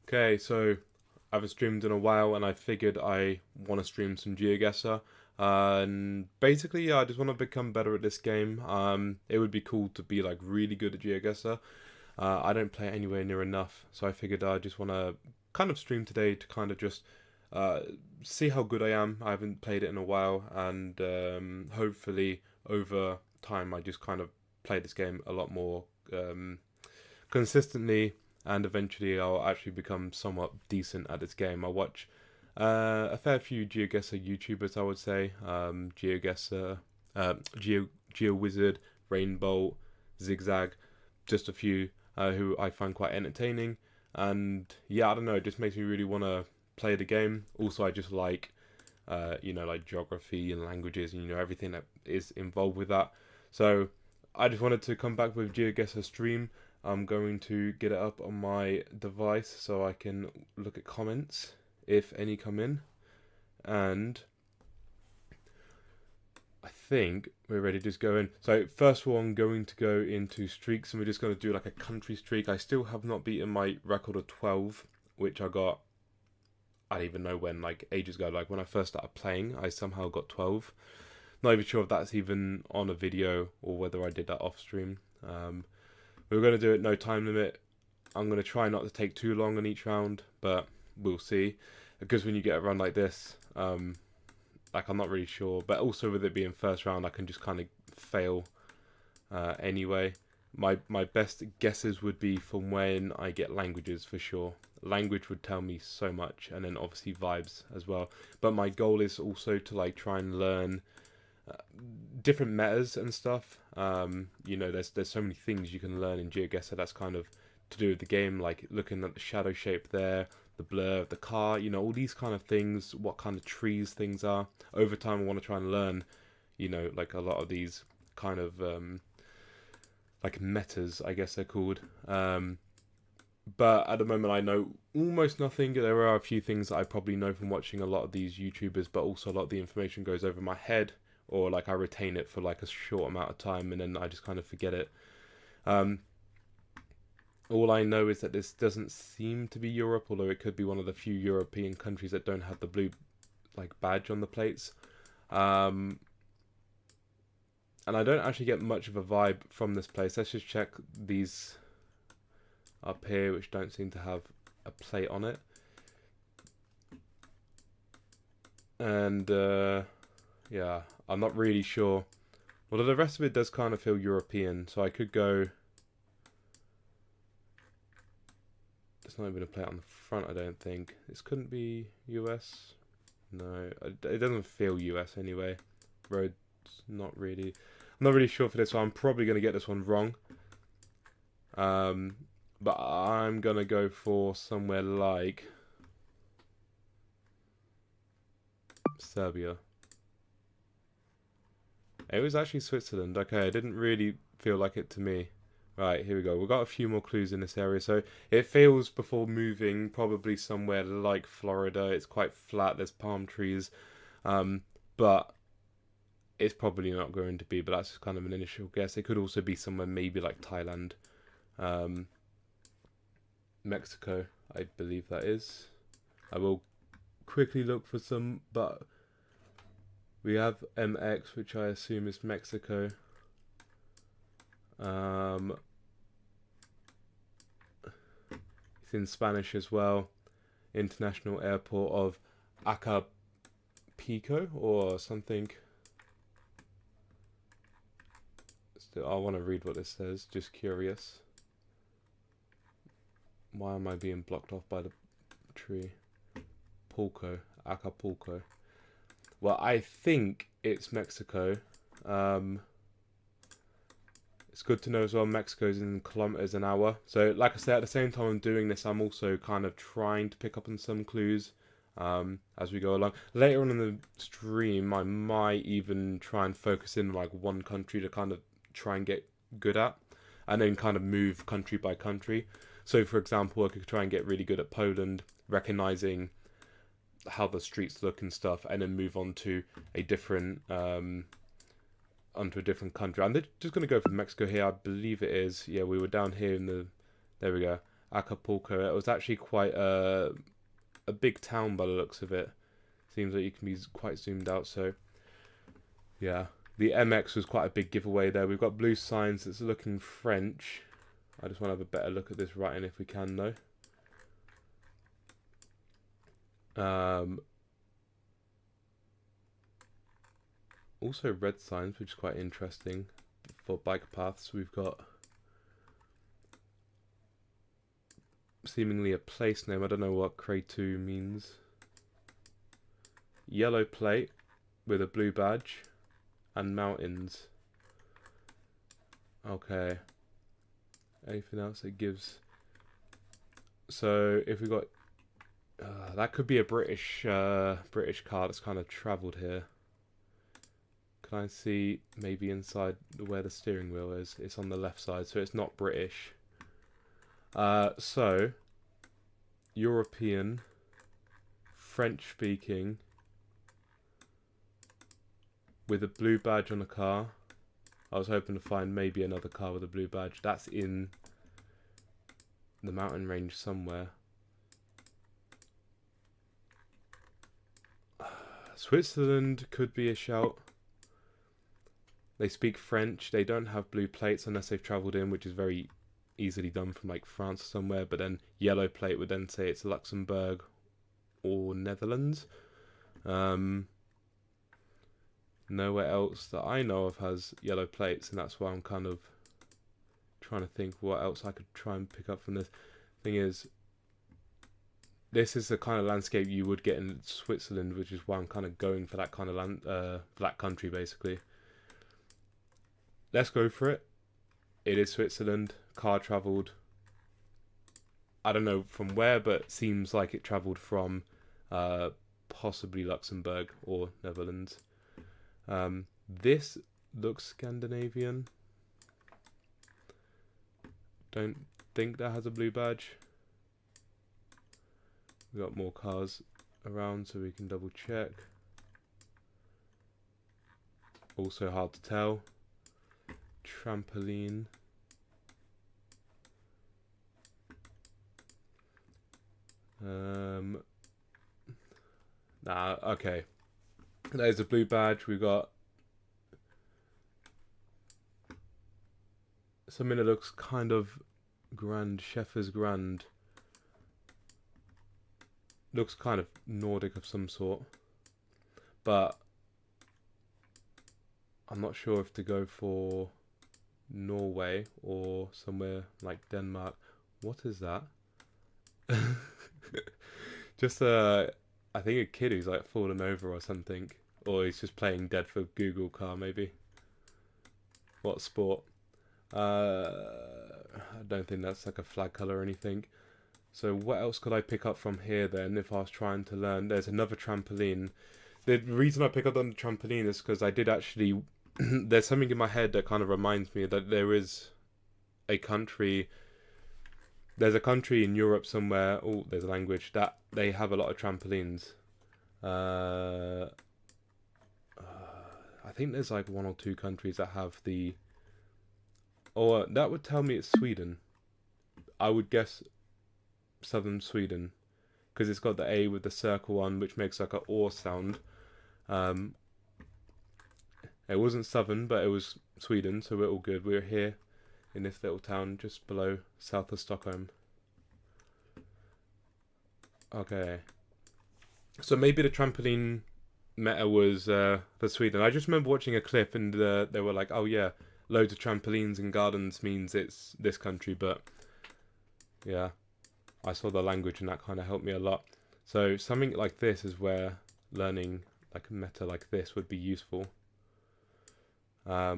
Okay, so I haven't streamed in a while, and I figured I want to stream some GeoGuessr. And basically, yeah, I just want to become better at this game. It would be cool to be like really good at GeoGuessr. I don't play anywhere near enough, so I figured I just want to kind of stream today to kind of just uh, see how good I am. I haven't played it in a while, and hopefully over time I just kind of play this game a lot more consistently, and eventually I'll actually become somewhat decent at this game. I watch a fair few GeoGuessr YouTubers, I would say. GeoGuessr, GeoWizard, Rainbow, Zigzag, just a few who I find quite entertaining. And yeah, I don't know, it just makes me really want to play the game. Also, I just like, like geography and languages and, everything that is involved with that. So I just wanted to come back with GeoGuessr stream. I'm going to get it up on my device so I can look at comments if any come in. And I think we're ready to just go in. So first of all, I'm going to go into streaks, and we're just going to do like a country streak. I still have not beaten my record of 12, which I got, I don't even know when, like ages ago. Like when I first started playing, I somehow got 12. Not even sure if that's even on a video or whether I did that off stream. We're going to do it no time limit. I'm going to try not to take too long on each round, but we'll see. Because when you get a run like this, like I'm not really sure. But also with it being first round, I can just kind of fail anyway. My best guesses would be from when I get languages for sure. Language would tell me so much, and then obviously vibes as well. But my goal is also to like try and learn different metas and stuff. There's so many things you can learn in GeoGuessr that's kind of to do with the game, like looking at the shadow shape there, the blur of the car, all these kind of things, what kind of trees things are. Over time, I want to try and learn, like a lot of these kind of like metas, I guess they're called. But at the moment, I know almost nothing. There are a few things that I probably know from watching a lot of these YouTubers, but also a lot of the information goes over my head, or like I retain it for like a short amount of time and then I just kind of forget it. All I know is that this doesn't seem to be Europe, although it could be one of the few European countries that don't have the blue like badge on the plates. And I don't actually get much of a vibe from this place. Let's just check these up here, which don't seem to have a plate on it. And yeah, I'm not really sure. Although the rest of it does kind of feel European, so I could go. There's not even a plate on the front, I don't think. This couldn't be US. No, it doesn't feel US anyway. Roads, not really. I'm not really sure for this one. I'm probably going to get this one wrong. But I'm going to go for somewhere like Serbia. It was actually Switzerland. Okay, it didn't really feel like it to me. Right, here we go. We've got a few more clues in this area. So it feels, before moving, probably somewhere like Florida. It's quite flat. There's palm trees. But it's probably not going to be. But that's kind of an initial guess. It could also be somewhere maybe like Thailand. Mexico, I believe that is. I will quickly look for some, but we have MX, which I assume is Mexico. It's in Spanish as well. International Airport of Acapulco or something. Still, I want to read what this says, just curious. Why am I being blocked off by the tree? Acapulco. Well, I think it's Mexico. It's good to know as well, Mexico's in kilometers an hour. So like I said, at the same time I'm doing this, I'm also kind of trying to pick up on some clues as we go along. Later on in the stream, I might even try and focus in like one country to kind of try and get good at, and then kind of move country by country. So for example, I could try and get really good at Poland, recognizing how the streets look and stuff, and then move on to a different onto a different country. I'm just going to go for Mexico here. I believe it is. Yeah, we were down here in the. There we go. Acapulco. It was actually quite a big town by the looks of it. Seems like you can be quite zoomed out, so yeah. The MX was quite a big giveaway there. We've got blue signs that's looking French. I just want to have a better look at this writing if we can, though. Also red signs, which is quite interesting. For bike paths, we've got seemingly a place name. I don't know what Cray2 means. Yellow plate with a blue badge and mountains. Okay. Anything else it gives? So if we got that could be a British car that's kind of travelled here. Can I see maybe inside where the steering wheel is? It's on the left side, so it's not British. So European, French speaking, with a blue badge on the car. I was hoping to find maybe another car with a blue badge. That's in the mountain range somewhere. Switzerland could be a shout. They speak French. They don't have blue plates unless they've travelled in, which is very easily done from like France or somewhere. But then yellow plate would then say it's Luxembourg or Netherlands. Nowhere else that I know of has yellow plates, and that's why I'm kind of trying to think what else I could try and pick up from this. Thing is, this is the kind of landscape you would get in Switzerland, which is why I'm kind of going for that kind of land, for that country basically. Let's go for it. It is Switzerland. Car travelled. I don't know from where, but seems like it travelled from possibly Luxembourg or Netherlands. This looks Scandinavian. Don't think that has a blue badge. We got more cars around so we can double check. Also hard to tell. Trampoline. Okay. There's a blue badge. We've got something that looks kind of grand. Chef's Grand. Looks kind of Nordic of some sort. But I'm not sure if to go for Norway or somewhere like Denmark. What is that? Just I think a kid who's like fallen over or something, or he's just playing dead for Google car maybe. What sport? I don't think that's like a flag color or anything. So what else could I pick up from here then if I was trying to learn? There's another trampoline. The reason I pick up on the trampoline is because I did actually there's something in my head that kind of reminds me that there is a country. There's a country in Europe somewhere. Oh, there's a language that they have a lot of trampolines. I think there's like 1 or 2 countries that have the. Or that would tell me it's Sweden. I would guess southern Sweden, because it's got the A with the circle on, which makes like a or sound. It wasn't southern, but it was Sweden, so we're all good. We're here in this little town just below south of Stockholm. Okay. So maybe the trampoline meta was for Sweden. I just remember watching a clip and they were like, oh yeah, loads of trampolines and gardens means it's this country, but yeah, I saw the language and that kind of helped me a lot. So something like this is where learning like meta like this would be useful.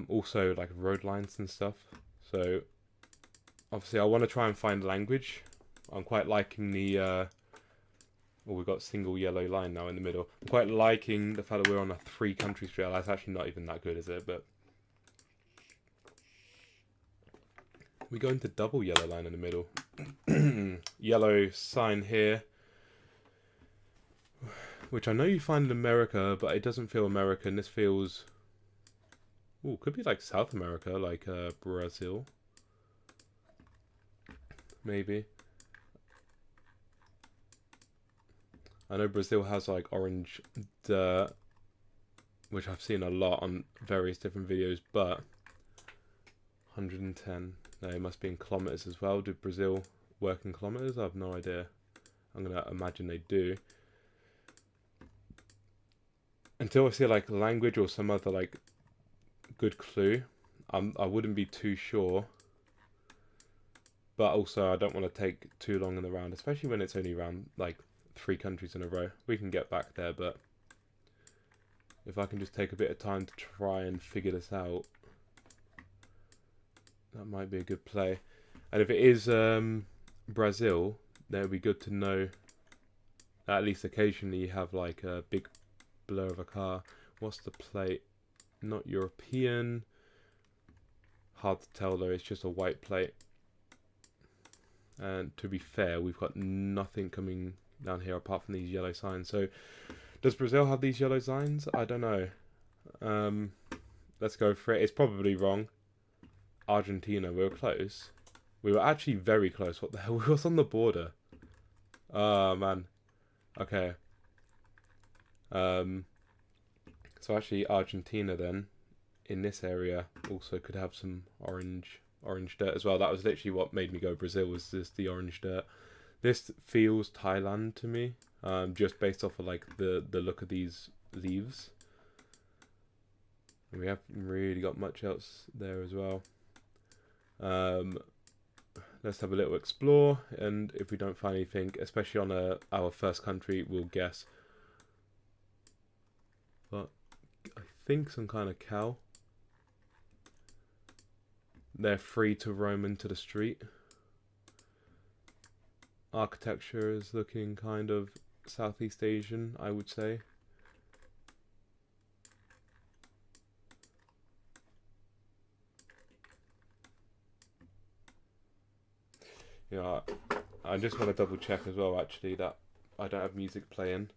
Also like road lines and stuff. So obviously I want to try and find language. I'm quite liking the we've got single yellow line now in the middle. I'm quite liking the fact that we're on a 3 country trail. That's actually not even that good, is it? But we go into double yellow line in the middle. Yellow sign here, which I know you find in America, but it doesn't feel American. This feels, ooh, could be like South America, like Brazil, maybe. I know Brazil has like orange dirt, which I've seen a lot on various different videos, but 110. No, it must be in kilometers as well. Did Brazil work in kilometers? I have no idea. I'm gonna imagine they do. Until I see like language or some other like good clue, I wouldn't be too sure. But also I don't want to take too long in the round, especially when it's only around like 3 countries in a row. We can get back there, but if I can just take a bit of time to try and figure this out, that might be a good play. And if it is Brazil, then it'll be good to know that at least occasionally you have like a big blur of a car. What's the plate? Not European. Hard to tell though, it's just a white plate. And to be fair, we've got nothing coming down here apart from these yellow signs. So does Brazil have these yellow signs? I don't know. Let's go for it. It's probably wrong. Argentina, we were close. We were actually very close. What the hell? We was on the border. Oh, man. Okay. So actually Argentina then, in this area, also could have some orange dirt as well. That was literally what made me go Brazil, was just the orange dirt. This feels Thailand to me, just based off of like the look of these leaves. And we haven't really got much else there as well. Let's have a little explore, and if we don't find anything, especially on our first country, we'll guess. But I think some kind of cow. They're free to roam into the street. Architecture is looking kind of Southeast Asian, I would say. Yeah, I just want to double check as well actually that I don't have music playing.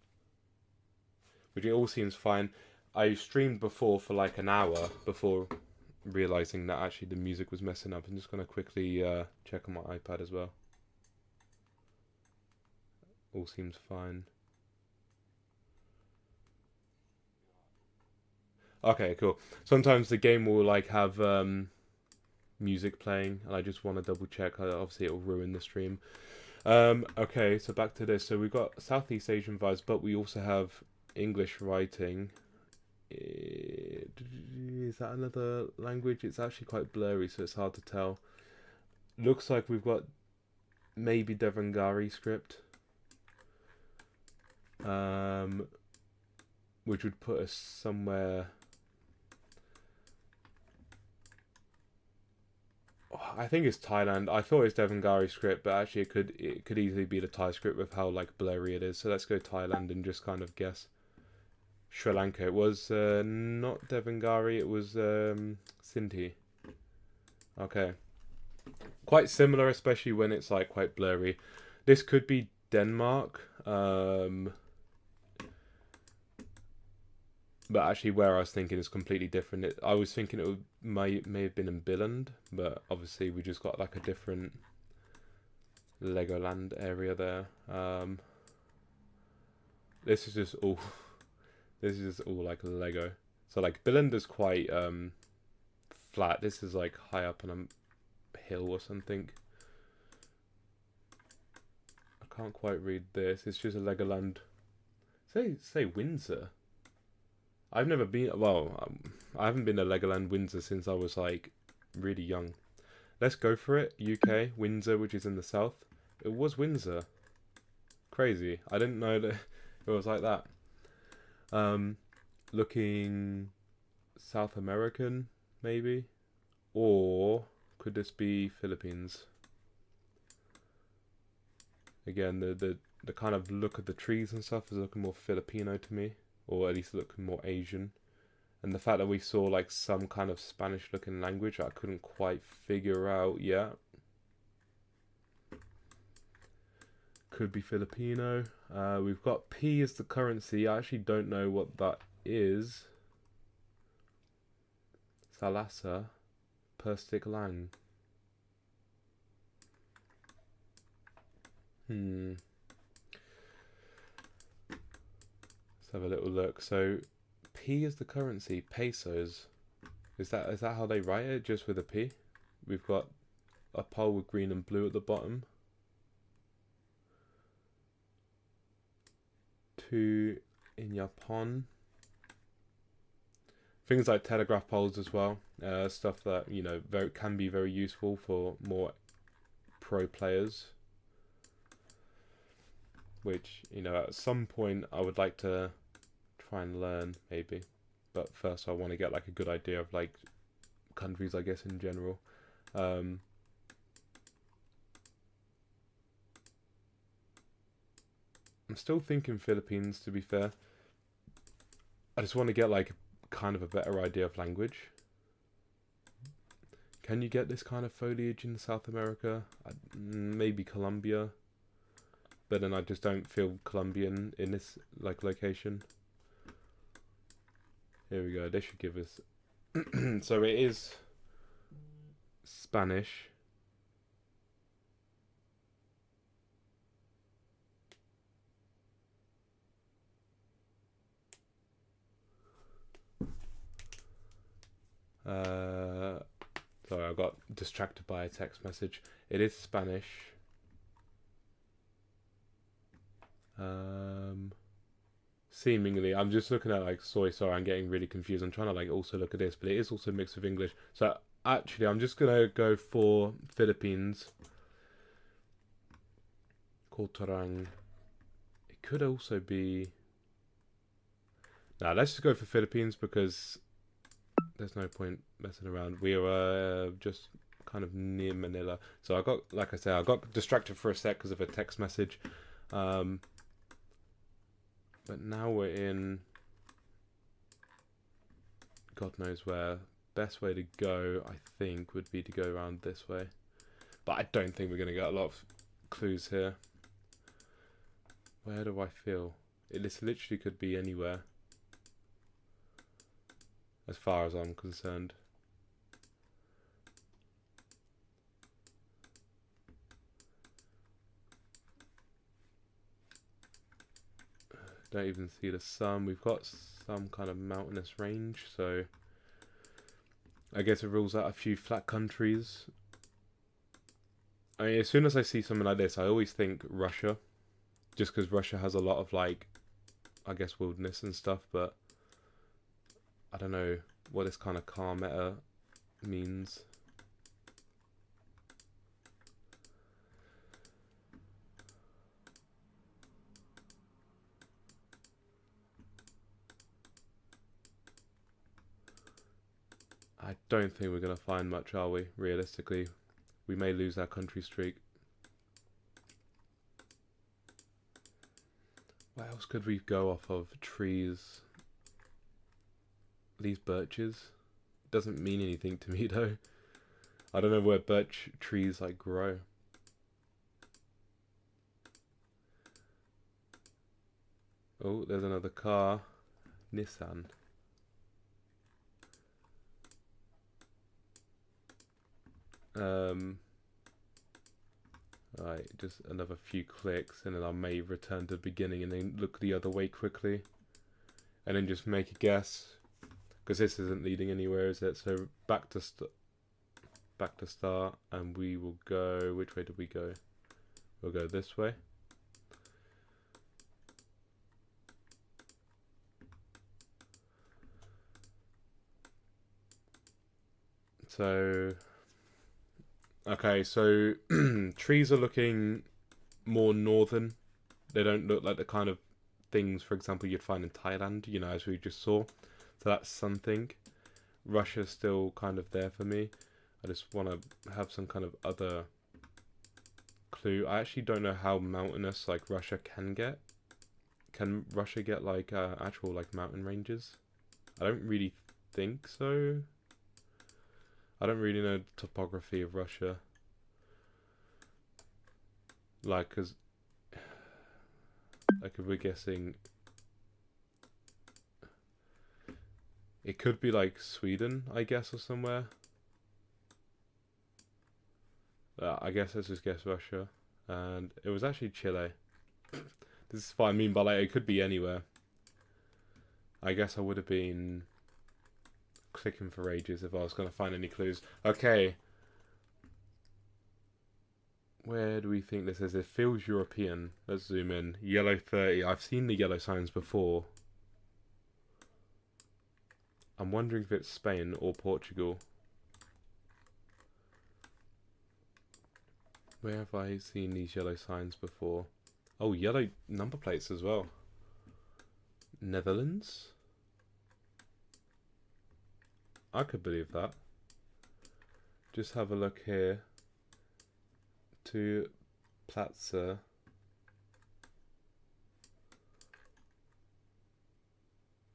Which it all seems fine. I streamed before for like an hour before realizing that actually the music was messing up. I'm just going to quickly check on my iPad as well. All seems fine. Okay, cool. Sometimes the game will like have music playing, and I just want to double check. Obviously, it'll ruin the stream. Okay, so back to this. So we've got Southeast Asian vibes, but we also have English writing. Is that another language? It's actually quite blurry, so it's hard to tell. Looks like we've got maybe Devanagari script, which would put us somewhere. I think it's Thailand. I thought it was Devanagari script, but actually it could easily be the Thai script with how like blurry it is. So let's go Thailand and just kind of guess. Sri Lanka. It was not Devanagari. It was Sindhi. Okay. Quite similar, especially when it's like quite blurry. This could be Denmark. But actually, where I was thinking is completely different. I was thinking it may have been in Billund, but obviously we just got like a different Legoland area there. This is just all. This is just all like Lego. So like Billund is quite flat. This is like high up on a hill or something. I can't quite read this. It's just a Legoland. Say Windsor. I've never been. Well, I haven't been to Legoland Windsor since I was like really young. Let's go for it. UK Windsor, which is in the south. It was Windsor. Crazy. I didn't know that it was like that. Looking South American, maybe, or could this be Philippines? Again, the kind of look of the trees and stuff is looking more Filipino to me, or at least looking more Asian. And the fact that we saw like some kind of Spanish looking language I couldn't quite figure out yet. Could be Filipino. We've got P as the currency. I actually don't know what that is. Thalassa per stick lang. have a little look. So P is the currency, pesos. Is that how they write it? Just with a P? We've got a pole with green and blue at the bottom. 2 in Japan. Things like telegraph poles as well. Stuff that, you know, can be very useful for more pro players. Which, you know, at some point I would like to try and learn, maybe. But first I want to get like a good idea of like countries, I guess, in general. I'm still thinking Philippines, to be fair. I just want to get like kind of a better idea of language. Can you get this kind of foliage in South America? Maybe Colombia. But then I just don't feel Colombian in this like location. Here we go. They should give us. So it is Spanish. Sorry, I got distracted by a text message. It is Spanish. Seemingly, I'm just looking at like sorry, I'm getting really confused. I'm trying to like also look at this, but it is also mixed with English. So actually, I'm just gonna go for Philippines. Kulturang. It could also be. Now let's just go for Philippines because there's no point messing around. We are just kind of near Manila, so I got, like I said, I got distracted for a sec because of a text message. But now we're in God knows where. Best way to go, I think, would be to go around this way. But I don't think we're going to get a lot of clues here. Where do I feel? This literally could be anywhere, as far as I'm concerned. Don't even see the sun. We've got some kind of mountainous range, so I guess it rules out a few flat countries. I mean, as soon as I see something like this, I always think Russia, just because Russia has a lot of like, I guess, wilderness and stuff, but I don't know what this kind of car meta means. I don't think we're going to find much, are we? Realistically, we may lose our country streak. What else could we go off of? Trees. These birches. Doesn't mean anything to me though. I don't know where birch trees like grow. Oh, there's another car. Nissan. Right, just another few clicks and then I may return to the beginning and then look the other way quickly and then just make a guess, because this isn't leading anywhere, is it? So back to start, and we will go, which way did we go? We'll go this way. So okay, so trees are looking more northern. They don't look like the kind of things, for example, you'd find in Thailand, you know, as we just saw. So that's something. Russia's still kind of there for me. I just want to have some kind of other clue. I actually don't know how mountainous like Russia can get. Can Russia get like actual like mountain ranges? I don't really think so. I don't really know the topography of Russia. Like, cause like if we're guessing, it could be like Sweden, I guess, or somewhere. I guess let's just guess Russia, and it was actually Chile. This is what I mean by like it could be anywhere. I guess I would have been clicking for ages if I was going to find any clues. Okay. Where do we think this is? It feels European. Let's zoom in. Yellow 30. I've seen the yellow signs before. I'm wondering if it's Spain or Portugal. Where have I seen these yellow signs before? Oh, yellow number plates as well. Netherlands? I could believe that. Just have a look here. To Platzer.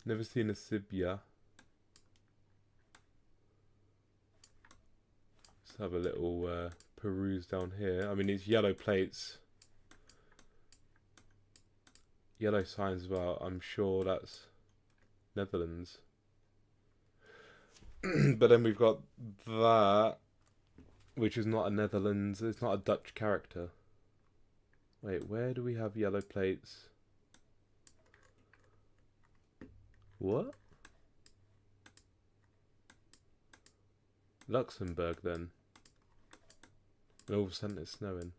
Never seen a Sibia. Let's have a little peruse down here. I mean, it's yellow plates. Yellow signs as well. I'm sure that's Netherlands. But then we've got that, which is not a Netherlands. It's not a Dutch character. Wait, where do we have yellow plates? What? Luxembourg then. And all of a sudden it's snowing.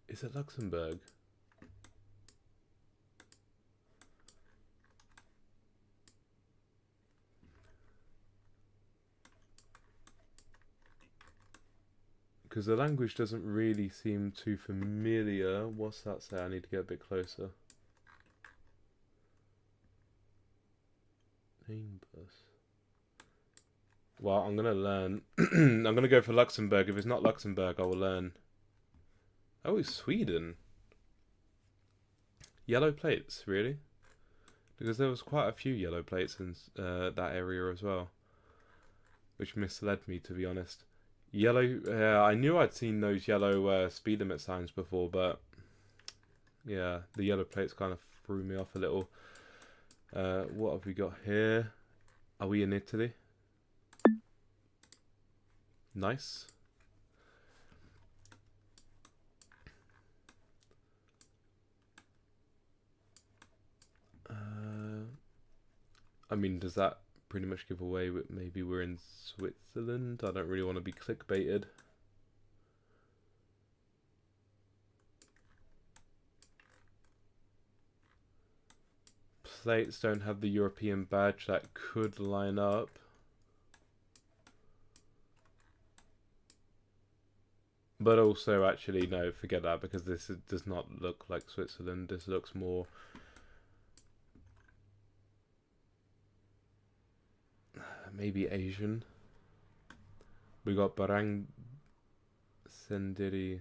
Is it Luxembourg? Because the language doesn't really seem too familiar. What's that say? I need to get a bit closer. Name bus. Well, I'm going to learn. I'm going to go for Luxembourg. If it's not Luxembourg, I will learn. Oh, it's Sweden. Yellow plates, really? Because there was quite a few yellow plates in that area as well. Which misled me, to be honest. Yellow, I knew I'd seen those yellow speed limit signs before, but yeah, the yellow plates kind of threw me off a little. What have we got here? Are we in Italy? Nice. I mean, does that pretty much give away that maybe we're in Switzerland? I don't really want to be clickbaited. Plates don't have the European badge. That could line up. But also, actually, no, forget that, because this does not look like Switzerland. This looks more... maybe Asian. We got Barang Sendiri.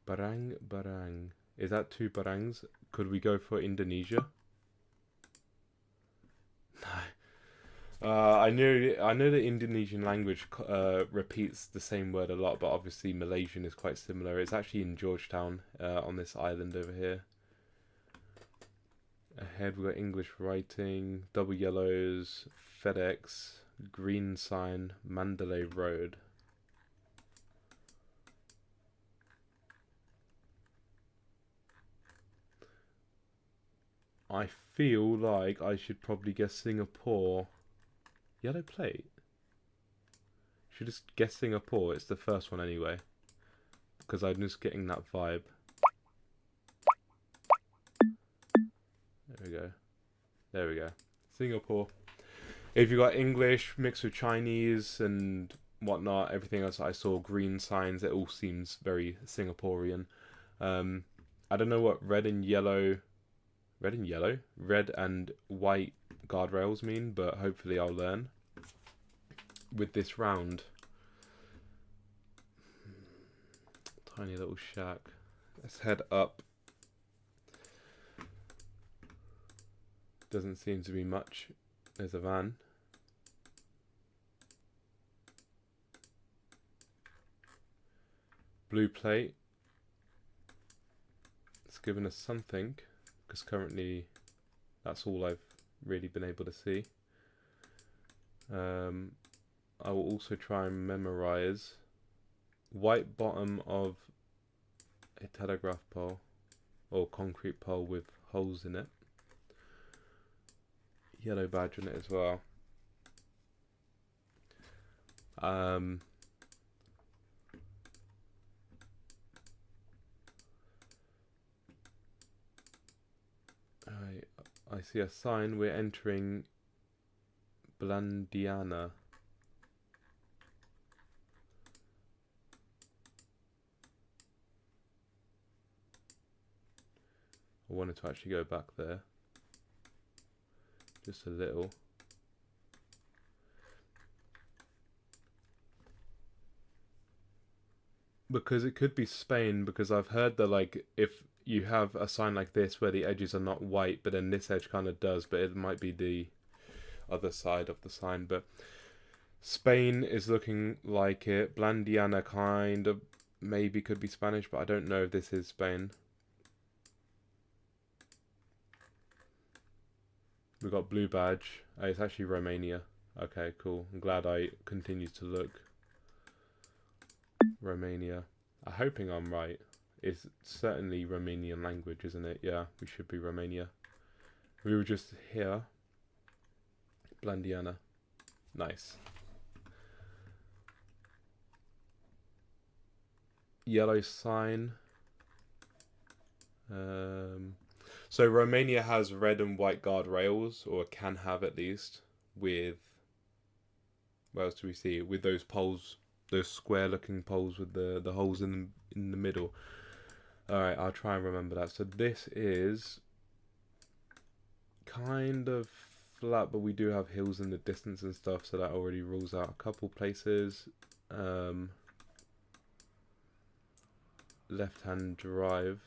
Barang. Is that two Barangs? Could we go for Indonesia? No. I know the Indonesian language repeats the same word a lot, but obviously Malaysian is quite similar. It's actually in Georgetown, on this island over here. Ahead we got English writing, double yellows, FedEx, green sign, Mandalay Road. I feel like I should probably guess Singapore. Yellow plate? Should just guess Singapore. It's the first one anyway. Because I'm just getting that vibe. There we go. There we go. Singapore. If you got English mixed with Chinese and whatnot, everything else I saw, green signs, it all seems very Singaporean. I don't know what red and white guardrails mean, but hopefully I'll learn with this round. Tiny little shack. Let's head up. Doesn't seem to be much. There's a van. Blue plate. It's given us something, because currently that's all I've really been able to see. I will also try and memorize white bottom of a telegraph pole. or concrete pole with holes in it. Yellow badge on it as well. I see a sign. We're entering Blandiana. I wanted to actually go back there. Just a little. Because it could be Spain, because I've heard that like if you have a sign like this where the edges are not white, but then this edge kind of does, but it might be the other side of the sign. But Spain is looking like it. Blandiana kind of maybe could be Spanish, but I don't know if this is Spain. We've got blue badge. Oh, it's actually Romania. Okay, cool. I'm glad I continued to look. Romania. I'm hoping I'm right. It's certainly Romanian language, isn't it? Yeah, we should be Romania. We were just here. Blandiana. Nice. Yellow sign. So Romania has red and white guardrails, or can have at least, with, what else do we see? With those poles, those square looking poles with the holes in the middle. Alright, I'll try and remember that. So this is kind of flat, but we do have hills in the distance and stuff, so that already rules out a couple places. Left-hand drive.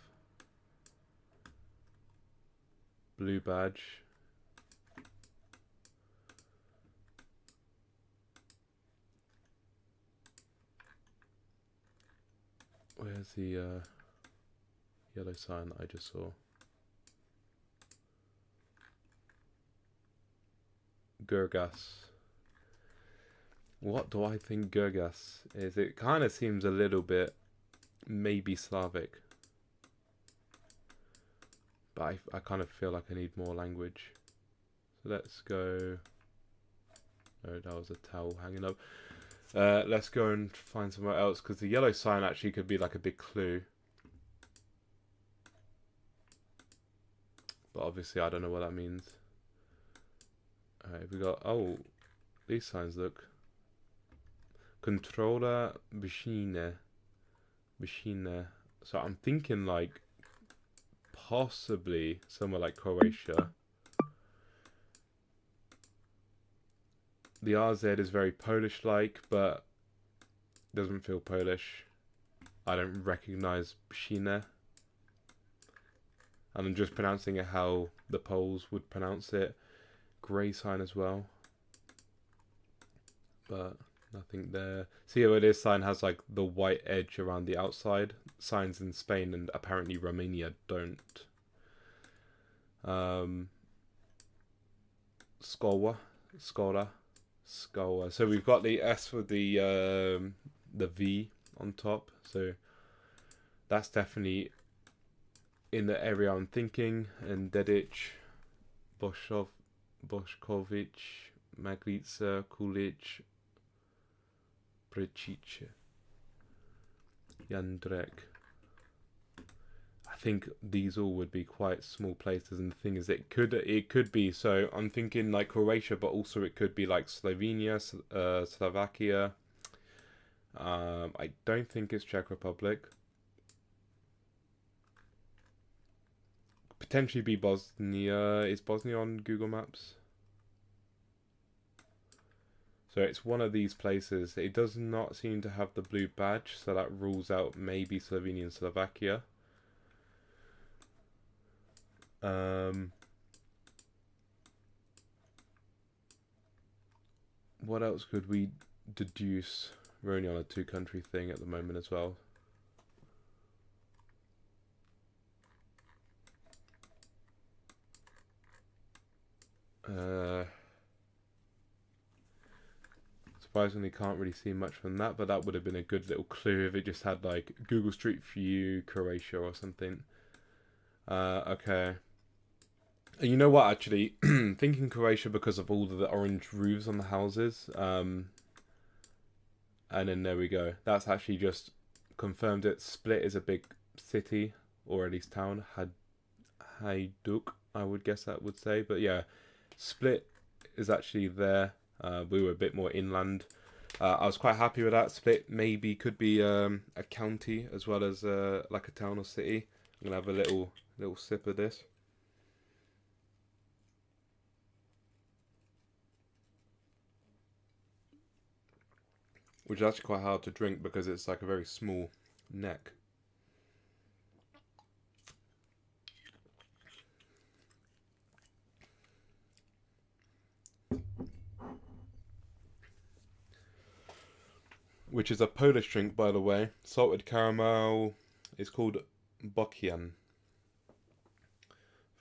Blue badge. Where's the yellow sign that I just saw? GeoGuessr. What do I think GeoGuessr is? It kind of seems a little bit maybe Slavic. But I kind of feel like I need more language. So let's go... Oh, that was a towel hanging up. Let's go and find somewhere else, because the yellow sign actually could be like a big clue. But obviously I don't know what that means. Alright, we got... Oh, these signs look... Controller Bicine. So I'm thinking like... possibly somewhere like Croatia. The RZ is very Polish-like, but doesn't feel Polish. I don't recognize Bicine. And I'm just pronouncing it how the Poles would pronounce it. Grey sign as well. But nothing there. See how this sign has like the white edge around the outside. Signs in Spain and apparently Romania don't. Skola. So we've got the S with the V on top. So that's definitely in the area I'm thinking. And Dedic, Bošković, Maglica, Kulic, Precic, Jandrek. I think these all would be quite small places, and the thing is, it could be. So I'm thinking like Croatia, but also it could be like Slovenia, Slovakia. I don't think it's Czech Republic. Potentially be Bosnia. Is Bosnia on Google Maps? So it's one of these places. It does not seem to have the blue badge, so that rules out maybe Slovenia and Slovakia. What else could we deduce? We're only on a two-country thing at the moment as well. Surprisingly can't really see much from that, but that would have been a good little clue if it just had like Google Street View, Croatia or something. Okay. And you know what, actually, thinking Croatia because of all of the orange roofs on the houses. And then there we go. That's actually just confirmed it. Split is a big city, or at least town. Hajduk, I would guess that would say. But yeah, Split is actually there. We were a bit more inland. I was quite happy with that. Split maybe could be a county as well as like a town or city. I'm gonna have a little sip of this. Which is actually quite hard to drink because it's like a very small neck. Which is a Polish drink, by the way. Salted caramel is called Bokian,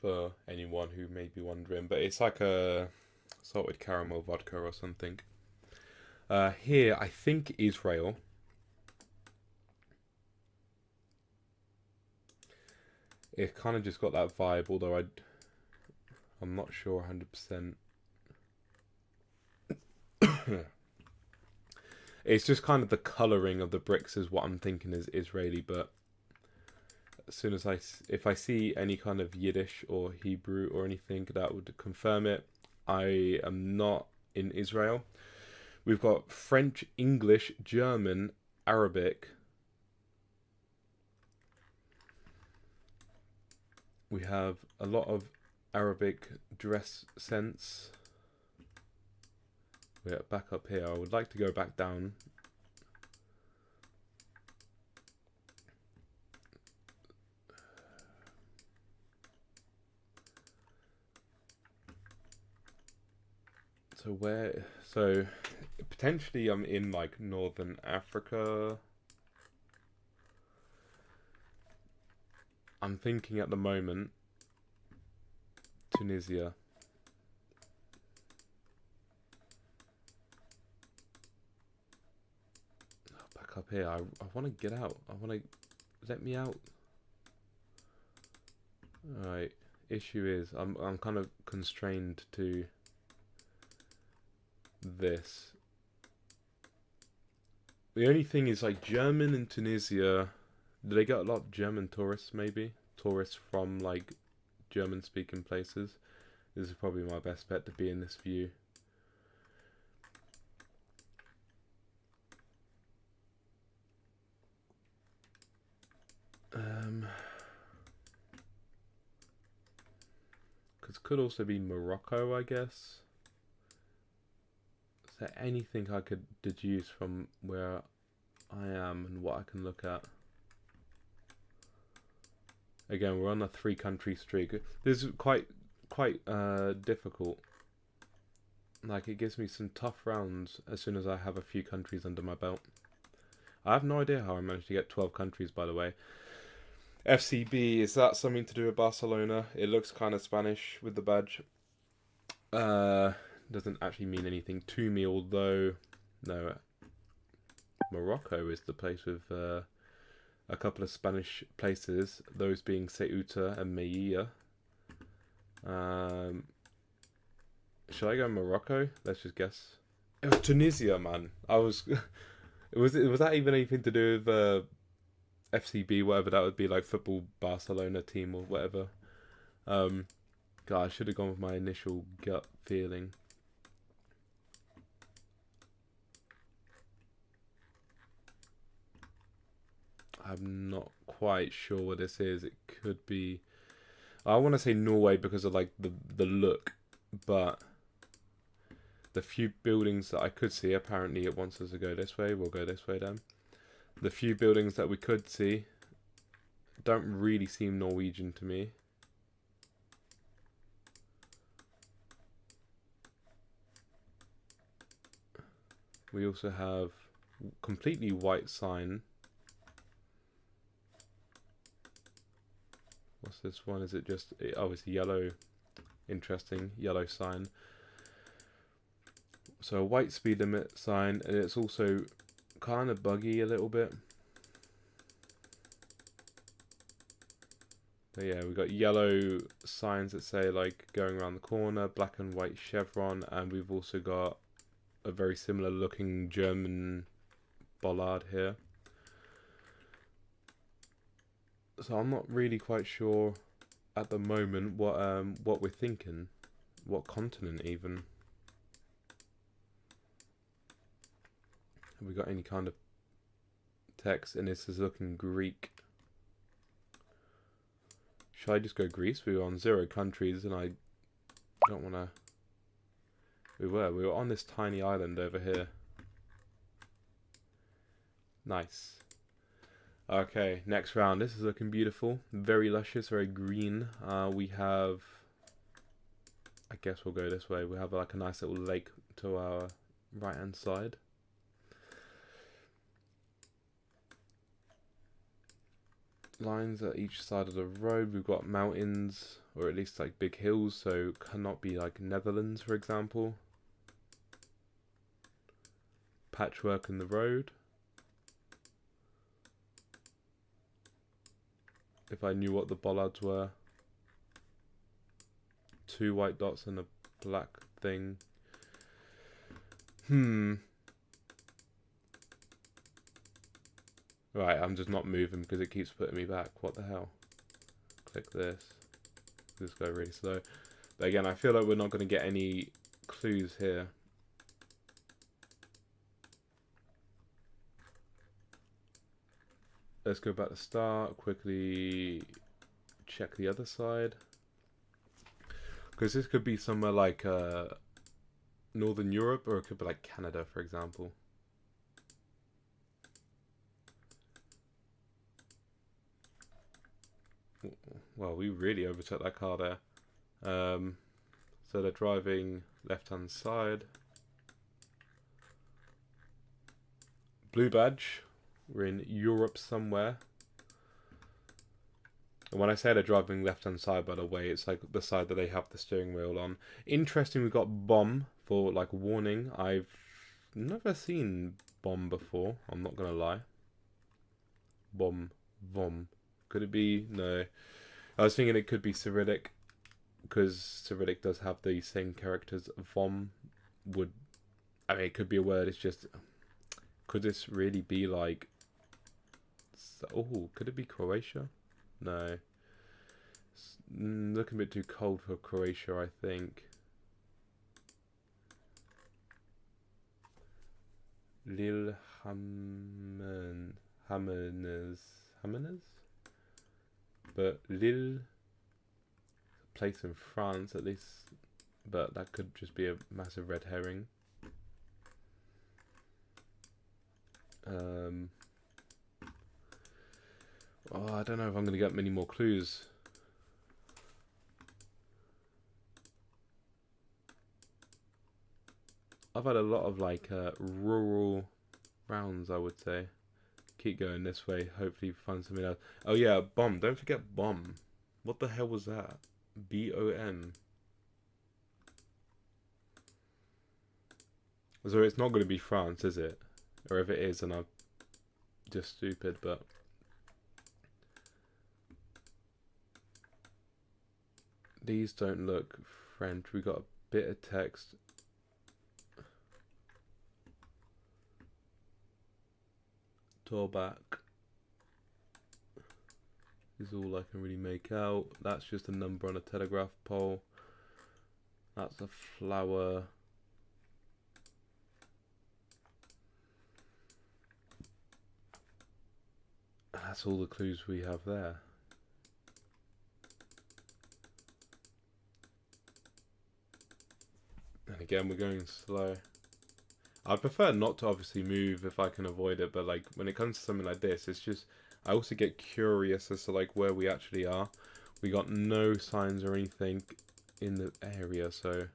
for anyone who may be wondering. But it's like a salted caramel vodka or something. Here, I think Israel. It kind of just got that vibe, although I'm not sure 100%. It's just kind of the colouring of the bricks is what I'm thinking is Israeli, but as soon as if I see any kind of Yiddish or Hebrew or anything that would confirm it, I am not in Israel. We've got French, English, German, Arabic. We have a lot of Arabic dress sense. We're back up here. I would like to go back down. So potentially I'm in like Northern Africa. I'm thinking at the moment Tunisia. Back up here. I want to get out. I want to let me out. Alright. Issue is I'm kind of constrained to this. The only thing is like German in Tunisia, do they get a lot of German tourists maybe? Tourists from like German speaking places. This is probably my best bet to be in this view. Because could also be Morocco, I guess. Is there anything I could deduce from where I am and what I can look at? Again, we're on a 3-country streak. This is quite difficult. Like, it gives me some tough rounds as soon as I have a few countries under my belt. I have no idea how I managed to get 12 countries, by the way. FCB, is that something to do with Barcelona? It looks kind of Spanish with the badge. Doesn't actually mean anything to me, although no, Morocco is the place with a couple of Spanish places, those being Ceuta and Melilla. Should I go Morocco? Let's just guess. It was Tunisia, man. I was was that even anything to do with FCB, whatever that would be, like football Barcelona team or whatever? God, I should have gone with my initial gut feeling. I'm not quite sure what this is. It could be, I want to say Norway because of like the look, but the few buildings that I could see, apparently it wants us to go this way. We'll go this way then. The few buildings that we could see don't really seem Norwegian to me. We also have completely white sign. What's this one? Is it just, oh, it's yellow. Interesting, yellow sign. So a white speed limit sign, and it's also kind of buggy a little bit. But yeah, we've got yellow signs that say like going around the corner, black and white chevron, and we've also got a very similar looking German bollard here. So I'm not really quite sure at the moment what we're thinking, what continent even. Have we got any kind of text? And this is looking Greek. Should I just go Greece? We were on 0 countries, and I don't want to. We were on this tiny island over here. Nice. Okay, next round. This is looking beautiful. Very luscious, very green. We have, I guess we'll go this way. We have like a nice little lake to our right hand side. Lines at each side of the road. We've got mountains, or at least like big hills, so cannot be like Netherlands, for example. Patchwork in the road. If I knew what the bollards were. 2 white dots and a black thing. Right, I'm just not moving because it keeps putting me back. What the hell? Click this. This go really slow. But again, I feel like we're not going to get any clues here. Let's go back to start. Quickly check the other side. Because this could be somewhere like Northern Europe, or it could be like Canada, for example. Well, we really overtook that car there. So they're driving left-hand side. Blue badge. We're in Europe somewhere. And when I say they're driving left-hand side, by the way, it's like the side that they have the steering wheel on. Interesting, we've got bomb for like warning. I've never seen bomb before, I'm not gonna lie. Bomb. Could it be? No. I was thinking it could be Cyrillic, because Cyrillic does have the same characters. Vom would, I mean, it could be a word. It's just, could this really be like? Oh, could it be Croatia? No. It's looking a bit too cold for Croatia, I think. Lillehammernes. But Lille, place in France at least, but that could just be a massive red herring. Oh, I don't know if I'm going to get many more clues. I've had a lot of like rural rounds, I would say. Keep going this way, hopefully find something else. Oh yeah, bomb. Don't forget bomb. What the hell was that? B-O-M. So it's not going to be France, is it? Or if it is, then I'm just stupid, but... These don't look French. We got a bit of text. Torback is all I can really make out. That's just a number on a telegraph pole. That's a flower. That's all the clues we have there. And again, we're going slow. I prefer not to obviously move if I can avoid it, but like when it comes to something like this, it's just, I also get curious as to like where we actually are. We got no signs or anything in the area, so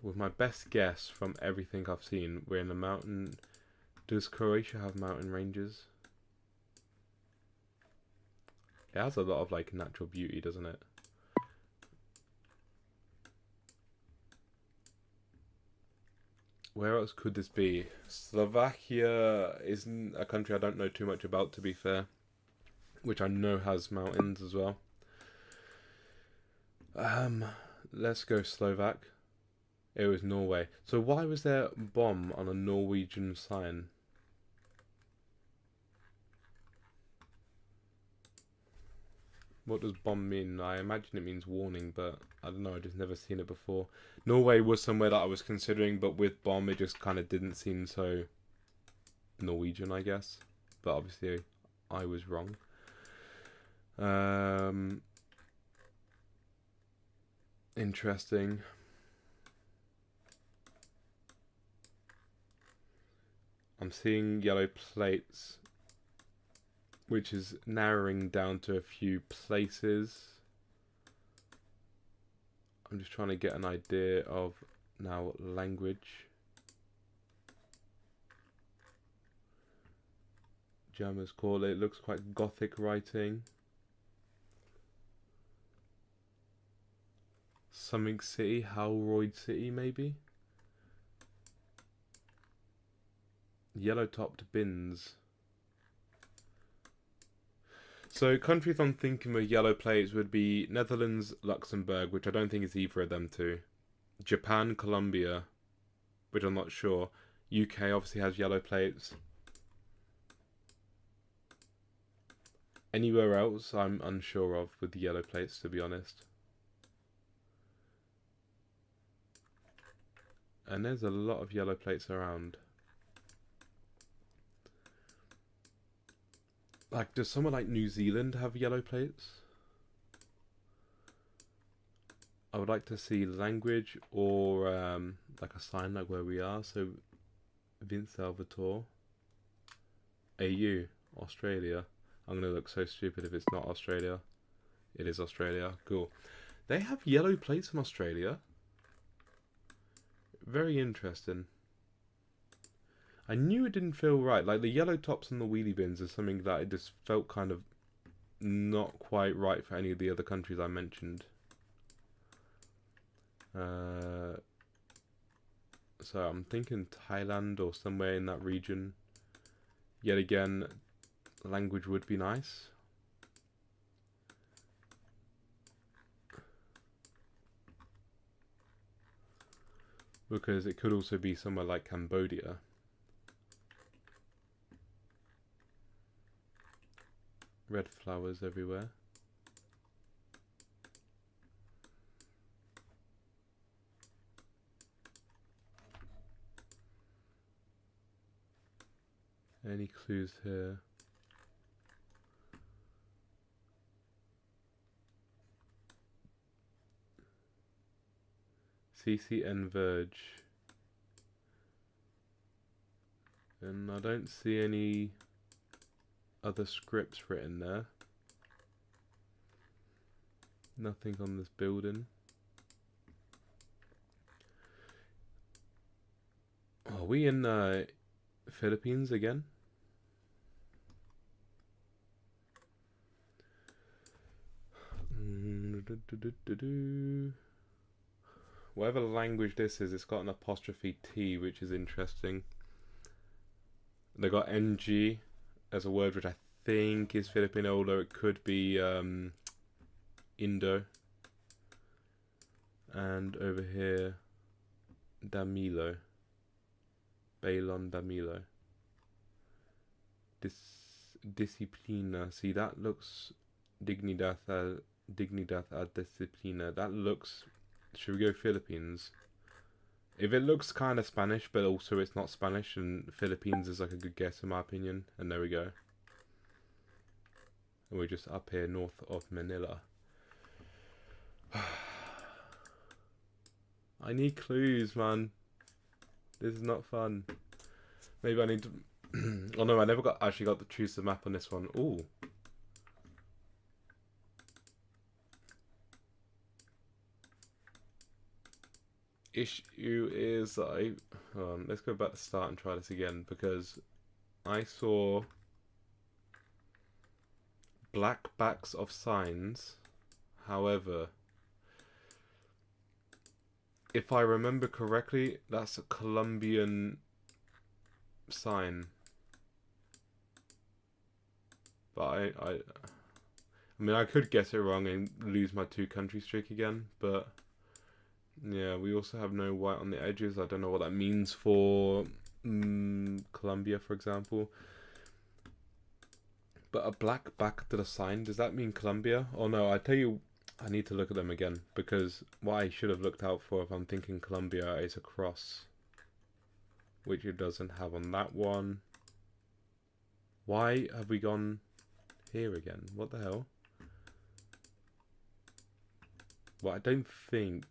with my best guess from everything I've seen, we're in a mountain. Does Croatia have mountain ranges? It has a lot of like natural beauty, doesn't it? Where else could this be? Slovakia isn't a country I don't know too much about, to be fair, which I know has mountains as well. Let's go Slovak. It was Norway. So why was there a bomb on a Norwegian sign? What does bomb mean? I imagine it means warning, but I don't know. I just never seen it before. Norway was somewhere that I was considering, but with bomb, it just kind of didn't seem so Norwegian, I guess. But obviously, I was wrong. Interesting. I'm seeing yellow plates, which is narrowing down to a few places. I'm just trying to get an idea of now language. Germans call it. It looks quite Gothic writing. Something city, Howroyd City maybe? Yellow topped bins. So countries I'm thinking with yellow plates would be Netherlands, Luxembourg, which I don't think is either of them two. Japan, Colombia, which I'm not sure. UK obviously has yellow plates. Anywhere else I'm unsure of with the yellow plates, to be honest. And there's a lot of yellow plates around. Like, does someone like New Zealand have yellow plates? I would like to see language or like a sign like where we are. So, Vince Salvatore. AU, Australia. I'm going to look so stupid if it's not Australia. It is Australia. Cool. They have yellow plates in Australia. Very interesting. I knew it didn't feel right. Like the yellow tops on the wheelie bins is something that it just felt kind of not quite right for any of the other countries I mentioned. So I'm thinking Thailand or somewhere in that region. Yet again, language would be nice. Because it could also be somewhere like Cambodia. Red flowers everywhere. Any clues here? CCN Verge. And I don't see any other scripts written there. Nothing on this building. Are we in Philippines again? Whatever language this is, it's got an apostrophe T, which is interesting. They got NG as a word which I think is Filipino, although it could be Indo. And over here, Damilo. Balon Damilo. Disciplina. See, that looks dignidad ad disciplina. That looks. Should we go Philippines? If it looks kind of Spanish, but also it's not Spanish, and Philippines is like a good guess in my opinion. And there we go. And we're just up here north of Manila. I need clues, man. This is not fun. Maybe I need to... oh no, I never actually got to choose the map on this one. Ooh. Issue is let's go back to start and try this again, because I saw black backs of signs. However, if I remember correctly, that's a Colombian sign. But I mean, I could guess it wrong and lose my 2 country streak again, but yeah, we also have no white on the edges. I don't know what that means for Colombia, for example. But a black back to the sign, does that mean Colombia? Oh no, I tell you, I need to look at them again, because what I should have looked out for if I'm thinking Colombia is a cross, which it doesn't have on that one. Why have we gone here again? What the hell? Well, I don't think...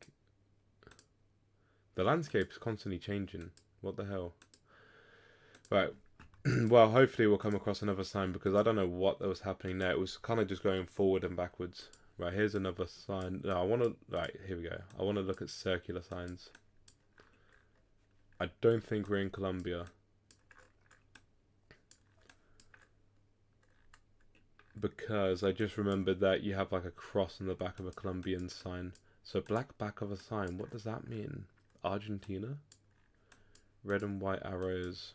The landscape is constantly changing. What the hell? Right. Well, hopefully we'll come across another sign, because I don't know what was happening there. It was kind of just going forward and backwards. Right, here's another sign. No, I want to... Right, here we go. I want to look at circular signs. I don't think we're in Colombia. Because I just remembered that you have like a cross on the back of a Colombian sign. So black back of a sign, what does that mean? Argentina? Red and white arrows.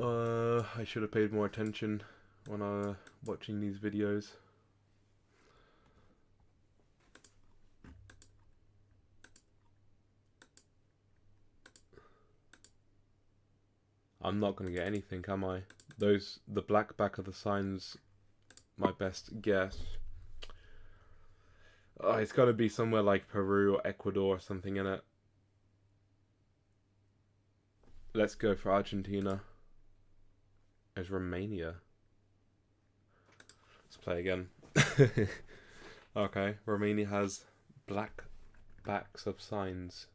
I should have paid more attention when watching these videos. I'm not going to get anything, am I? The black back of the signs, my best guess. Oh, it's got to be somewhere like Peru or Ecuador or something in it. Let's go for Argentina. It's Romania. Let's play again. Okay, Romania has black backs of signs.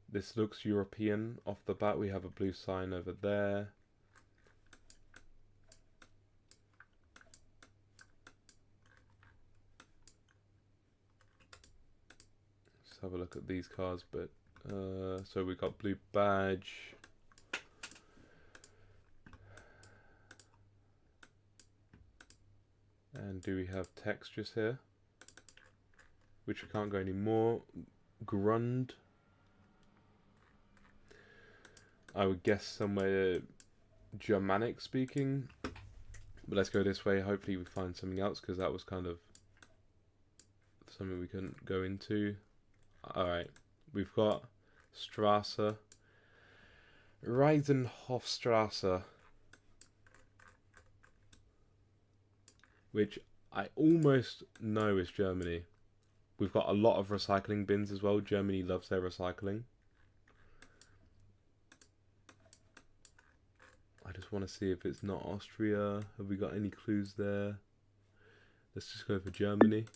This looks European. Off the bat, we have a blue sign over there. Let's have a look at these cards. But so we got blue badge. And do we have textures here? Which we can't go anymore. Grund. I would guess somewhere Germanic speaking. But let's go this way. Hopefully we find something else, because that was kind of something we couldn't go into. Alright. We've got Strasse. Reisenhofstrasse. Which I almost know is Germany. We've got a lot of recycling bins as well. Germany loves their recycling. I just want to see if it's not Austria. Have we got any clues there? Let's just go for Germany.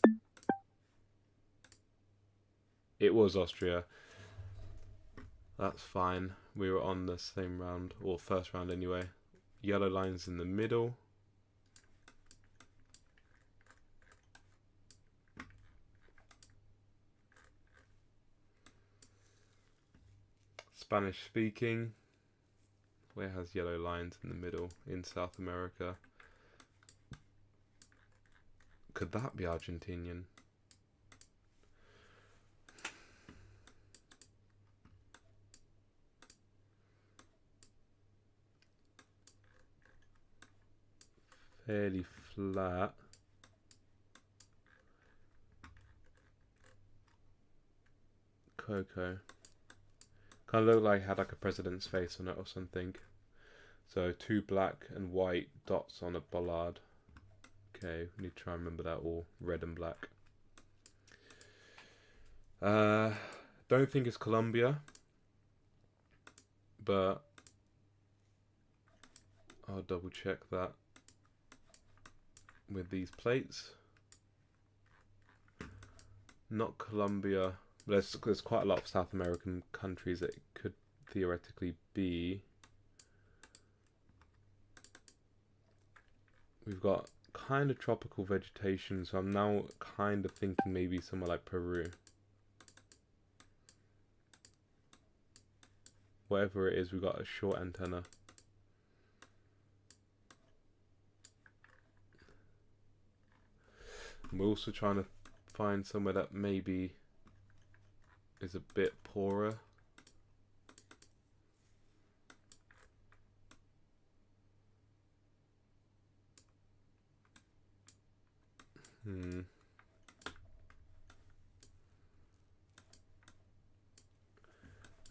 It was Austria. That's fine. We were on the same round, or first round anyway. Yellow lines in the middle. Spanish speaking. Where has yellow lines in the middle? In South America. Could that be Argentinian? Fairly flat. Cocoa. Kind of looked like it had like a president's face on it or something. So 2 black and white dots on a bollard. Okay, we need to try and remember that all. Red and black. Don't think it's Colombia. But I'll double check that with these plates. Not Colombia. There's quite a lot of South American countries that it could theoretically be. We've got kind of tropical vegetation, so I'm now kind of thinking maybe somewhere like Peru. Whatever it is, we've got a short antenna. We're also trying to find somewhere that maybe is a bit poorer.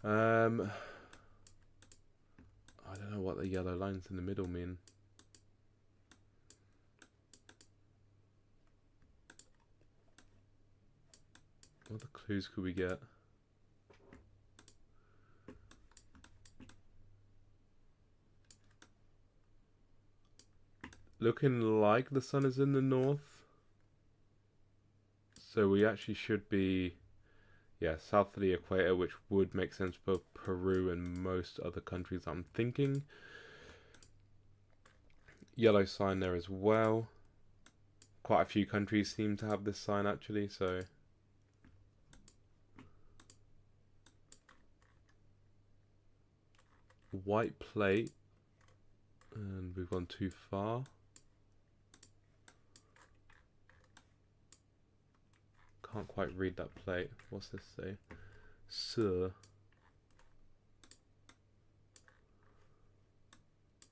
I don't know what the yellow lines in the middle mean. What other clues could we get? Looking like the sun is in the north. So we actually should be, yeah, south of the equator, which would make sense for Peru and most other countries, I'm thinking. Yellow sign there as well. Quite a few countries seem to have this sign actually, so white plate, and we've gone too far. Can't quite read that plate. What's this say? Sur.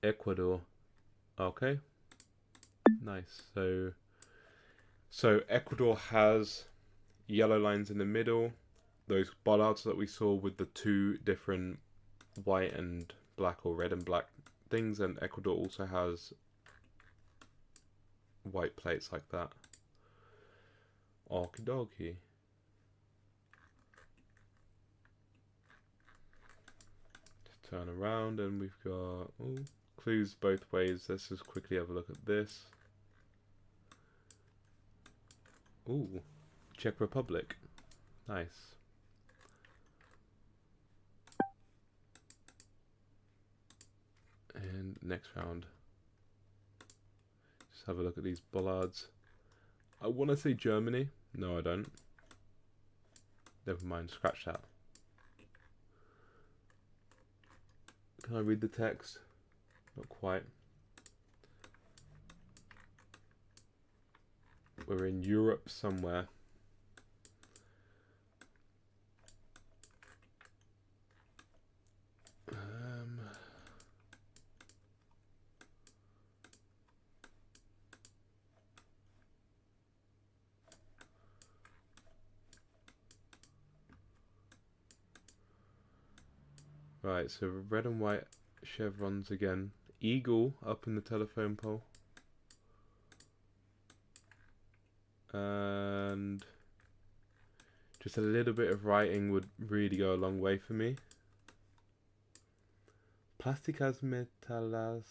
Ecuador. Okay. Nice. So Ecuador has yellow lines in the middle. Those bollards that we saw with the two different white and black or red and black things, and Ecuador also has white plates like that. Okie dokie. Just turn around and we've got clues both ways. Let's just quickly have a look at this. Ooh, Czech Republic. Nice. And next round. Just have a look at these bollards. I want to say Germany. No, I don't. Never mind, scratch that. Can I read the text? Not quite. We're in Europe somewhere. Right, so red and white chevrons again. Eagle up in the telephone pole. And just a little bit of writing would really go a long way for me. Plásticas metálicas.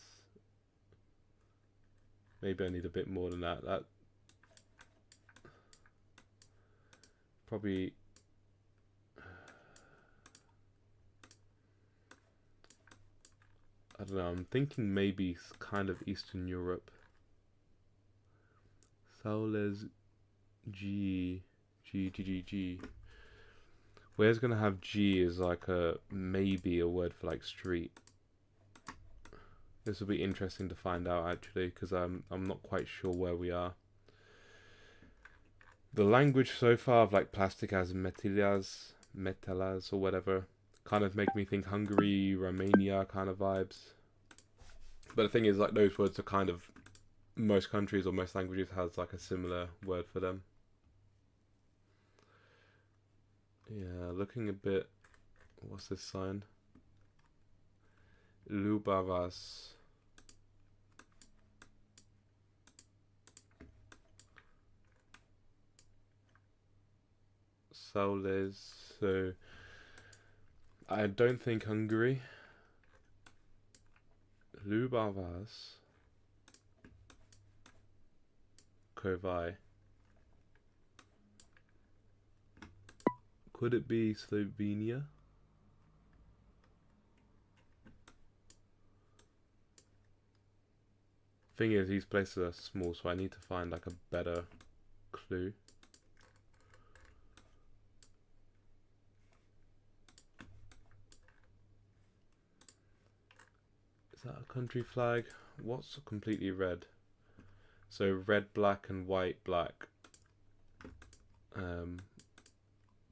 Maybe I need a bit more than that. That probably. I don't know, I'm thinking maybe kind of Eastern Europe. Saules G. Where's gonna have G is like maybe a word for like street. This will be interesting to find out actually, because I'm not quite sure where we are. The language so far of like plásticas metálicas or whatever kind of make me think Hungary, Romania kind of vibes. But the thing is, like, those words are kind of, most countries or most languages has like a similar word for them. Yeah, looking a bit, what's this sign? Lubavas. Saules, so I don't think Hungary. Lubavas. Kovai. Could it be Slovenia? Thing is, these places are small, so I need to find like a better clue. Is that a country flag? What's completely red? So red, black, and white, black.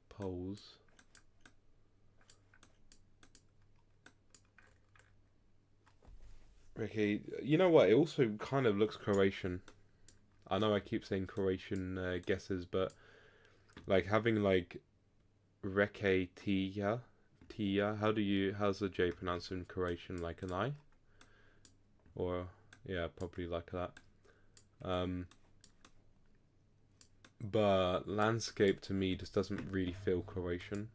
Poles. Okay, you know what? It also kind of looks Croatian. I know I keep saying Croatian guesses, but like having like Reke Tia, Tia. How's the J pronounced in Croatian? Like an I? Or yeah, probably like that. But landscape to me just doesn't really feel Croatian.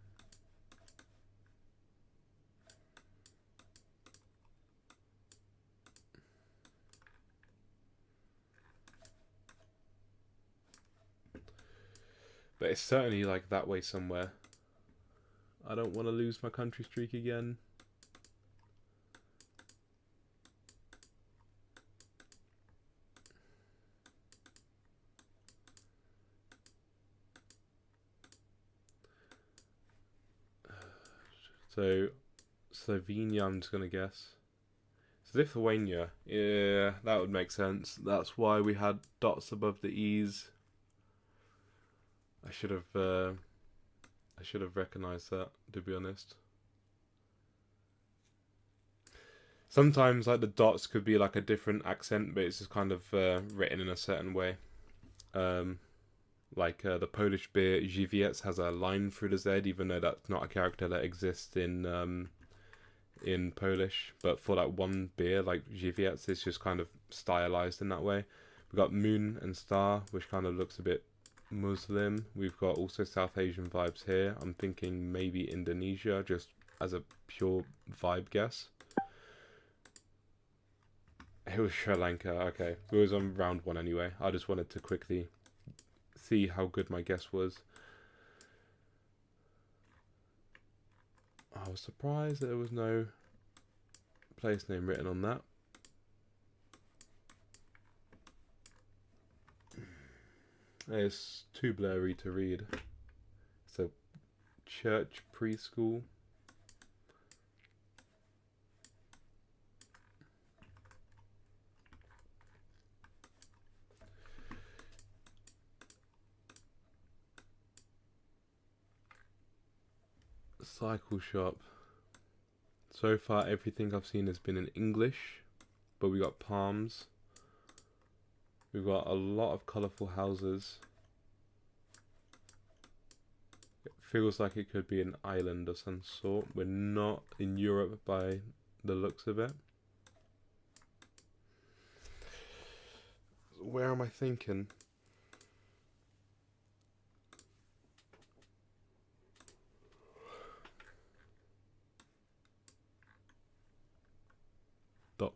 But it's certainly like that way somewhere. I don't want to lose my country streak again. So, Slovenia, I'm just going to guess. So Lithuania, yeah, that would make sense. That's why we had dots above the E's. I should have recognised that, to be honest. Sometimes like the dots could be like a different accent, but it's just kind of written in a certain way. The Polish beer GeoGuessr has a line through the Z, even though that's not a character that exists in Polish. But for like one beer, like GeoGuessr, it's just kind of stylized in that way. We've got Moon and Star, which kind of looks a bit Muslim. We've got also South Asian vibes here. I'm thinking maybe Indonesia, just as a pure vibe guess. It was Sri Lanka. Okay, it was on round one anyway. I just wanted to quickly see how good my guess was. I was surprised that there was no place name written on that. It's too blurry to read. It's a church preschool. Cycle shop. So far everything I've seen has been in English, but we got palms. We've got a lot of colourful houses. It feels like it could be an island of some sort. We're not in Europe by the looks of it. Where am I thinking?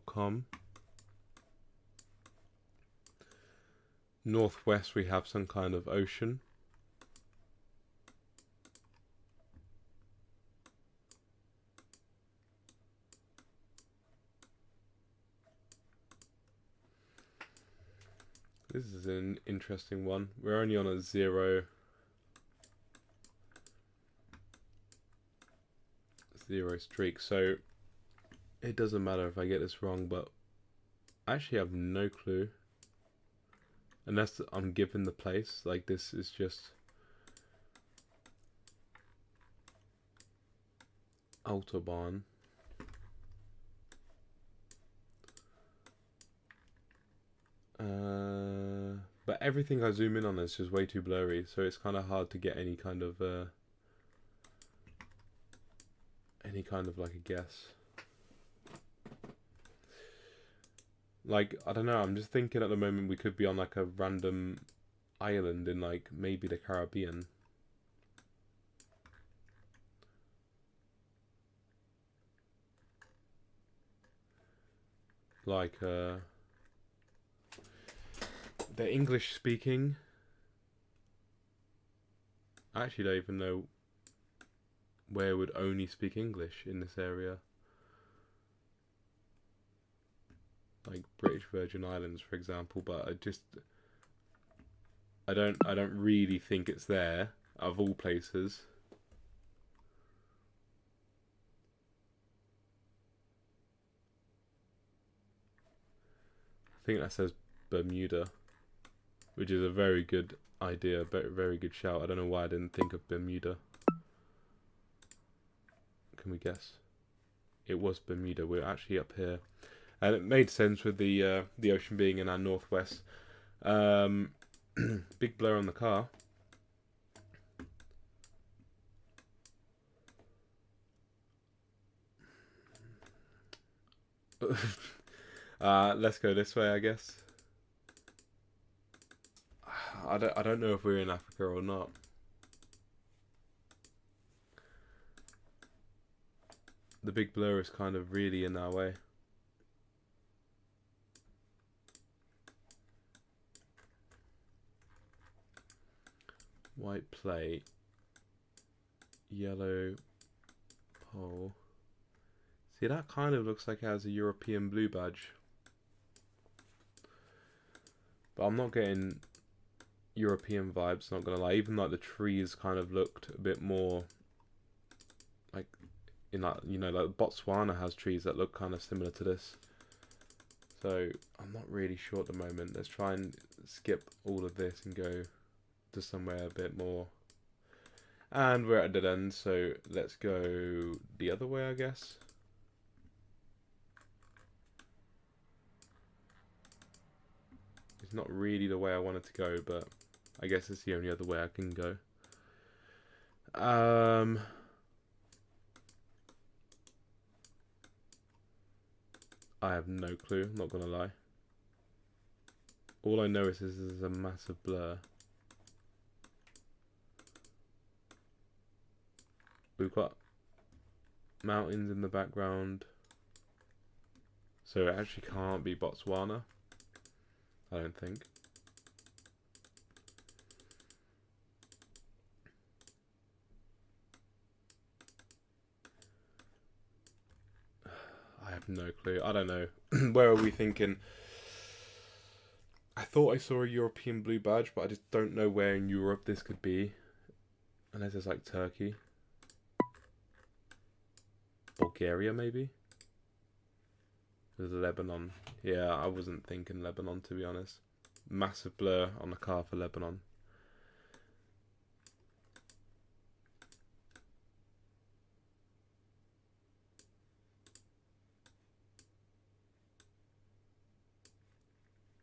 .com. Northwest we have some kind of ocean. This is an interesting one. We're only on a zero streak, so it doesn't matter if I get this wrong, but I actually have no clue. Unless I'm given the place, like this is just Autobahn. But everything I zoom in on is just way too blurry, so it's kind of hard to get any kind of like a guess. Like, I don't know, I'm just thinking at the moment we could be on like a random island in like maybe the Caribbean. Like the English speaking. I actually don't even know where would only speak English in this area. Like British Virgin Islands, for example, but I don't really think it's there, of all places. I think that says Bermuda. which is a very good idea, very, very good shout. I don't know why I didn't think of Bermuda. Can we guess? It was Bermuda. We're actually up here, and it made sense with the ocean being in our northwest. Big blur on the car. Let's go this way, I guess. I don't know if we're in Africa or not. The big blur is kind of really in our way. White plate, yellow pole. See, that kind of looks like it has a European blue badge. But I'm not getting European vibes, not gonna lie. Even like the trees kind of looked a bit more like in like, you know, like Botswana has trees that look kind of similar to this. So I'm not really sure at the moment. Let's try and skip all of this and go to somewhere a bit more. And we're at a dead end, so let's go the other way, I guess. It's not really the way I wanted to go, but I guess it's the only other way I can go. I have no clue, not gonna lie. All I know is this is a massive blur. We've got mountains in the background. So it actually can't be Botswana, I don't think. I have no clue. I don't know. Where are we thinking? I thought I saw a European blue badge, but I just don't know where in Europe this could be. Unless it's like Turkey. Bulgaria, maybe? There's Lebanon. Yeah, I wasn't thinking Lebanon, to be honest. Massive blur on the car for Lebanon.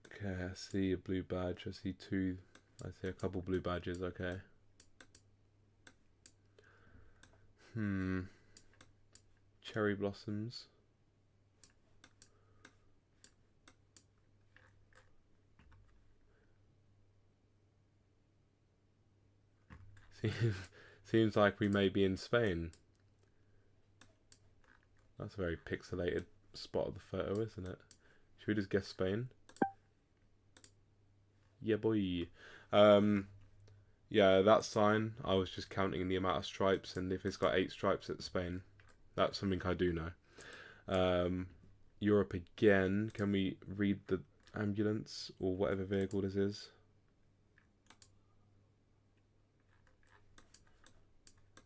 Okay, I see a blue badge. I see two. I see a couple blue badges. Okay. Cherry blossoms. Seems like we may be in Spain. That's a very pixelated spot of the photo, isn't it? Should we just guess Spain? Yeah, boy. Yeah, that sign, I was just counting the amount of stripes, and if it's got 8 stripes, it's Spain. That's something I do know. Europe again. Can we read the ambulance or whatever vehicle this is?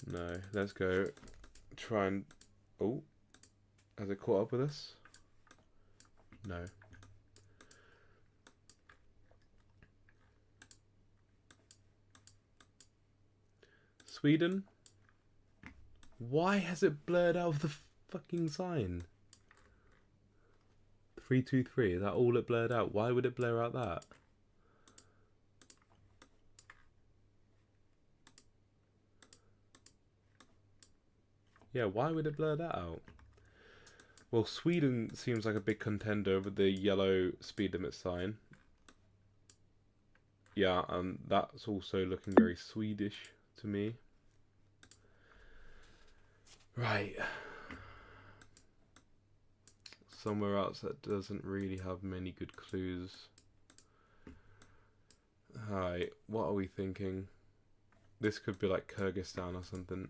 No. Let's go try and... Oh. Has it caught up with us? No. Sweden? Why has it blurred out of the fucking sign? 323, is that all it blurred out? Why would it blur out that? Yeah, why would it blur that out? Well, Sweden seems like a big contender with the yellow speed limit sign. Yeah, and that's also looking very Swedish to me. Right. Somewhere else that doesn't really have many good clues. Alright, what are we thinking? This could be like Kyrgyzstan or something.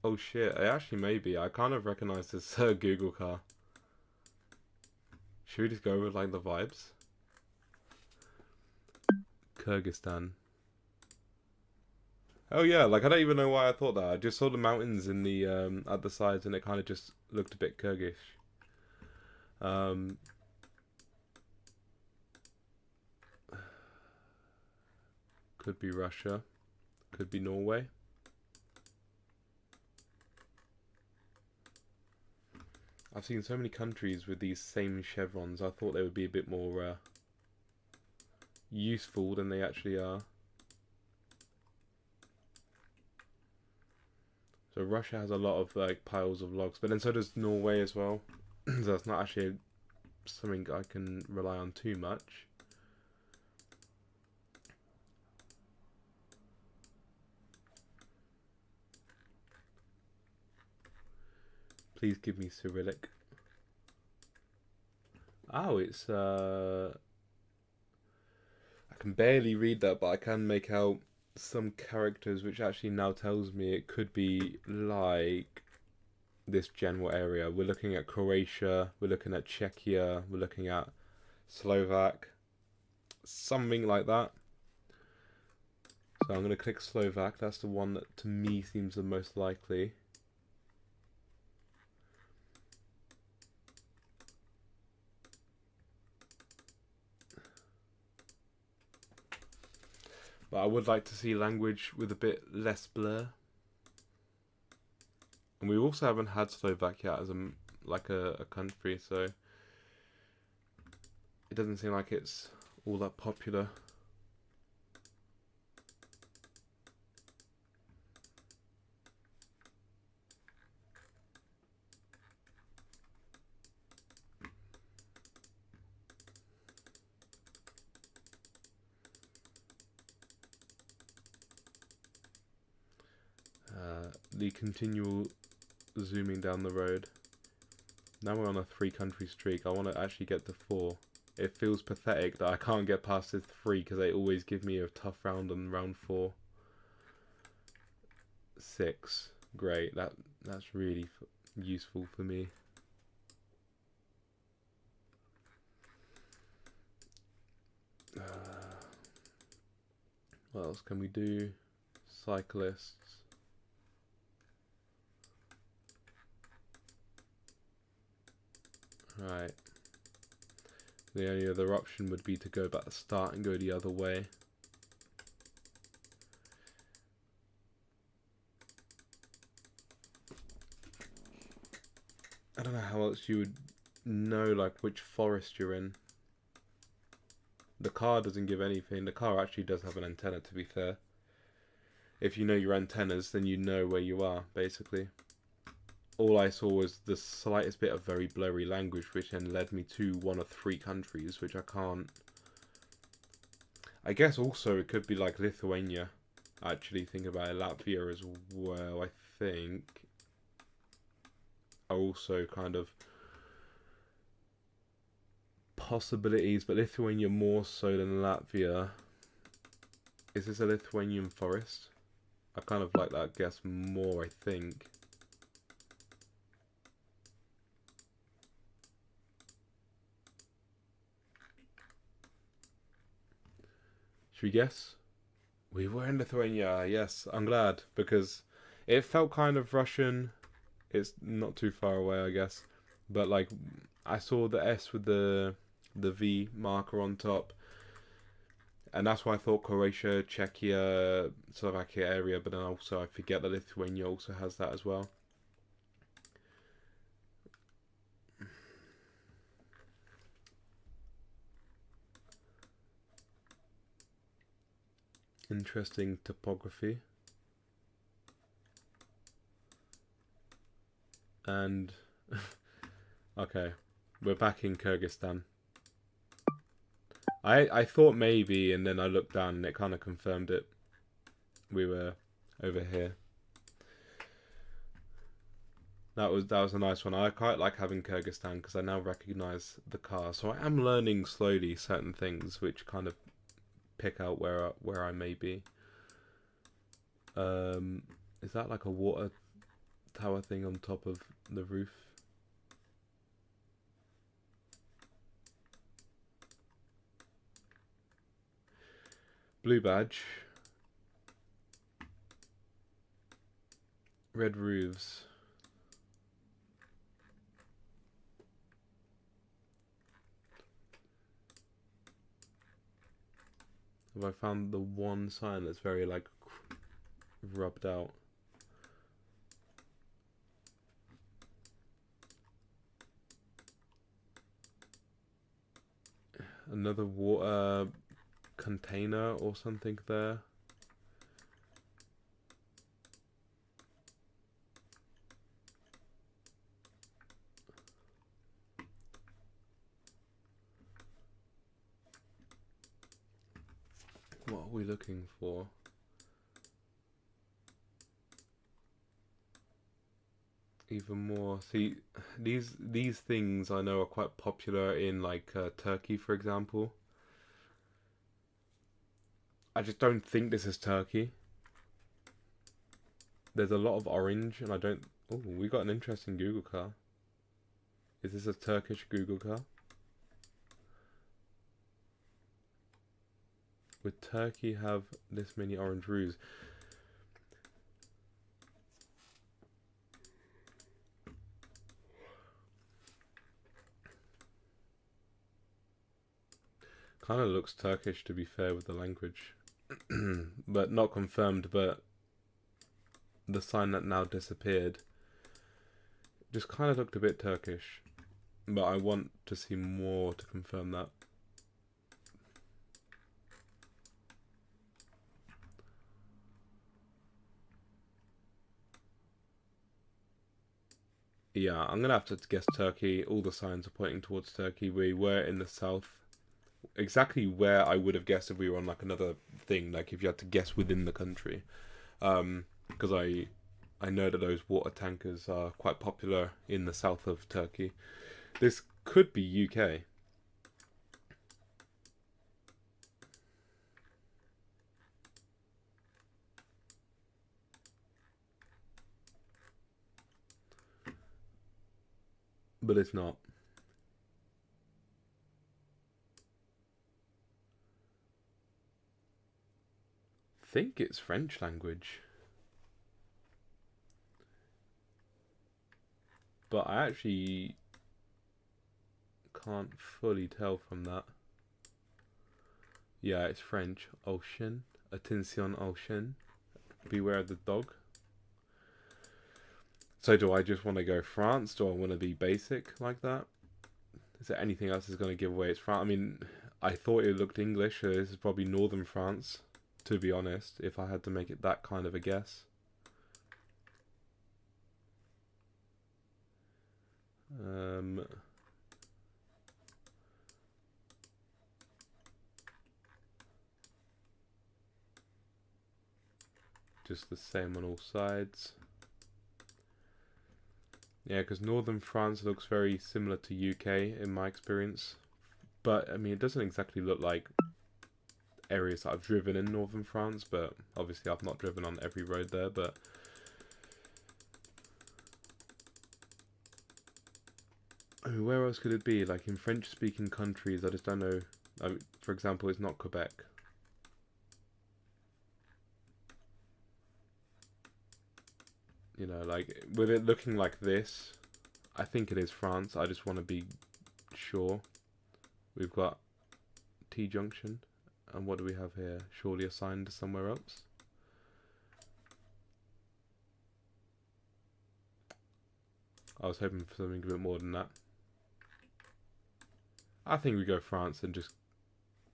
Oh shit, it actually may be. I kind of recognize this Google car. Should we just go with like the vibes? Kyrgyzstan. Oh yeah, like I don't even know why I thought that. I just saw the mountains in the at the sides, and it kind of just looked a bit Kyrgyz. Um, could be Russia, could be Norway. I've seen so many countries with these same chevrons. I thought they would be a bit more useful than they actually are. So Russia has a lot of like piles of logs, but then so does Norway as well. So that's not actually something I can rely on too much. Please give me Cyrillic. Oh, it's I can barely read that, but I can make out some characters, which actually now tells me it could be like this general area. We're looking at Croatia, we're looking at Czechia, we're looking at Slovak, something like that. So I'm going to click Slovak. That's the one that to me seems the most likely. But I would like to see language with a bit less blur. And we also haven't had Slovakia as a country, so it doesn't seem like it's all that popular. The continual zooming down the road. Now we're on a 3-country streak. I want to actually get to 4. It feels pathetic that I can't get past this 3 because they always give me a tough round on round 4. 6. Great. That's really useful for me. What else can we do? Cyclists. Right. The only other option would be to go back to start and go the other way. I don't know how else you would know like which forest you're in. The car doesn't give anything. The car actually does have an antenna, to be fair. If you know your antennas, then you know where you are, basically. All I saw was the slightest bit of very blurry language, which then led me to one of 3 countries, which I can't... I guess also it could be like Lithuania. Actually, think about it. Latvia as well, I think, are also kind of possibilities, but Lithuania more so than Latvia. Is this a Lithuanian forest? I kind of like that guess more, I think. Should we guess? We were in Lithuania, yes. I'm glad, because it felt kind of Russian. It's not too far away, I guess. But, like, I saw the S with the V marker on top. And that's why I thought Croatia, Czechia, Slovakia area. But then also I forget that Lithuania also has that as well. Interesting topography. And okay, we're back in Kyrgyzstan. I thought maybe, and then I looked down and it kind of confirmed it. We were over here. That was a nice one. I quite like having Kyrgyzstan because I now recognize the car. So I am learning slowly certain things which kind of pick out where I may be. Is that like a water tower thing on top of the roof? Blue badge. Red roofs. Have I found the one sign that's very like rubbed out? Another water container or something there. What are we looking for? Even more. See, these things I know are quite popular in like Turkey, for example. I just don't think this is Turkey. There's a lot of orange, and I don't. Oh, we got an interesting Google car. Is this a Turkish Google car? Would Turkey have this many orange roofs? Kind of looks Turkish, to be fair, with the language. But not confirmed, but the sign that now disappeared just kind of looked a bit Turkish. But I want to see more to confirm that. Yeah, I'm gonna have to guess Turkey. All the signs are pointing towards Turkey. We were in the south. Exactly where I would have guessed if we were on like another thing, like if you had to guess within the country. Because I know that those water tankers are quite popular in the south of Turkey. This could be UK. But it's not. I think it's French language. But I actually can't fully tell from that. Yeah, it's French. Ocean. Attention, ocean. Beware of the dog. So do I just want to go France? Do I want to be basic like that? Is there anything else that's going to give away it's France? I mean, I thought it looked English, so this is probably northern France, to be honest, if I had to make it that kind of a guess. Just the same on all sides. Yeah, because northern France looks very similar to UK in my experience. But, I mean, it doesn't exactly look like areas that I've driven in northern France, but obviously I've not driven on every road there, but... I mean, where else could it be? Like, in French-speaking countries, I just don't know. I mean, for example, it's not Quebec. You know, like, with it looking like this, I think it is France. I just want to be sure. We've got T-junction. And what do we have here? Surely assigned to somewhere else? I was hoping for something a bit more than that. I think we go France and just...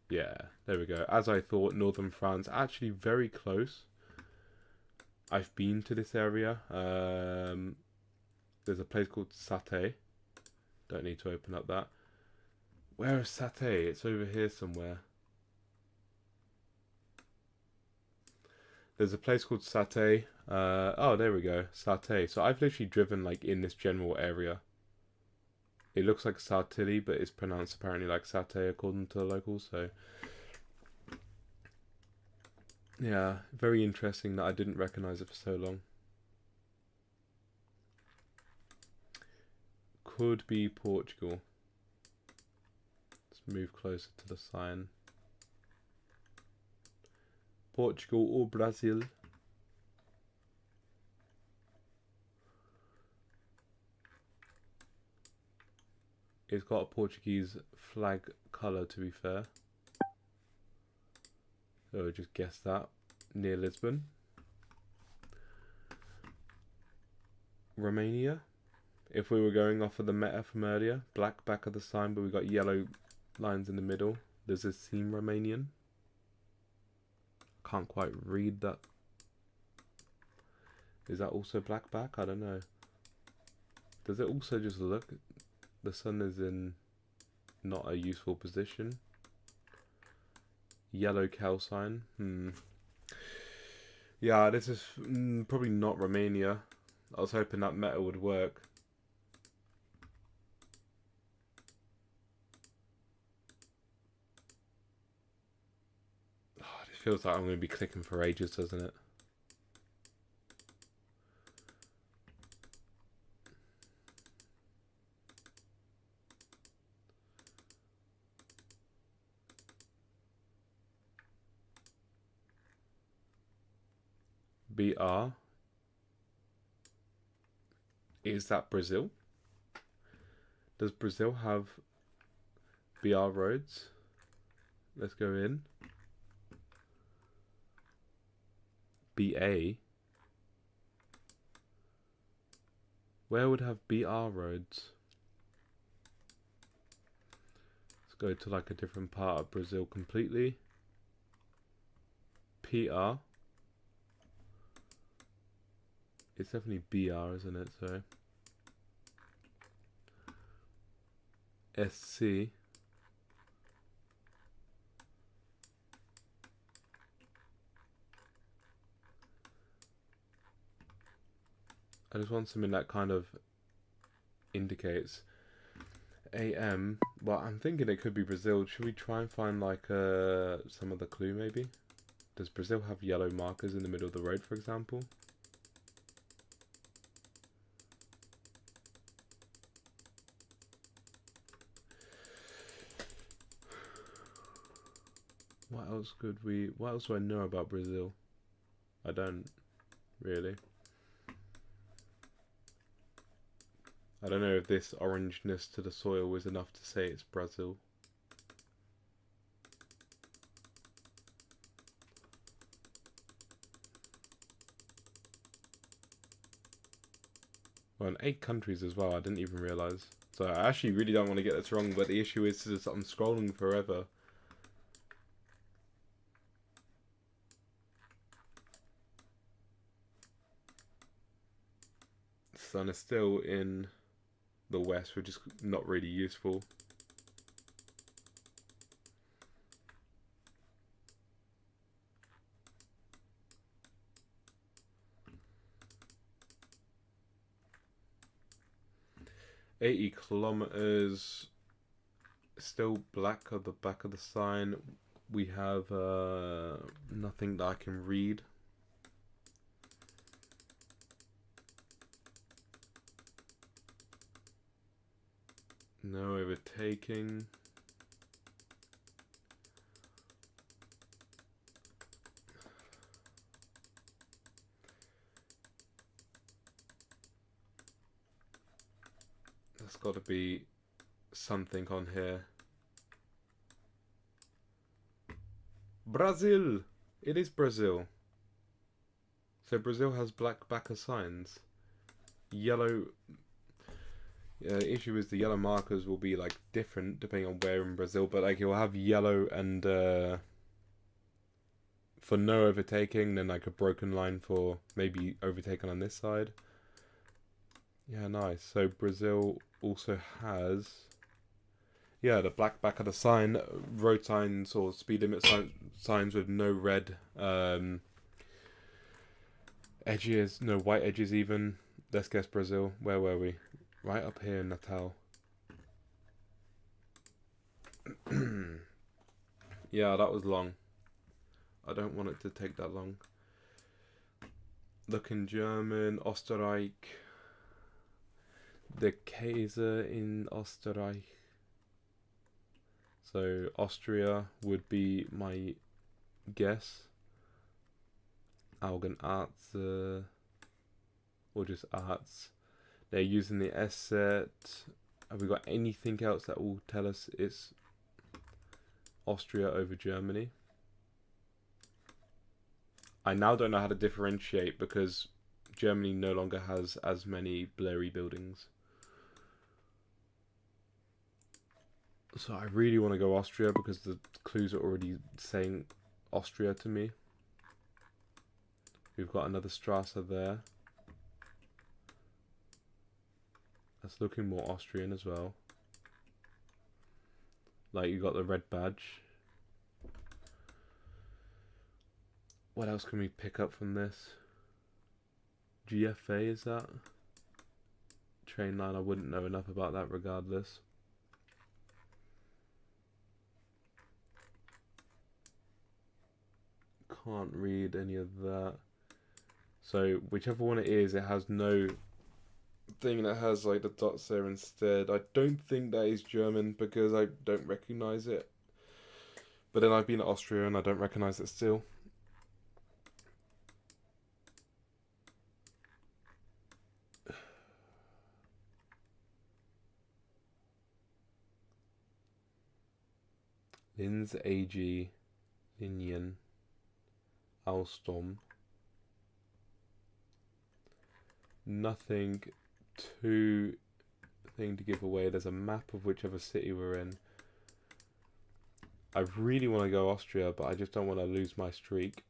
Yeah, there we go. As I thought, northern France. Actually very close. I've been to this area. There's a place called Satay. Don't need to open up that. Where is Satay? It's over here somewhere. There's a place called Satay. Oh, there we go. Satay. So I've literally driven like in this general area. It looks like Sartilly, but it's pronounced apparently like Satay according to the locals. So yeah, very interesting that I didn't recognize it for so long. Could be Portugal. Let's move closer to the sign. Portugal or Brazil. It's got a Portuguese flag colour, to be fair. So just guess that. Near Lisbon. Romania. If we were going off of the meta from earlier, black back of the sign, but we got yellow lines in the middle. Does this seem Romanian? Can't quite read that. Is that also black back? I don't know. Does it also just look... The sun is in not a useful position. Yellow calcine. Yeah, this is probably not Romania. I was hoping that meta would work. Oh, it feels like I'm going to be clicking for ages, doesn't it? BR. Is that Brazil? Does Brazil have BR roads? Let's go in. BA. Where would have BR roads? Let's go to like a different part of Brazil completely. PR. It's definitely BR, isn't it? So SC. I just want something that kind of indicates AM. Well, I'm thinking it could be Brazil. Should we try and find like some other clue maybe? Does Brazil have yellow markers in the middle of the road, for example? What else do I know about Brazil? I don't really. I don't know if this orangeness to the soil was enough to say it's Brazil. Well, in 8 countries as well, I didn't even realise. So I actually really don't want to get this wrong, but the issue is that I'm scrolling forever. Sun is still in the west, which is not really useful. $80 kilometers. Still black at the back of the sign. We have nothing that I can read. No overtaking. There's got to be something on here. Brazil! It is Brazil. So Brazil has black backer signs. Yellow... the issue is the yellow markers will be like different depending on where in Brazil, but like you'll have yellow and for no overtaking, then like a broken line for maybe overtaken on this side. Yeah, nice. So Brazil also has, yeah, the black back of the sign, road signs or speed limit signs with no red edges, no white edges even. Let's guess Brazil. Where were we? Right up here in Natal. Yeah, that was long. I don't want it to take that long. Look in German, Österreich. The Kaiser in Österreich. So Austria would be my guess. Augenarzt, or just arts. They're using the S set. Have we got anything else that will tell us it's Austria over Germany? I now don't know how to differentiate because Germany no longer has as many blurry buildings. So I really want to go Austria because the clues are already saying Austria to me. We've got another Strasse there. That's looking more Austrian as well. Like, you got the red badge. What else can we pick up from this? GFA, is that? Train line, I wouldn't know enough about that regardless. Can't read any of that. So whichever one it is, it has no thing that has like the dots there instead. I don't think that is German because I don't recognize it. But then I've been to Austria and I don't recognize it still. Linz AG, Linien, Alstom. Nothing too thing to give away. There's a map of whichever city we're in. I really want to go Austria, but I just don't want to lose my streak.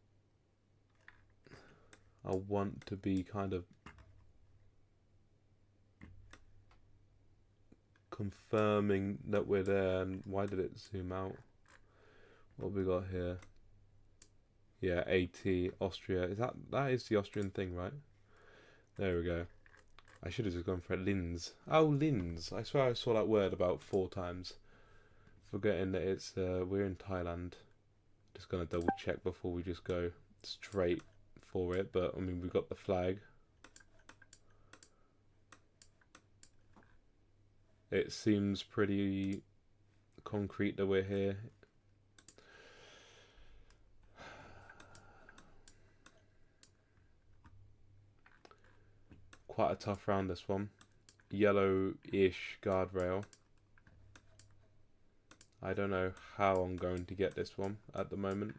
I want to be kind of confirming that we're there. And why did it zoom out? What have we got here? Yeah, AT, Austria. Is that is the Austrian thing, right? There we go. I should have just gone for it. Linz. Oh, Linz. I swear I saw that word about 4 times. Forgetting that it's we're in Thailand. Just gonna double check before we just go straight for it. But I mean, we've got the flag. It seems pretty concrete that we're here. Quite a tough round, this one. Yellow-ish guardrail. I don't know how I'm going to get this one at the moment.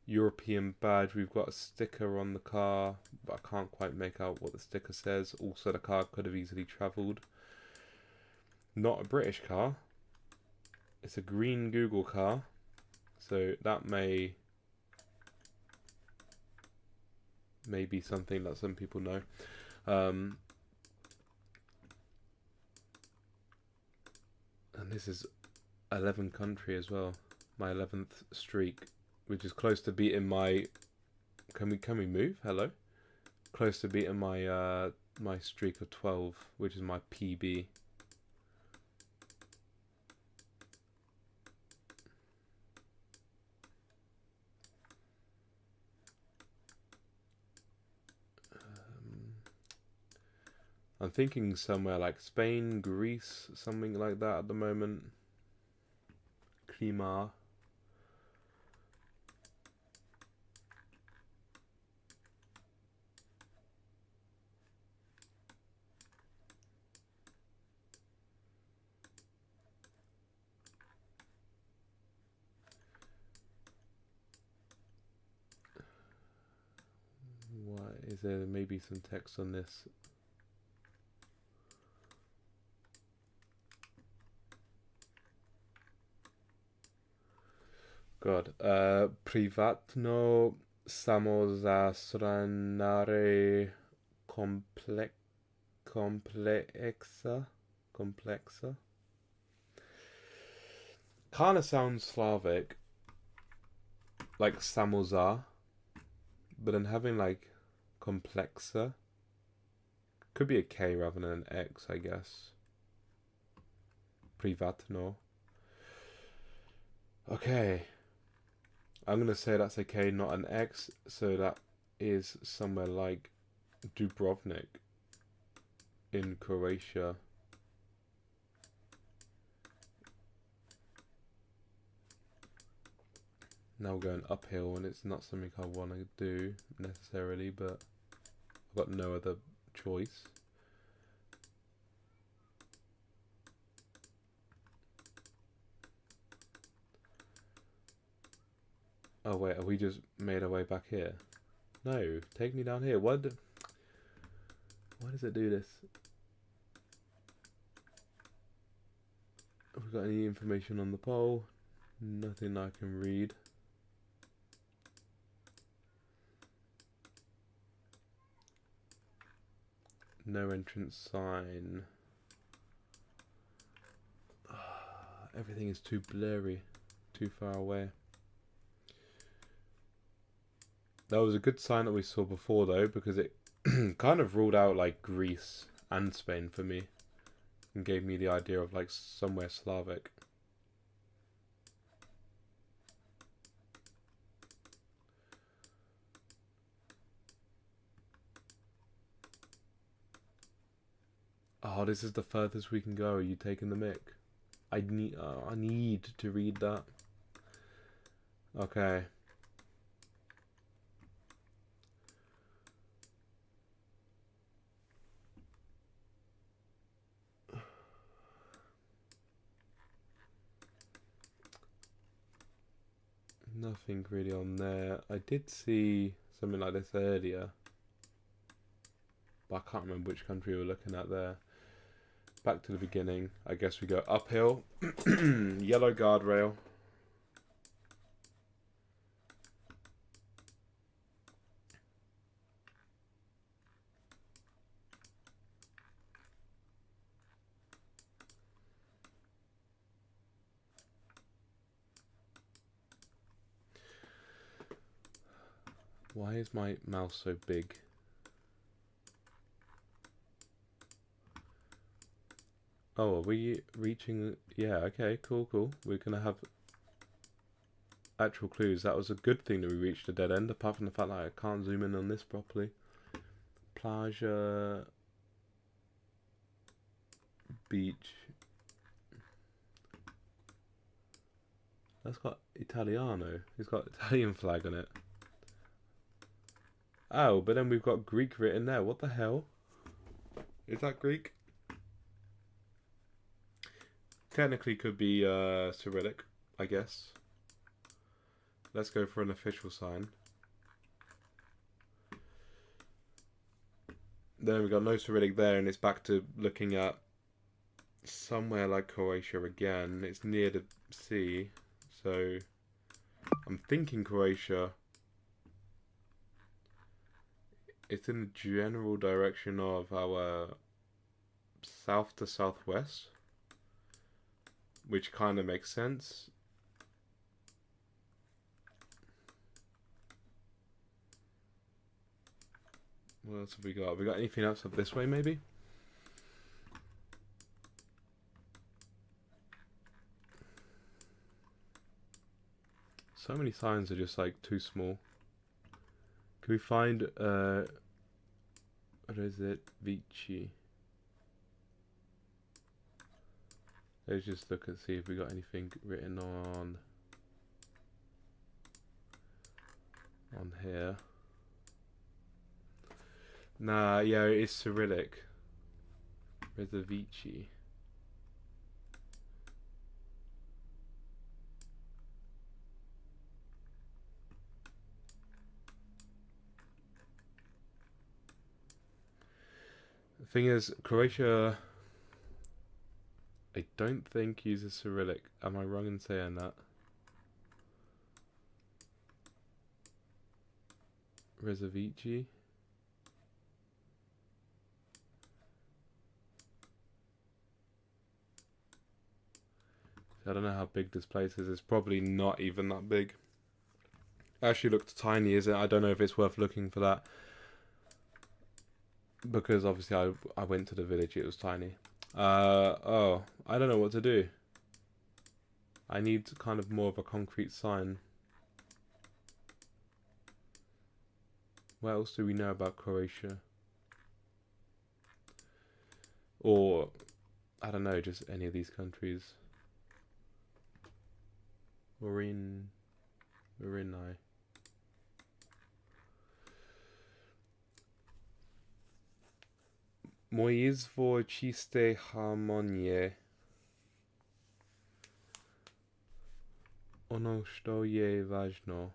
European badge. We've got a sticker on the car, but I can't quite make out what the sticker says. Also, the car could have easily travelled. Not a British car. It's a green Google car. So that may be something that some people know. And this is 11 country as well. My 11th streak, which is close to beating my. Can we move? Hello. Close to beating my my streak of 12, which is my PB. I'm thinking somewhere like Spain, Greece, something like that at the moment. Klima. What is there? Maybe some text on this. God, privatno samozasranare complexa. Kind of sounds Slavic, like samozar, but then having like complexa could be a K rather than an X, I guess. Privatno. Okay. I'm going to say that's a K, not an X, so that is somewhere like Dubrovnik in Croatia. Now we're going uphill, and it's not something I want to do necessarily, but I've got no other choice. Oh wait, have we just made our way back here? No, take me down here. Why does it do this? Have we got any information on the pole? Nothing I can read. No entrance sign. Everything is too blurry, too far away. That was a good sign that we saw before though, because it kind of ruled out like Greece and Spain for me and gave me the idea of like somewhere Slavic. Oh, this is the furthest we can go. Are you taking the mic? I need to read that. Okay. Nothing really on there. I did see something like this earlier, but I can't remember which country we were looking at there. Back to the beginning. I guess we go uphill. Yellow guardrail. Why is my mouse so big? Oh, are we reaching? Yeah, okay, cool. We're gonna have actual clues. That was a good thing that we reached a dead end, apart from the fact that I can't zoom in on this properly. Plage, beach. That's got Italiano. It's got Italian flag on it. Oh, but then we've got Greek written there. What the hell? Is that Greek? Technically could be Cyrillic, I guess. Let's go for an official sign. Then we got no Cyrillic there, and it's back to looking at somewhere like Croatia again. It's near the sea, so I'm thinking Croatia. It's in the general direction of our south to southwest, which kind of makes sense. What else have we got? Have we got anything else up this way, maybe? So many signs are just like too small. Can we find what is it? Vici. Let's just look and see if we got anything written on here. Nah, yeah, it is Cyrillic. Reservici. The thing is, Croatia, I don't think uses Cyrillic. Am I wrong in saying that? Reservici. I don't know how big this place is. It's probably not even that big. It actually looked tiny, is it? I don't know if it's worth looking for that. Because obviously I went to the village, it was tiny. Oh, I don't know what to do. I need kind of more of a concrete sign. What else do we know about Croatia? Or, I don't know, just any of these countries. Marinai. Moizvo čiste harmonije. Ono što je važno.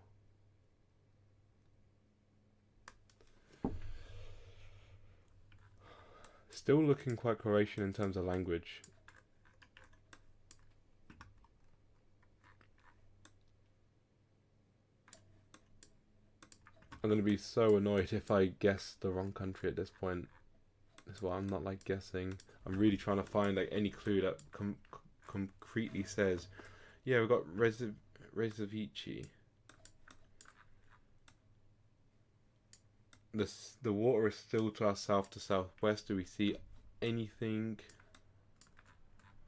still looking quite Croatian in terms of language. I'm going to be so annoyed if I guess the wrong country at this point. That's why I'm not like guessing. I'm really trying to find like any clue that concretely says, yeah, we've got Rezovici. The water is still to our south to southwest. Do we see anything?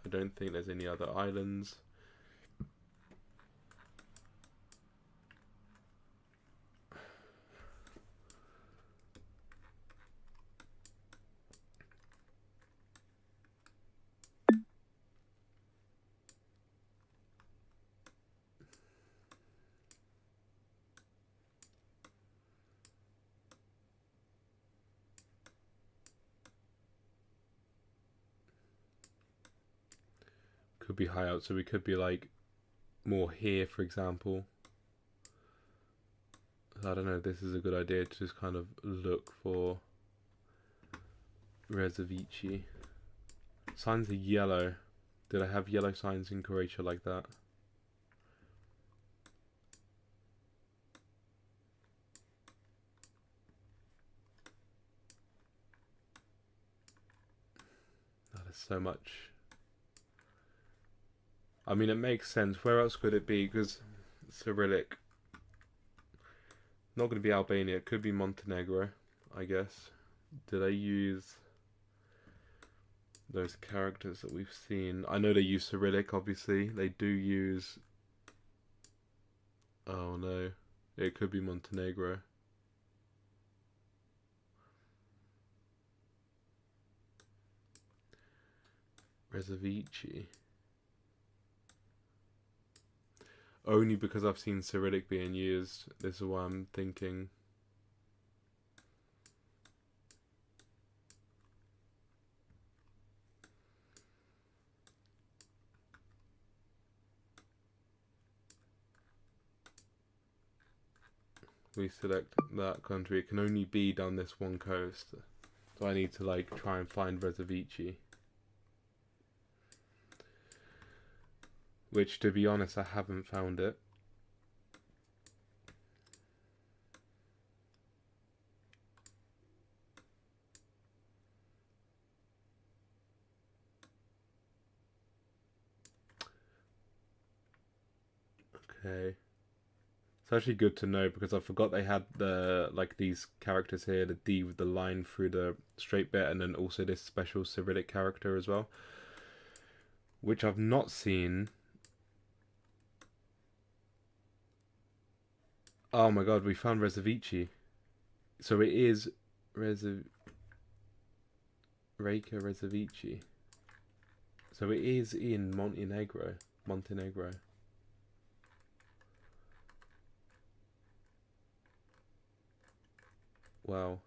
I don't think there's any other islands. Could be high out, so we could be like more here, for example. I don't know if this is a good idea to just kind of look for Rezovici. Signs are yellow. Did I have yellow signs in Croatia like that? That is so much. I mean, it makes sense. Where else could it be? Because Cyrillic. Not going to be Albania. It could be Montenegro, I guess. Did I use those characters that we've seen? I know they use Cyrillic, obviously. They do use... Oh no. It could be Montenegro. Rezovici. Only because I've seen Cyrillic being used. This is why I'm thinking. We select that country. It can only be down this one coast. So I need to like try and find Rezovici. Which, to be honest, I haven't found it. Okay. It's actually good to know because I forgot they had the like these characters here, the D with the line through the straight bit, and then also this special Cyrillic character as well, which I've not seen. Oh my god, we found Rezovici. So it is Reka Rezovici. So it is in Montenegro. Wow.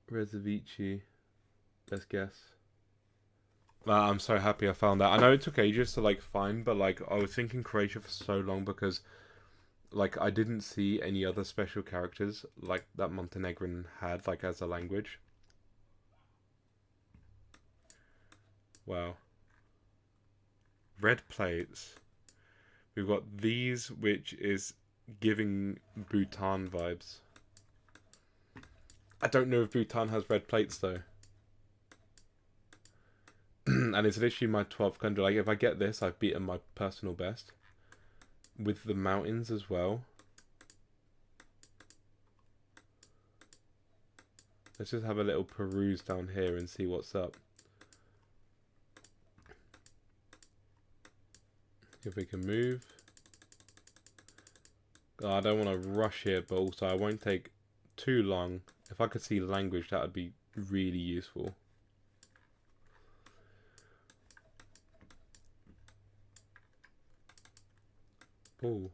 Rezovici. Let's guess. I'm so happy I found that. I know it took ages to like find, but like I was thinking Croatia for so long because like I didn't see any other special characters like that Montenegrin had like as a language. Wow. Red plates. We've got these, which is giving Bhutan vibes. I don't know if Bhutan has red plates though. And it's literally my 12th country. Like if I get this, I've beaten my personal best. With the mountains as well. Let's just have a little peruse down here and see what's up. If we can move. Oh, I don't want to rush here, but also I won't take too long. If I could see language, that would be really useful. Oh,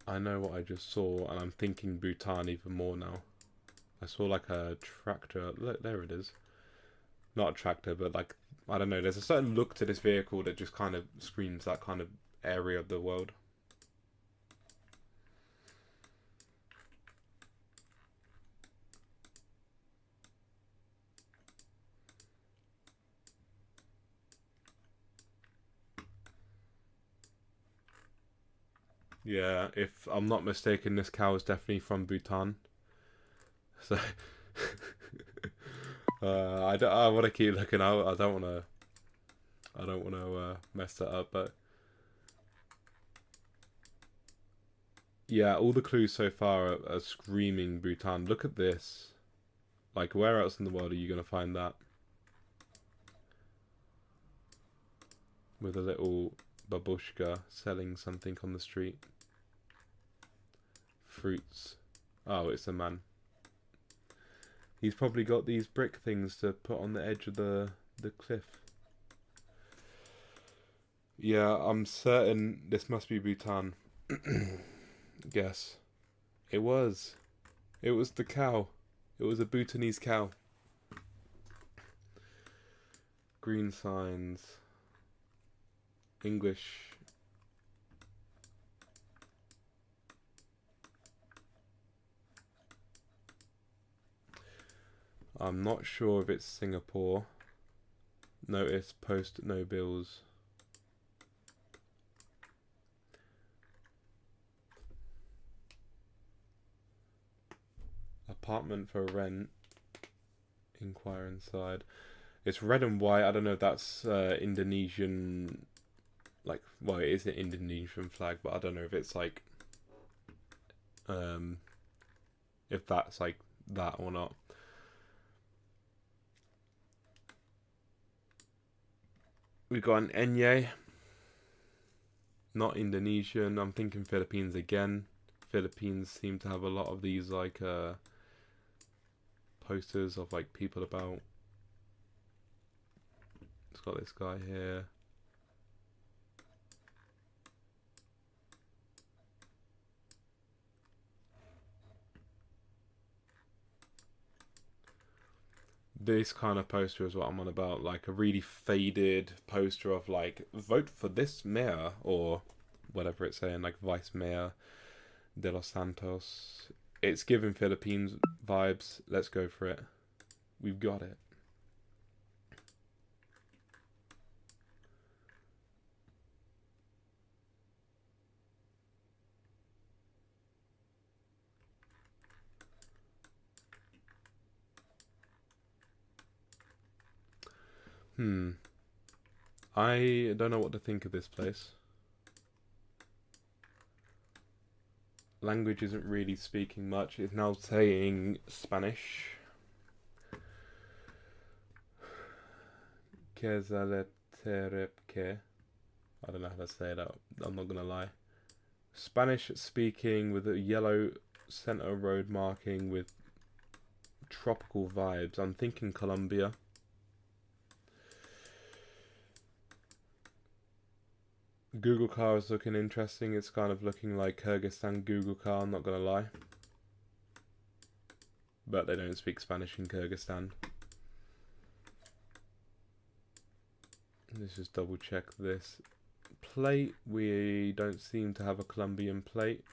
I know what I just saw, and I'm thinking Bhutan even more now. I saw like a tractor. Look, there it is. Not a tractor, but like, I don't know. There's a certain look to this vehicle that just kind of screams that kind of area of the world. Yeah, if I'm not mistaken, this cow is definitely from Bhutan. So I want to keep looking out. I don't want to mess that up. But yeah, all the clues so far are screaming Bhutan. Look at this. Like, where else in the world are you gonna find that? With a little babushka selling something on the street. Fruits. Oh, it's a man. He's probably got these brick things to put on the edge of the cliff. Yeah, I'm certain this must be Bhutan. Guess. It was. It was the cow. It was a Bhutanese cow. Green signs. English. I'm not sure if it's Singapore. Notice post no bills. Apartment for rent. Inquire inside. It's red and white. I don't know if that's Indonesian. Like, well, it is an Indonesian flag, but I don't know if it's like, if that's like that or not. We got an Enye. Not Indonesian. I'm thinking Philippines again. Philippines seem to have a lot of these like posters of like people about. It's got this guy here. This kind of poster is what I'm on about, like a really faded poster of like, vote for this mayor, or whatever it's saying, like Vice Mayor de los Santos. It's giving Philippines vibes. Let's go for it. We've got it. I don't know what to think of this place. Language isn't really speaking much. It's now saying Spanish. Quezaleterepque. I don't know how to say that. I'm not gonna lie. Spanish speaking with a yellow center road marking with tropical vibes. I'm thinking Colombia. Google car is looking interesting. It's kind of looking like Kyrgyzstan Google car, I'm not gonna lie. But they don't speak Spanish in Kyrgyzstan. Let's just double check this. Plate, we don't seem to have a Colombian plate.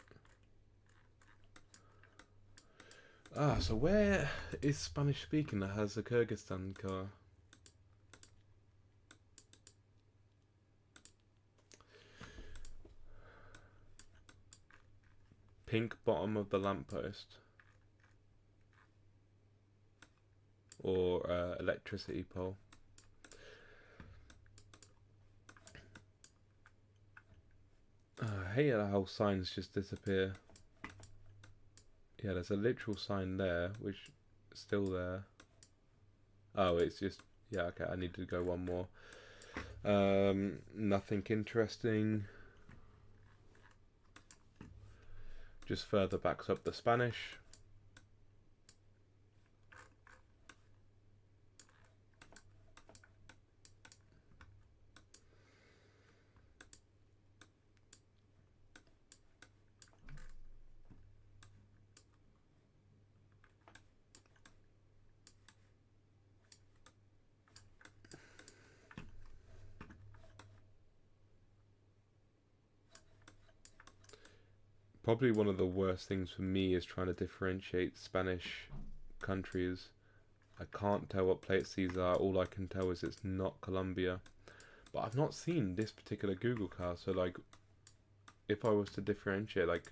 Ah, so where is Spanish speaking that has a Kyrgyzstan car? Pink bottom of the lamppost. Or electricity pole. I hate how whole signs just disappear. Yeah, there's a literal sign there, which is still there. Oh, it's just, yeah, okay, I need to go one more. Nothing interesting. Just further backs up the Spanish. Probably one of the worst things for me is trying to differentiate Spanish countries. I can't tell what plates these are. All I can tell is it's not Colombia. But I've not seen this particular Google car, so like, if I was to differentiate, like,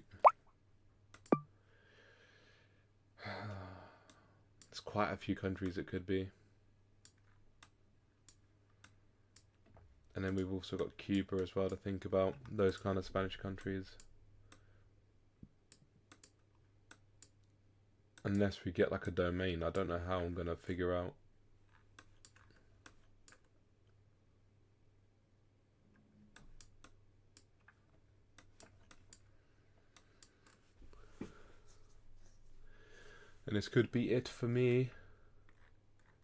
there's quite a few countries it could be. And then we've also got Cuba as well to think about, those kind of Spanish countries. Unless we get like a domain, I don't know how I'm going to figure out. And this could be it for me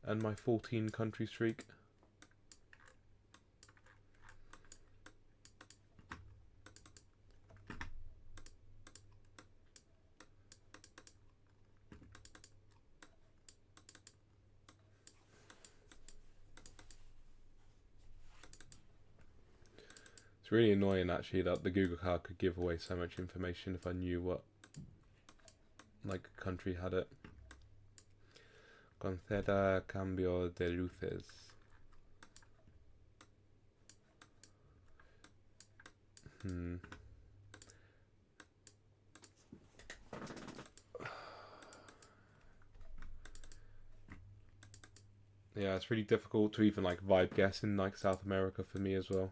and my 14 country streak. It's really annoying actually that the Google card could give away so much information if I knew what like country had it. Conceda cambio de luces. Yeah, it's really difficult to even like vibe guess in like South America for me as well.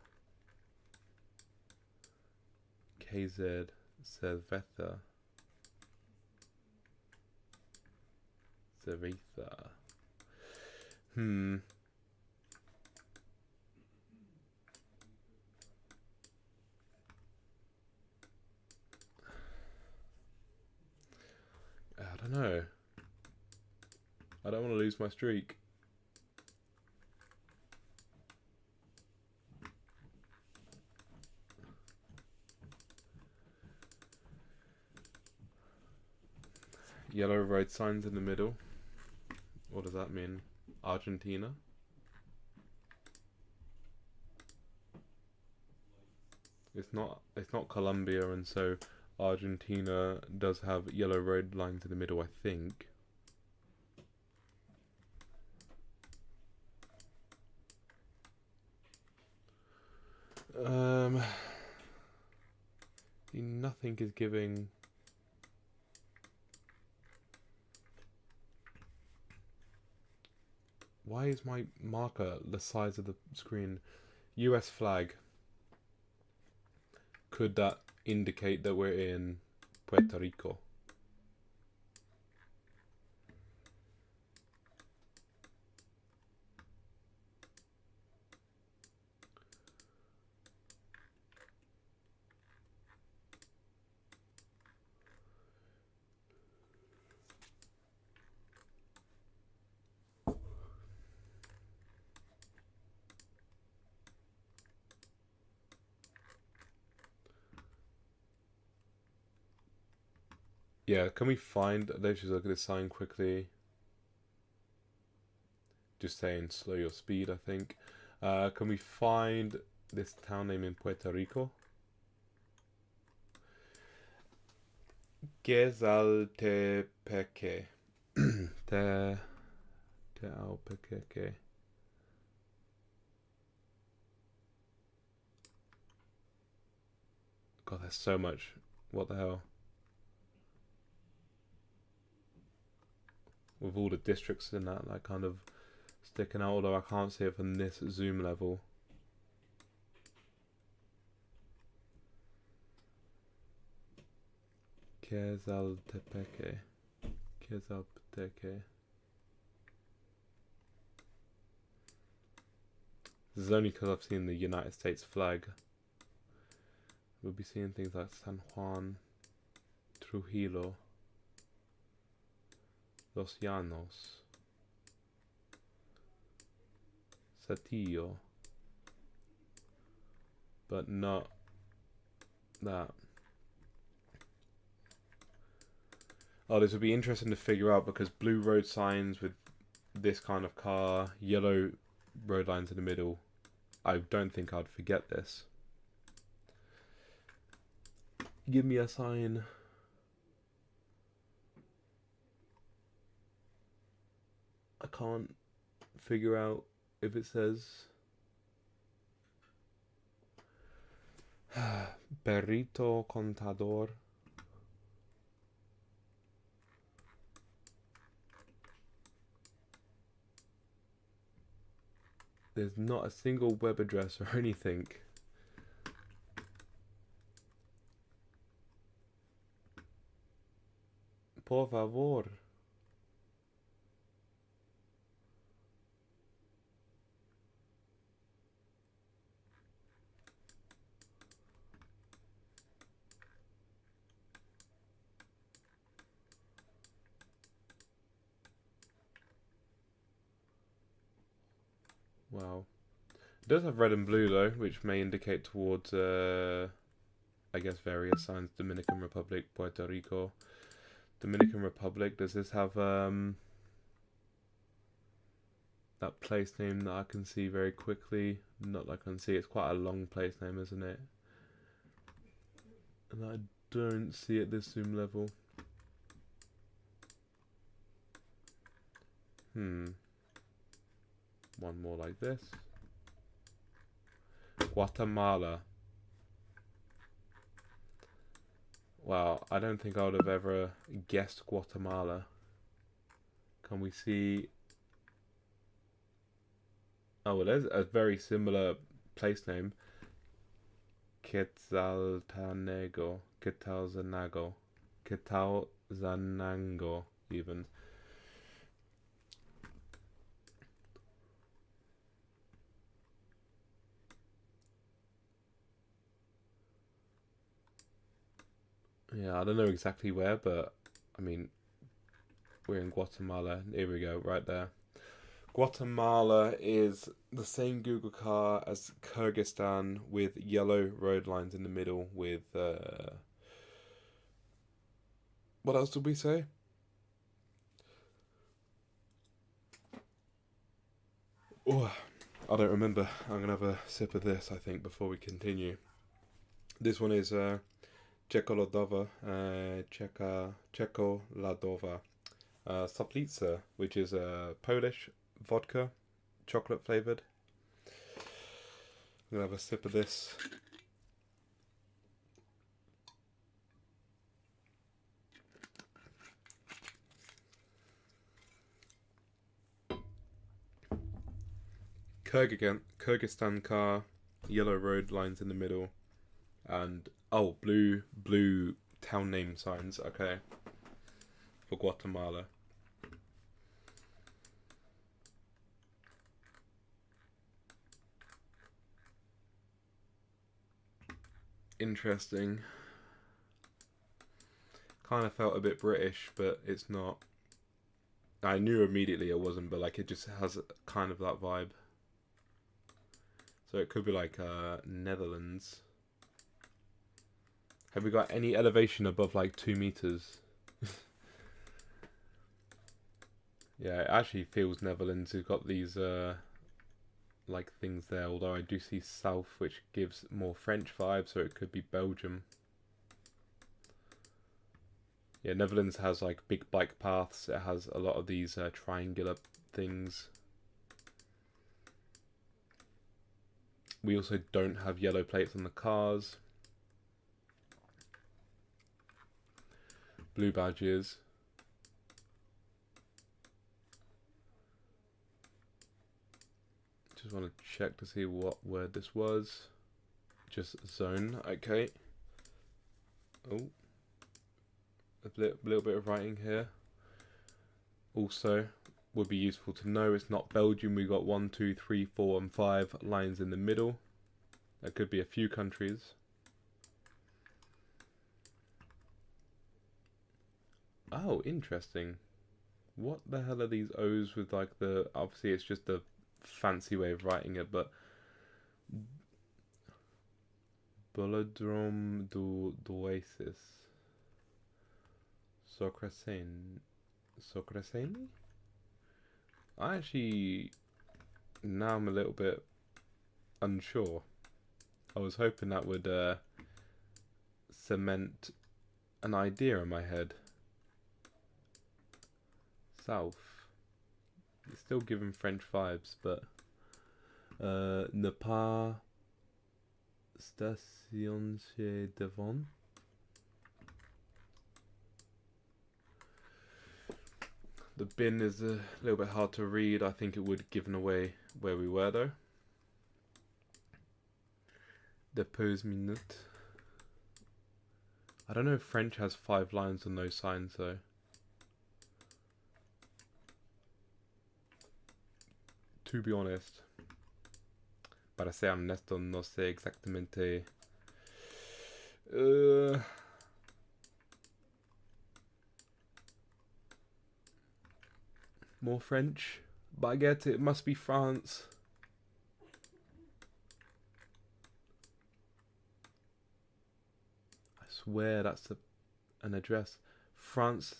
KZ Cerveza. Cerveza. I don't know. I don't want to lose my streak. Yellow road signs in the middle. What does that mean? Argentina? It's not Colombia, and so Argentina does have yellow road lines in the middle, I think. Nothing is giving. Why is my marker the size of the screen? US flag. Could that indicate that we're in Puerto Rico? Yeah, can we find, let's just look at this sign quickly. Just saying slow your speed, I think. Can we find this town name in Puerto Rico? Quezaltepeque. Tealpeque. God, there's so much. What the hell? With all the districts in that, like kind of sticking out, although I can't see it from this zoom level. Quezaltepeque. Quezaltepeque. This is only because I've seen the United States flag. We'll be seeing things like San Juan, Trujillo, Los Llanos, Saltillo, but not that. Oh, this would be interesting to figure out because blue road signs with this kind of car, yellow road lines in the middle. I don't think I'd forget this. Give me a sign. I can't figure out if it says. Perito contador. There's not a single web address or anything. Por favor. Wow. It does have red and blue though, which may indicate towards, I guess, various signs. Dominican Republic, Puerto Rico. Dominican Republic, does this have that place name that I can see very quickly? Not that I can see, it's quite a long place name, isn't it? And I don't see at this zoom level. One more like this. Guatemala. Wow, I don't think I would have ever guessed Guatemala. Can we see? Oh, well, there's a very similar place name. Quetzaltenango. Quetzaltenango. Quetzaltenango, even. Yeah, I don't know exactly where, but I mean, we're in Guatemala. Here we go, right there. Guatemala is the same Google car as Kyrgyzstan with yellow road lines in the middle with, what else did we say? Oh, I don't remember. I'm going to have a sip of this, I think, before we continue. This one is Czekoladova, Czekoladova Soplica, which is Polish vodka, chocolate flavored. I'm going to have a sip of this. Kyrgyzstan car, yellow road lines in the middle, and blue town name signs. Okay, for Guatemala. Interesting. Kind of felt a bit British, but it's not. I knew immediately it wasn't, but like it just has kind of that vibe. So it could be like Netherlands. Have we got any elevation above like 2 meters? Yeah, it actually feels Netherlands. We've got these like things there, although I do see south, which gives more French vibe, so it could be Belgium. Yeah, Netherlands has like big bike paths. It has a lot of these triangular things. We also don't have yellow plates on the cars. Blue badges. Just want to check to see what word this was. Just zone, okay. Oh, a little bit of writing here. Also, would be useful to know it's not Belgium. We got 1, 2, 3, 4, and 5 lines in the middle. There could be a few countries. Oh, interesting. What the hell are these O's with like the... Obviously it's just the fancy way of writing it, but... Bolodrome do Oasis. Socraseni? I actually... Now I'm a little bit unsure. I was hoping that would cement an idea in my head. South. It's still giving French vibes, but ne pas Station chez Devon. The bin is a little bit hard to read. I think it would have given away where we were though. Dépose minute. I don't know if French has 5 lines on those signs though. To be honest. Para ser honesto, no sé exactamente. More French. Baguette, it must be France. I swear that's an address. France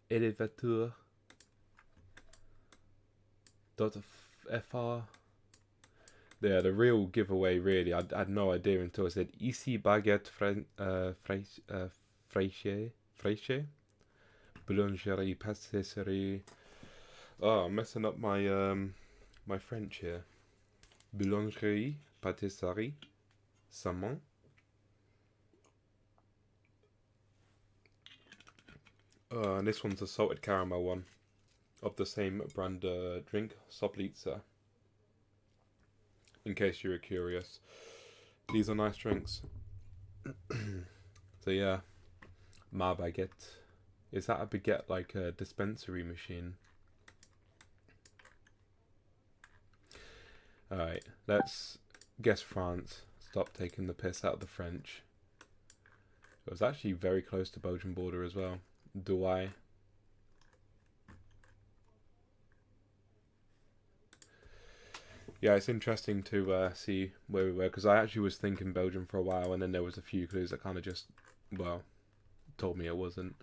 Elevateur. .fr. Yeah, the real giveaway really. I had no idea until I said ici baguette fraîche, boulangerie, pâtisserie. Oh, I'm messing up my my French here. Boulangerie, pâtisserie, salmon. And this one's a salted caramel one, of the same brand drink, Soplitzer. In case you were curious, these are nice drinks. So yeah, ma baguette. Is that a baguette like a dispensary machine? Alright, let's guess France. Stop taking the piss out of the French. It was actually very close to Belgian border as well. Douai. Yeah, it's interesting to see where we were, because I actually was thinking Belgium for a while, and then there was a few clues that kind of just, well, told me it wasn't.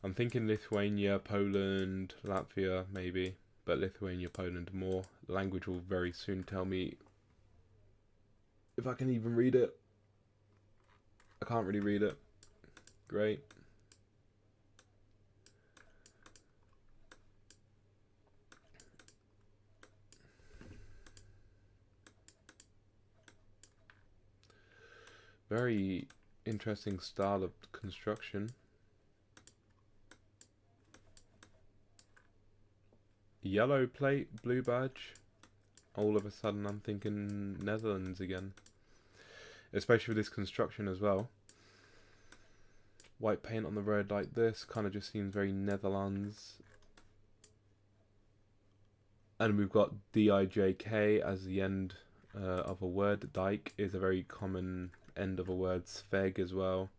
I'm thinking Lithuania, Poland, Latvia, maybe, but Lithuania, Poland more. Language will very soon tell me if I can even read it. I can't really read it. Great. Very interesting style of construction. Yellow plate, blue badge. All of a sudden I'm thinking Netherlands again. Especially with this construction as well. White paint on the road like this kind of just seems very Netherlands. And we've got D-I-J-K as the end of a word. Dike is a very common end of a word. Sveg as well.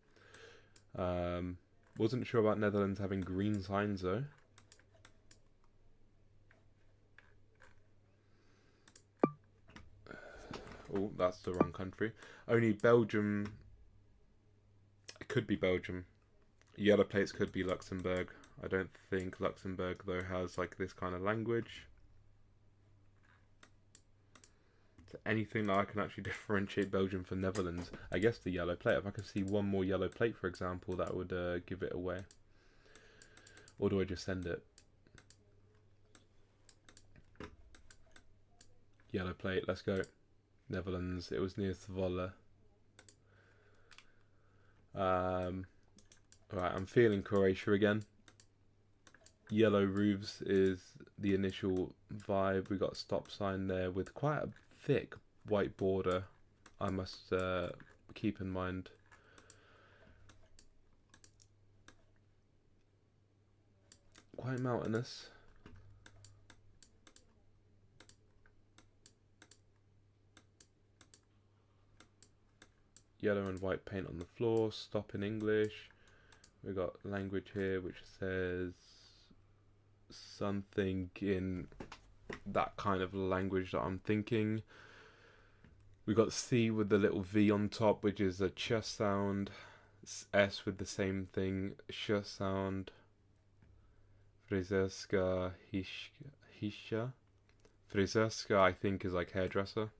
Wasn't sure about Netherlands having green signs though. Oh, that's the wrong country. Only Belgium. It could be Belgium. Yellow plates could be Luxembourg. I don't think Luxembourg though has like this kind of language. So anything that I can actually differentiate Belgium from Netherlands. I guess the yellow plate. If I could see one more yellow plate, for example, that would give it away. Or do I just send it? Yellow plate. Let's go. Netherlands. It was near Zwolle. Alright, I'm feeling Croatia again. Yellow roofs is the initial vibe. We got a stop sign there with quite a thick white border, I must keep in mind. Quite mountainous. Yellow and white paint on the floor. Stop in English. We got language here which says something in that kind of language that I'm thinking. We got C with the little V on top, which is a ch sound. S with the same thing, sh sound. Frizerska hisha. Frizerska I think is like hairdresser.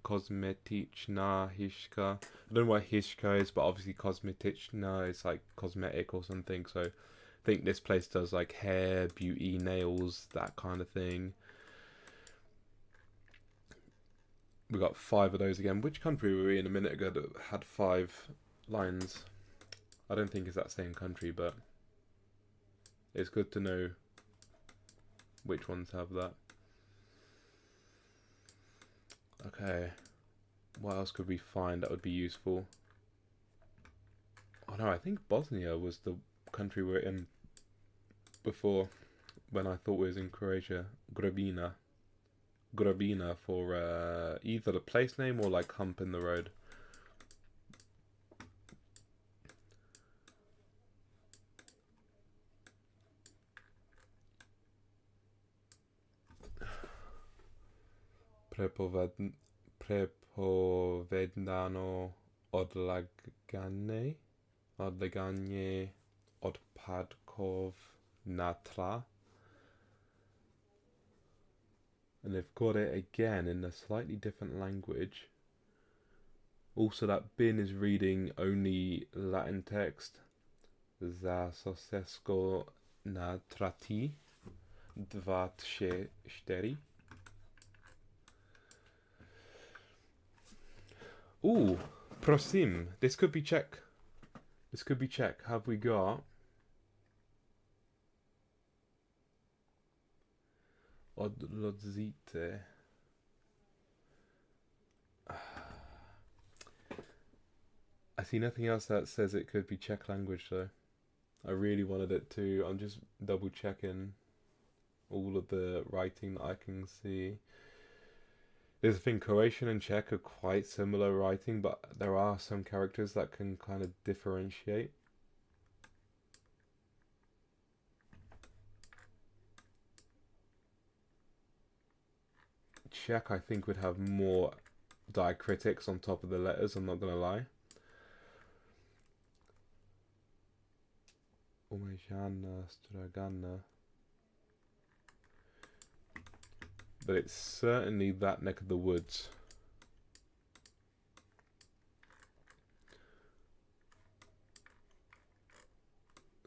Kosmetichna hishka. I don't know what hishka is, but obviously kosmetichna is like cosmetic or something. So I think this place does like hair, beauty, nails, that kind of thing. We got 5 of those again. Which country were we in a minute ago that had 5 lines? I don't think it's that same country, but it's good to know which ones have that. Okay, what else could we find that would be useful? Oh no, I think Bosnia was the country we were in before, when I thought we was in Croatia. Grabina. Grabina for either the place name or like hump in the road. Prepovedano odlaganie odpadkov na tla. And they've got it again in a slightly different language. Also, that bin is reading only Latin text. Za sosesko na trati 2-4. Ooh, prosim. This could be Czech. This could be Czech. Have we got odlodzite? I see nothing else that says it could be Czech language though. I really wanted it to. I'm just double checking all of the writing that I can see. There's a thing, Croatian and Czech are quite similar writing, but there are some characters that can kind of differentiate. Czech, I think, would have more diacritics on top of the letters, I'm not going to lie. Umejana, Stragana. But it's certainly that neck of the woods.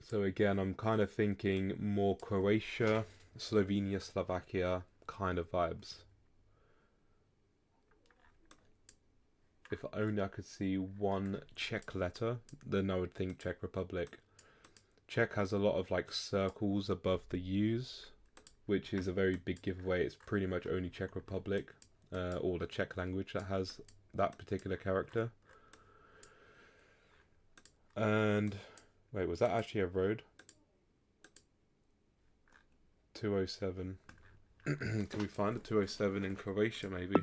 So again, I'm kind of thinking more Croatia, Slovenia, Slovakia kind of vibes. If only I could see one Czech letter, then I would think Czech Republic. Czech has a lot of like circles above the U's, which is a very big giveaway. It's pretty much only Czech Republic or the Czech language that has that particular character. And wait, was that actually a road? 207. Can we find a 207 in Croatia maybe?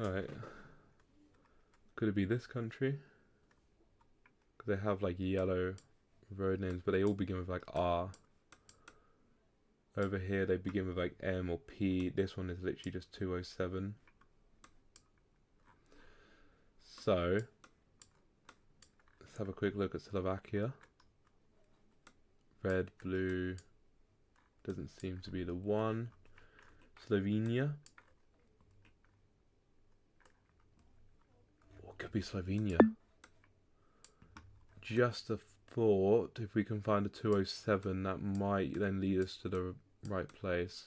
Alright. Could it be this country? Because they have like yellow road names, but they all begin with like R. Over here they begin with like M or P. This one is literally just 207. So, let's have a quick look at Slovakia. Red, blue, doesn't seem to be the one. Slovenia. Could be Slovenia. Just a thought, if we can find a 207, that might then lead us to the right place.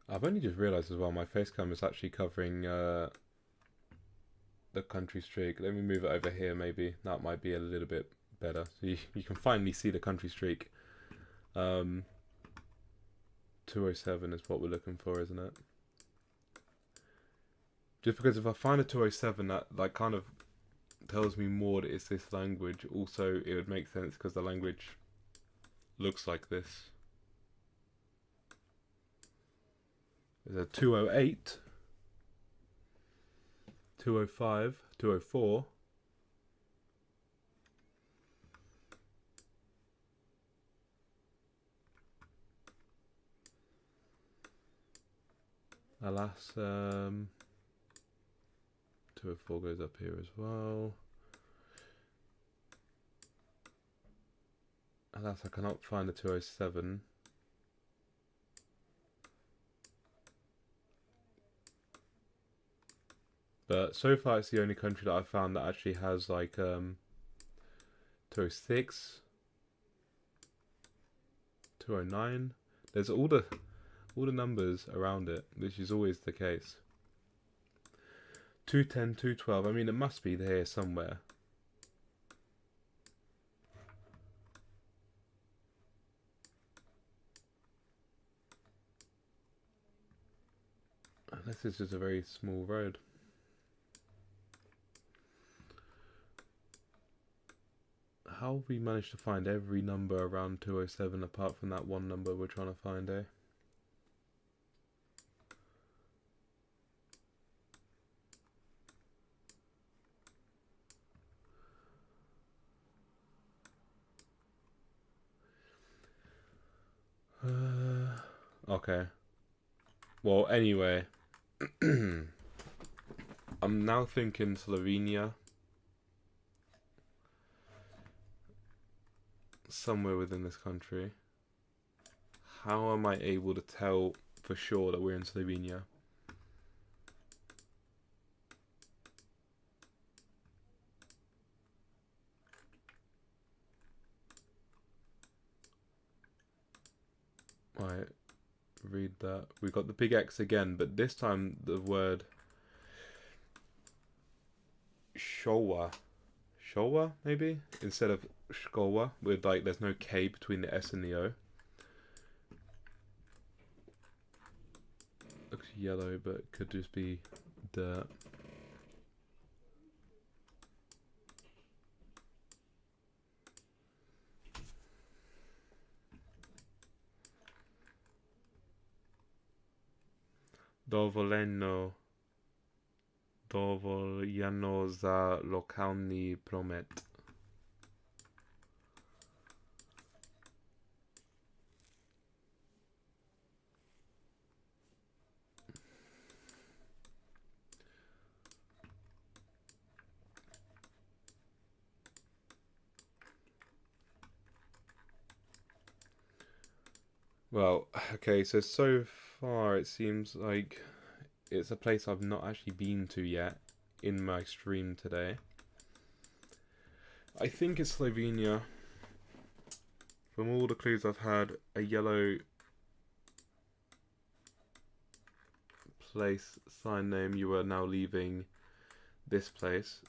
I've only just realised as well, my face cam is actually covering the country streak. Let me move it over here maybe. That might be a little bit better. So you can finally see the country streak. 207 is what we're looking for, isn't it? Just because if I find a 207, that like kind of tells me more that it's this language. Also, it would make sense because the language looks like this. There's a 208, 205, 204. Alas, 204 goes up here as well. Alas, I cannot find the 207. But so far it's the only country that I've found that actually has like 206, 209. There's all the numbers around it, which is always the case. 210, 212. I mean, it must be there somewhere. Unless it's just a very small road. How have we managed to find every number around 207 apart from that one number we're trying to find, eh? Okay. Well, anyway. I'm now thinking Slovenia. Somewhere within this country. How am I able to tell for sure that we're in Slovenia? Right, read that. We got the big X again, but this time the word Showa. Showa, maybe? Instead of Shkowa, with like there's no K between the S and the O. Looks yellow, but could just be dirt. Dovoleno za lokalny promet. Well, okay, so far it seems like it's a place I've not actually been to yet in my stream today. I think it's Slovenia. From all the clues I've had, a yellow place sign name, you are now leaving this place.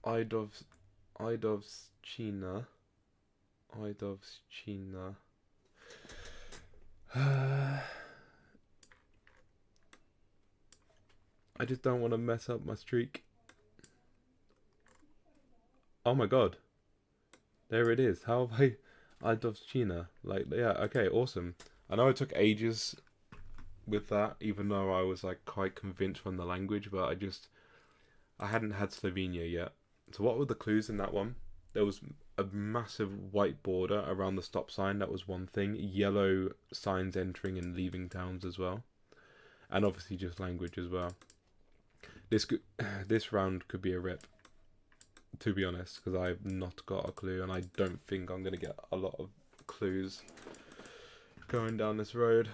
Idovščina. I just don't want to mess up my streak. Oh my god. There it is. How have Idovščina. Like, yeah, okay, awesome. I know it took ages with that, even though I was like quite convinced from the language, but I hadn't had Slovenia yet. So what were the clues in that one? There was a massive white border around the stop sign. That was one thing. Yellow signs entering and leaving towns as well. And obviously just language as well. This round could be a rip, to be honest, because I've not got a clue, and I don't think I'm going to get a lot of clues going down this road.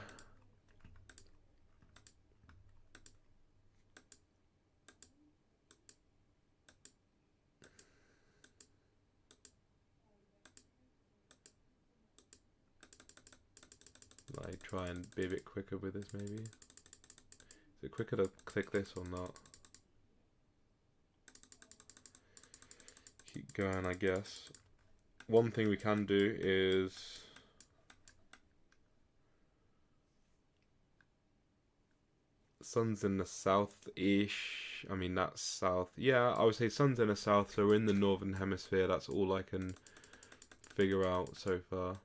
Like, try and be a bit quicker with this, maybe. Is it quicker to click this or not? Keep going, I guess. One thing we can do is sun's in the south-ish. I mean, that's south. Yeah, I would say sun's in the south, so we're in the northern hemisphere. That's all I can figure out so far.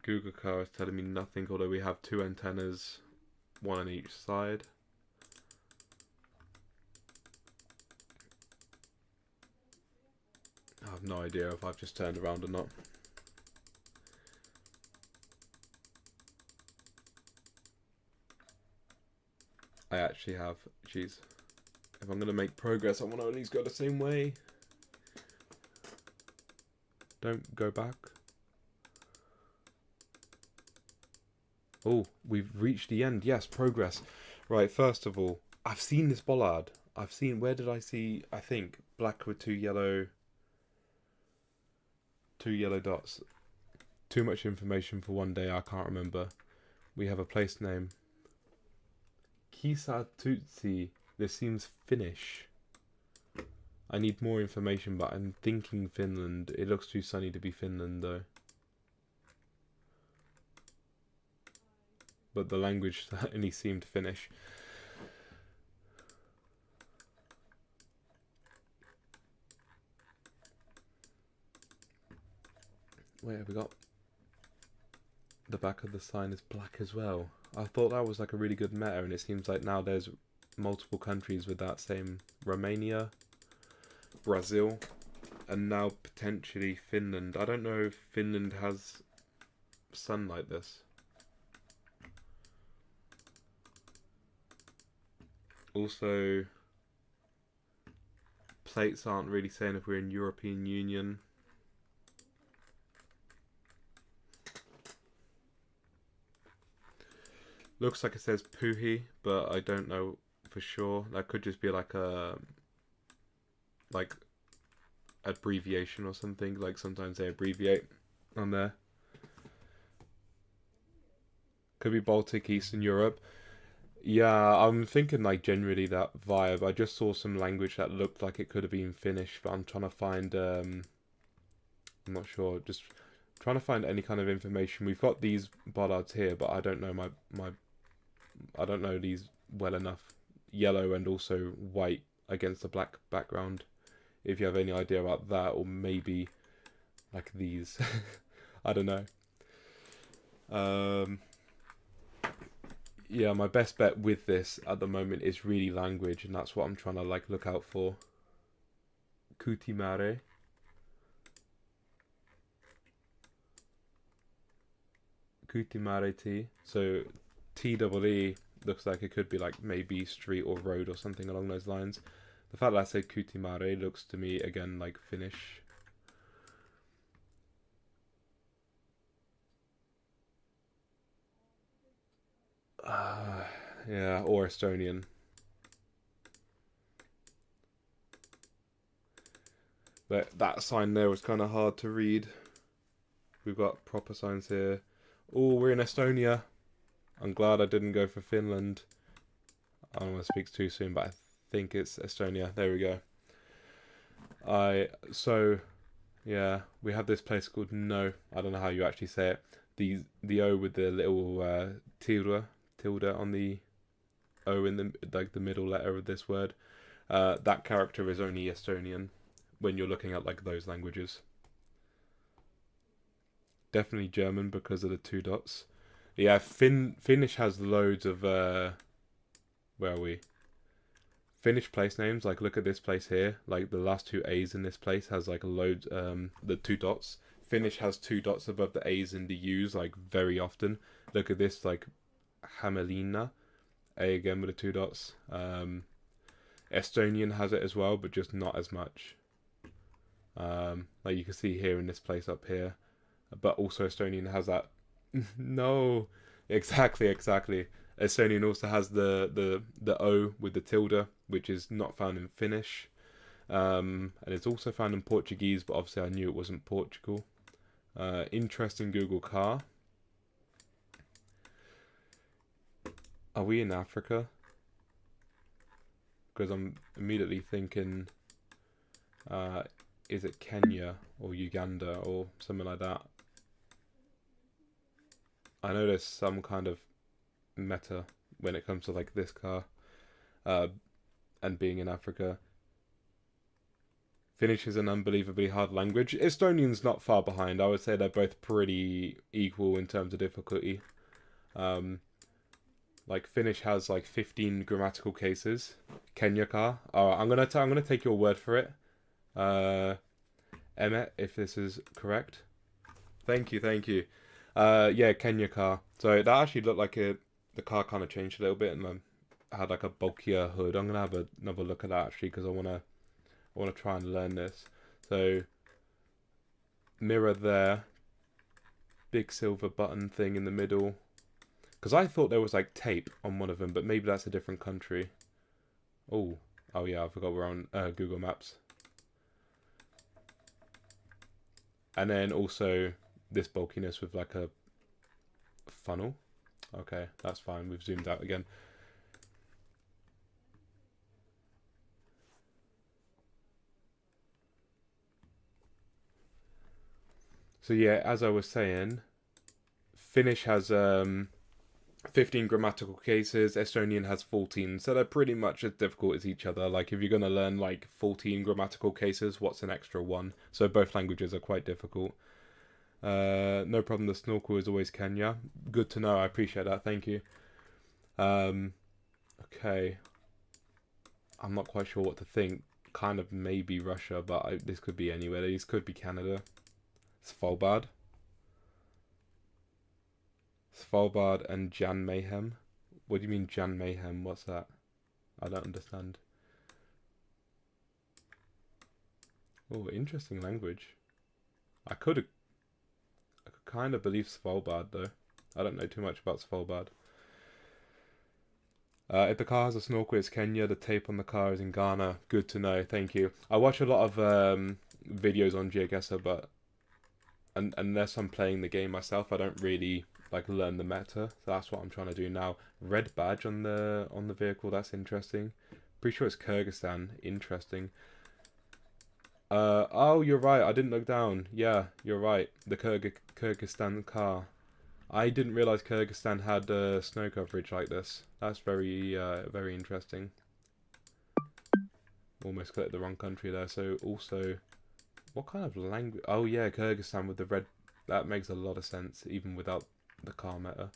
Google car is telling me nothing, although we have two antennas, one on each side. I have no idea if I've just turned around or not. I actually have. Jeez. If I'm going to make progress, I want to at least go the same way. Don't go back. Oh, we've reached the end. Yes, progress. Right, first of all, I've seen this bollard. I've seen, where did I see, I think, black with two yellow dots. Too much information for one day, I can't remember. We have a place name. Kisatutsi. This seems Finnish. I need more information, but I'm thinking Finland. It looks too sunny to be Finland, though. But the language certainly seemed Finnish. Wait, have we got... The back of the sign is black as well. I thought that was like a really good meta, and it seems like now there's multiple countries with that same. Romania, Brazil, and now potentially Finland. I don't know if Finland has sun like this. Also, plates aren't really saying if we're in European Union. Looks like it says Puhi, but I don't know for sure. That could just be like a abbreviation or something. Like sometimes they abbreviate on there. Could be Baltic, Eastern Europe. Yeah, I'm thinking like generally that vibe. I just saw some language that looked like it could have been Finnish, but I'm trying to find I'm not sure, just trying to find any kind of information. We've got these bollards here, but I don't know I don't know these well enough. Yellow and also white against the black background. If you have any idea about that, or maybe like these. I don't know. Yeah, my best bet with this at the moment is really language, and that's what I'm trying to like look out for. Kutimare. Kutimare T. So TEE looks like it could be like maybe street or road or something along those lines. The fact that I said Kutimare looks to me again like Finnish. Yeah, or Estonian. But that sign there was kind of hard to read. We've got proper signs here. Oh, we're in Estonia. I'm glad I didn't go for Finland. I don't want to speak too soon, but I think it's Estonia. There we go. Yeah, we have this place called No. I don't know how you actually say it. The O with the little tilde on the O in the middle letter of this word. That character is only Estonian when you're looking at like those languages. Definitely German because of the two dots. Yeah, Finnish has loads of where are we? Finnish place names. Like look at this place here. Like the last two A's in this place has like a load. The two dots. Finnish has two dots above the A's and the U's like very often. Look at this like Hämeenlinna. A again with the two dots. Estonian has it as well, but just not as much. Like you can see here in this place up here. But also Estonian has that. No, exactly. Estonian also has the O with the tilde, which is not found in Finnish. And it's also found in Portuguese, but obviously I knew it wasn't Portugal. Interesting Google car. Are we in Africa? Because I'm immediately thinking, is it Kenya or Uganda or something like that? I know there's some kind of meta when it comes to like this car and being in Africa. Finnish is an unbelievably hard language. Estonian's not far behind. I would say they're both pretty equal in terms of difficulty. Like Finnish has like 15 grammatical cases. Kenya car. I'm gonna take your word for it. Emmet, if this is correct. Thank you, thank you. Yeah, Kenya car. So that actually looked like the car kind of changed a little bit and had like a bulkier hood. I'm gonna have another look at that actually because I wanna try and learn this. So mirror there, big silver button thing in the middle. Because I thought there was like tape on one of them, but maybe that's a different country. Oh, oh yeah, I forgot we're on Google Maps. And then also this bulkiness with like a funnel. Okay, that's fine. We've zoomed out again. So yeah, as I was saying, Finnish has 15 grammatical cases, Estonian has 14, so they're pretty much as difficult as each other. Like if you're going to learn like 14 grammatical cases, what's an extra one? So both languages are quite difficult. No problem, the snorkel is always Kenya. Good to know, I appreciate that, thank you. Okay. I'm not quite sure what to think. Kind of maybe Russia, but this could be anywhere. This could be Canada. Svalbard. Svalbard and Jan Mayhem. What do you mean Jan Mayhem? What's that? I don't understand. Oh, interesting language. I could kind of believe Svalbard though. I don't know too much about Svalbard. If the car has a snorkel, it's Kenya. The tape on the car is in Ghana. Good to know. Thank you. I watch a lot of videos on GeoGuessr, but unless I'm playing the game myself, I don't really like learn the meta. So that's what I'm trying to do now. Red badge on the vehicle. That's interesting. Pretty sure it's Kyrgyzstan. Interesting. Oh, you're right. I didn't look down. Yeah, you're right. The Kyrgyzstan car. I didn't realize Kyrgyzstan had snow coverage like this. That's very interesting. Almost clicked the wrong country there. So also, what kind of language? Oh yeah, Kyrgyzstan with the red. That makes a lot of sense, even without the car meta.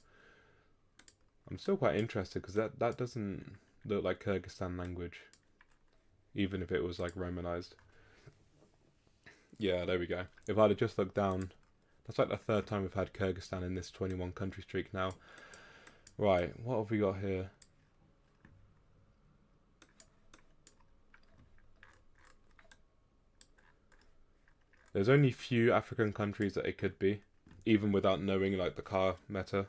I'm still quite interested because that doesn't look like Kyrgyzstan language, even if it was like Romanized. Yeah, there we go. If I'd have just looked down, that's like the third time we've had Kyrgyzstan in this 21 country streak now. Right, what have we got here? There's only few African countries that it could be, even without knowing like the car meta.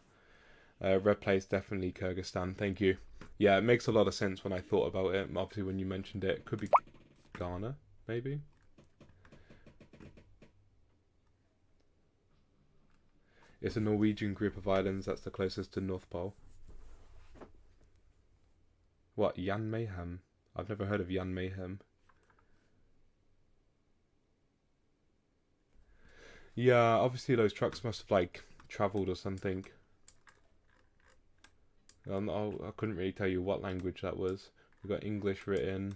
Red place, definitely Kyrgyzstan. Thank you. Yeah, it makes a lot of sense when I thought about it. Obviously, when you mentioned it, it could be Ghana, maybe. It's a Norwegian group of islands that's the closest to North Pole. What, Jan Mayhem? I've never heard of Jan Mayhem. Yeah, obviously those trucks must have like travelled or something. I couldn't really tell you what language that was. We've got English written.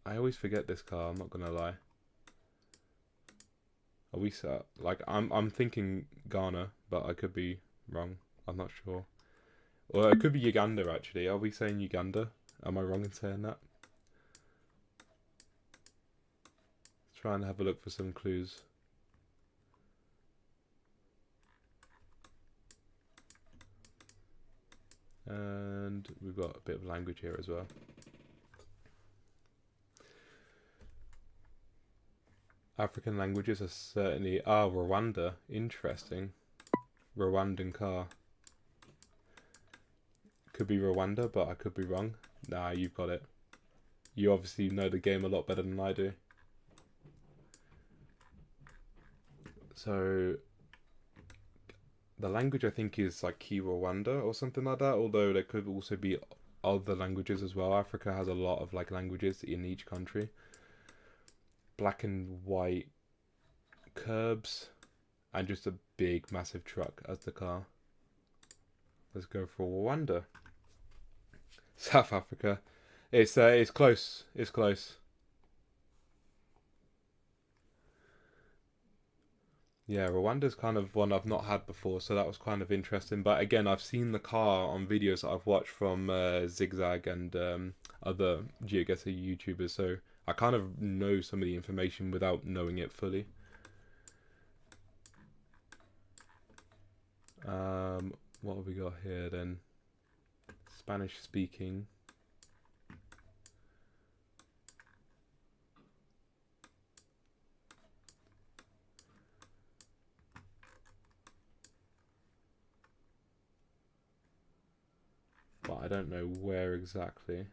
I always forget this car, I'm not gonna lie. Are we set? Like I'm thinking Ghana, but I could be wrong. I'm not sure. Or it could be Uganda actually. Are we saying Uganda? Am I wrong in saying that? Let's try and have a look for some clues. And we've got a bit of language here as well. African languages are certainly... Ah, Rwanda. Interesting. Rwandan car. Could be Rwanda, but I could be wrong. Nah, you've got it. You obviously know the game a lot better than I do. So... the language I think is like Kinyarwanda or something like that, although there could also be other languages as well. Africa has a lot of like languages in each country. Black and white curbs and just a big massive truck as the car. Let's go for Rwanda. South Africa. It's close. It's close. Yeah, Rwanda's kind of one I've not had before, so that was kind of interesting. But again, I've seen the car on videos that I've watched from Zigzag and other GeoGuessr YouTubers, so I kind of know some of the information without knowing it fully. What have we got here then? Spanish speaking. But I don't know where exactly.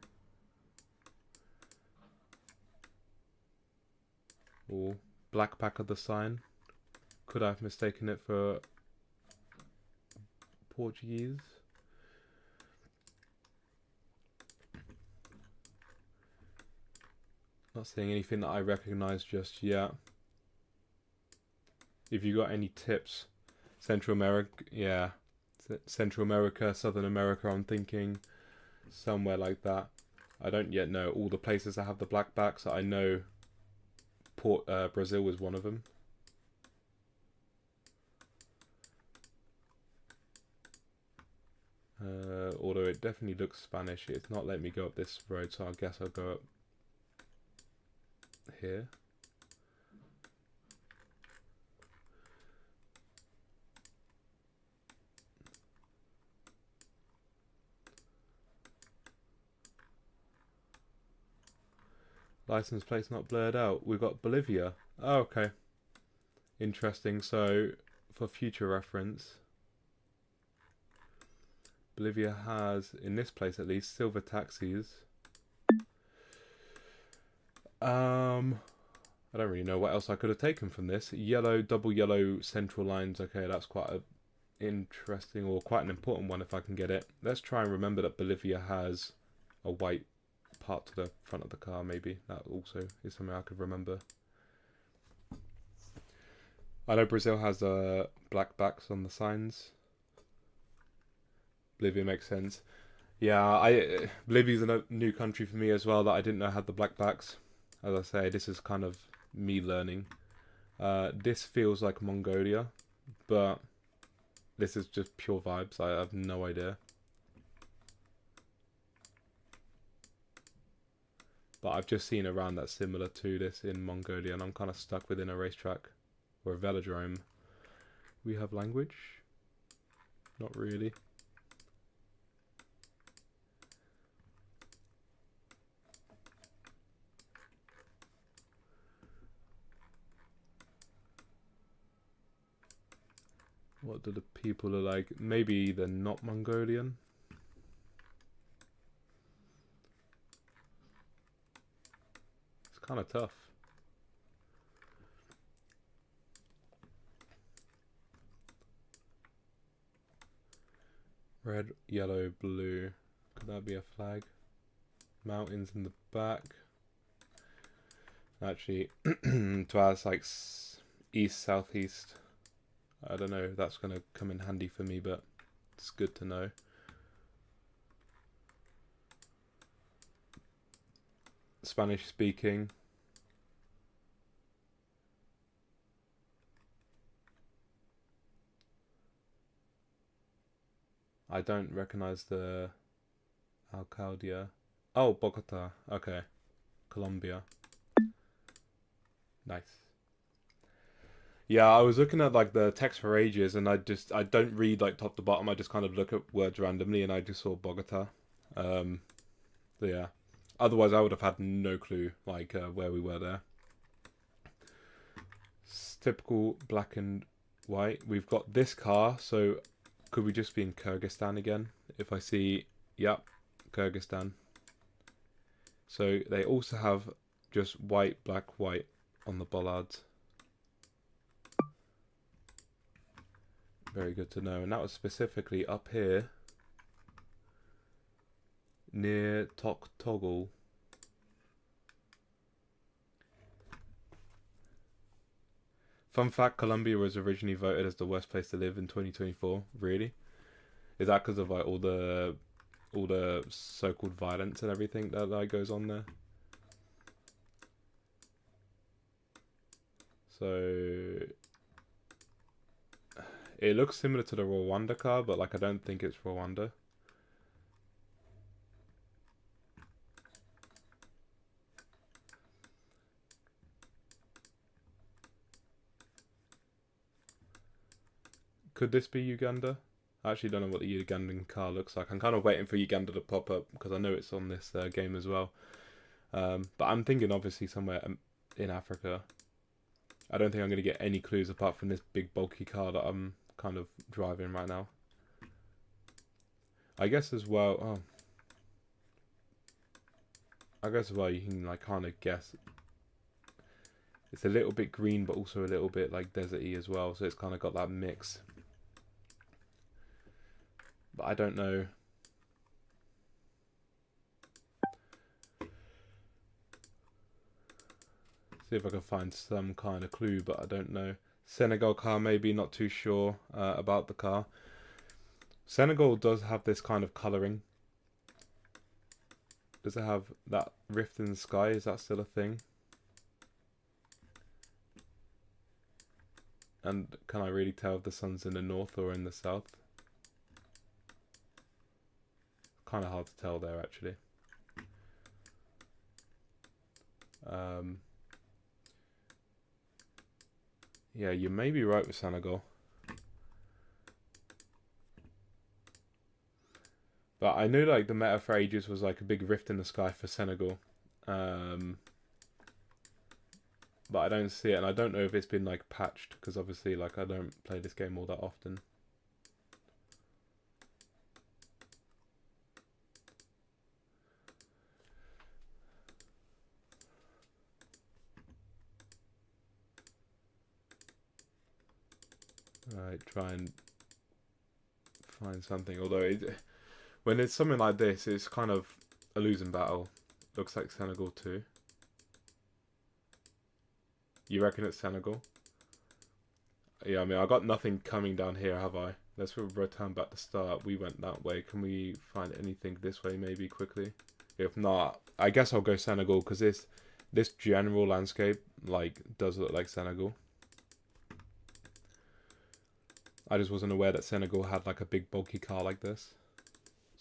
Oh, black back of the sign. Could I have mistaken it for Portuguese? Not seeing anything that I recognize just yet. If you got any tips, Central America, yeah, Central America, Southern America, I'm thinking somewhere like that. I don't yet know all the places that have the blackbacks. I know Brazil was one of them. Although it definitely looks Spanish, it's not letting me go up this road, so I guess I'll go up here. License plate's not blurred out. We've got Bolivia. Oh, okay. Interesting. So, for future reference, Bolivia has, in this place at least, silver taxis. I don't really know what else I could have taken from this. Yellow, double yellow central lines. Okay, that's quite a interesting, or quite an important one if I can get it. Let's try and remember that Bolivia has a white part to the front of the car. Maybe that also is something I could remember. I know Brazil has black backs on the signs. Bolivia makes sense. Yeah, Bolivia's a new country for me as well that I didn't know had the black backs. As I say, this is kind of me learning. This feels like Mongolia, but this is just pure vibes. I have no idea. But I've just seen a round that's similar to this in Mongolia, and I'm kind of stuck within a racetrack or a velodrome. We have language? Not really. What do the people are like? Maybe they're not Mongolian. It's kind of tough. Red, yellow, blue. Could that be a flag? Mountains in the back. Actually, to us, like east, southeast. I don't know if that's going to come in handy for me, but it's good to know. Spanish speaking. I don't recognize the Alcaldia. Oh, Bogota. Okay. Colombia. Nice. Yeah, I was looking at like the text for ages, and I don't read like top to bottom. I just kind of look at words randomly, and I just saw Bogota. So yeah. Otherwise, I would have had no clue like where we were there. It's typical black and white. We've got this car, so could we just be in Kyrgyzstan again? If I see, yep, Kyrgyzstan. So they also have just white, black, white on the bollards. Very good to know. And that was specifically up here near Toktogul. Fun fact, Colombia was originally voted as the worst place to live in 2024. Really? Is that because of like all the so-called violence and everything that goes on there? So It looks similar to the Rwanda car, but like I don't think it's Rwanda. Could this be Uganda? I actually don't know what the Ugandan car looks like. I'm kind of waiting for Uganda to pop up because I know it's on this game as well. But I'm thinking obviously somewhere in Africa. I don't think I'm going to get any clues apart from this big bulky car that I'm kind of driving right now. I guess as well. Oh, I guess as well you can like kind of guess. It's a little bit green, but also a little bit like deserty as well. So it's kind of got that mix. But I don't know. See if I can find some kind of clue, but I don't know. Senegal car, maybe, not too sure about the car. Senegal does have this kind of colouring. Does it have that rift in the sky? Is that still a thing? And can I really tell if the sun's in the north or in the south? Kind of hard to tell there, actually. Yeah, you may be right with Senegal. But I knew like the meta for ages was like a big rift in the sky for Senegal. But I don't see it, and I don't know if it's been like patched, because obviously like I don't play this game all that often. Alright, try and find something. Although when it's something like this, it's kind of a losing battle. Looks like Senegal too. You reckon it's Senegal? Yeah, I mean, I got nothing coming down here, have I? Let's return back to start. We went that way. Can we find anything this way maybe quickly? If not, I guess I'll go Senegal, because this general landscape like does look like Senegal. I just wasn't aware that Senegal had like a big bulky car like this.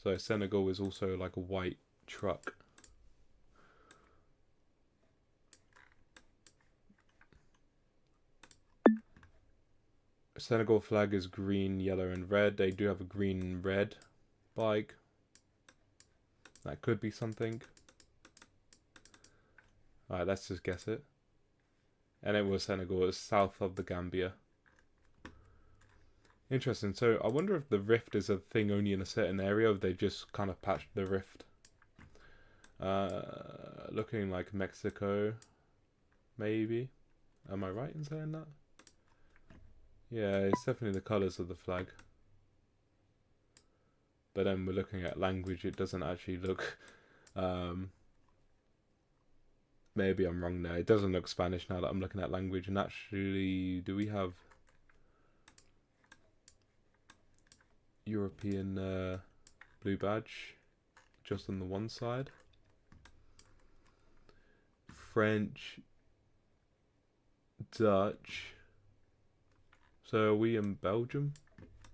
So Senegal is also like a white truck. Senegal flag is green, yellow and red. They do have a green and red bike. That could be something. Alright, let's just guess it. And it was Senegal. It was south of the Gambia. Interesting. So I wonder if the rift is a thing only in a certain area, or if they just kind of patched the rift. Looking like Mexico, maybe. Am I right in saying that? Yeah, it's definitely the colours of the flag. But then we're looking at language, it doesn't actually look... maybe I'm wrong there. It doesn't look Spanish now that I'm looking at language. And actually, do we have European blue badge just on the one side? French, Dutch. So are we in Belgium?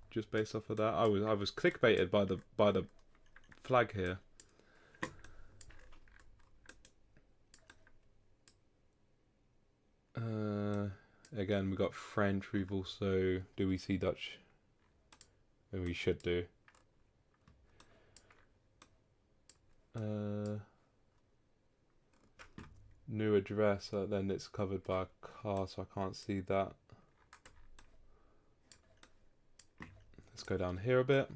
Just based off of that, I was clickbaited by the flag here. Again, we got French. We've also, do we see Dutch? Maybe we should do. New address. Then it's covered by a car, so I can't see that. Let's go down here a bit.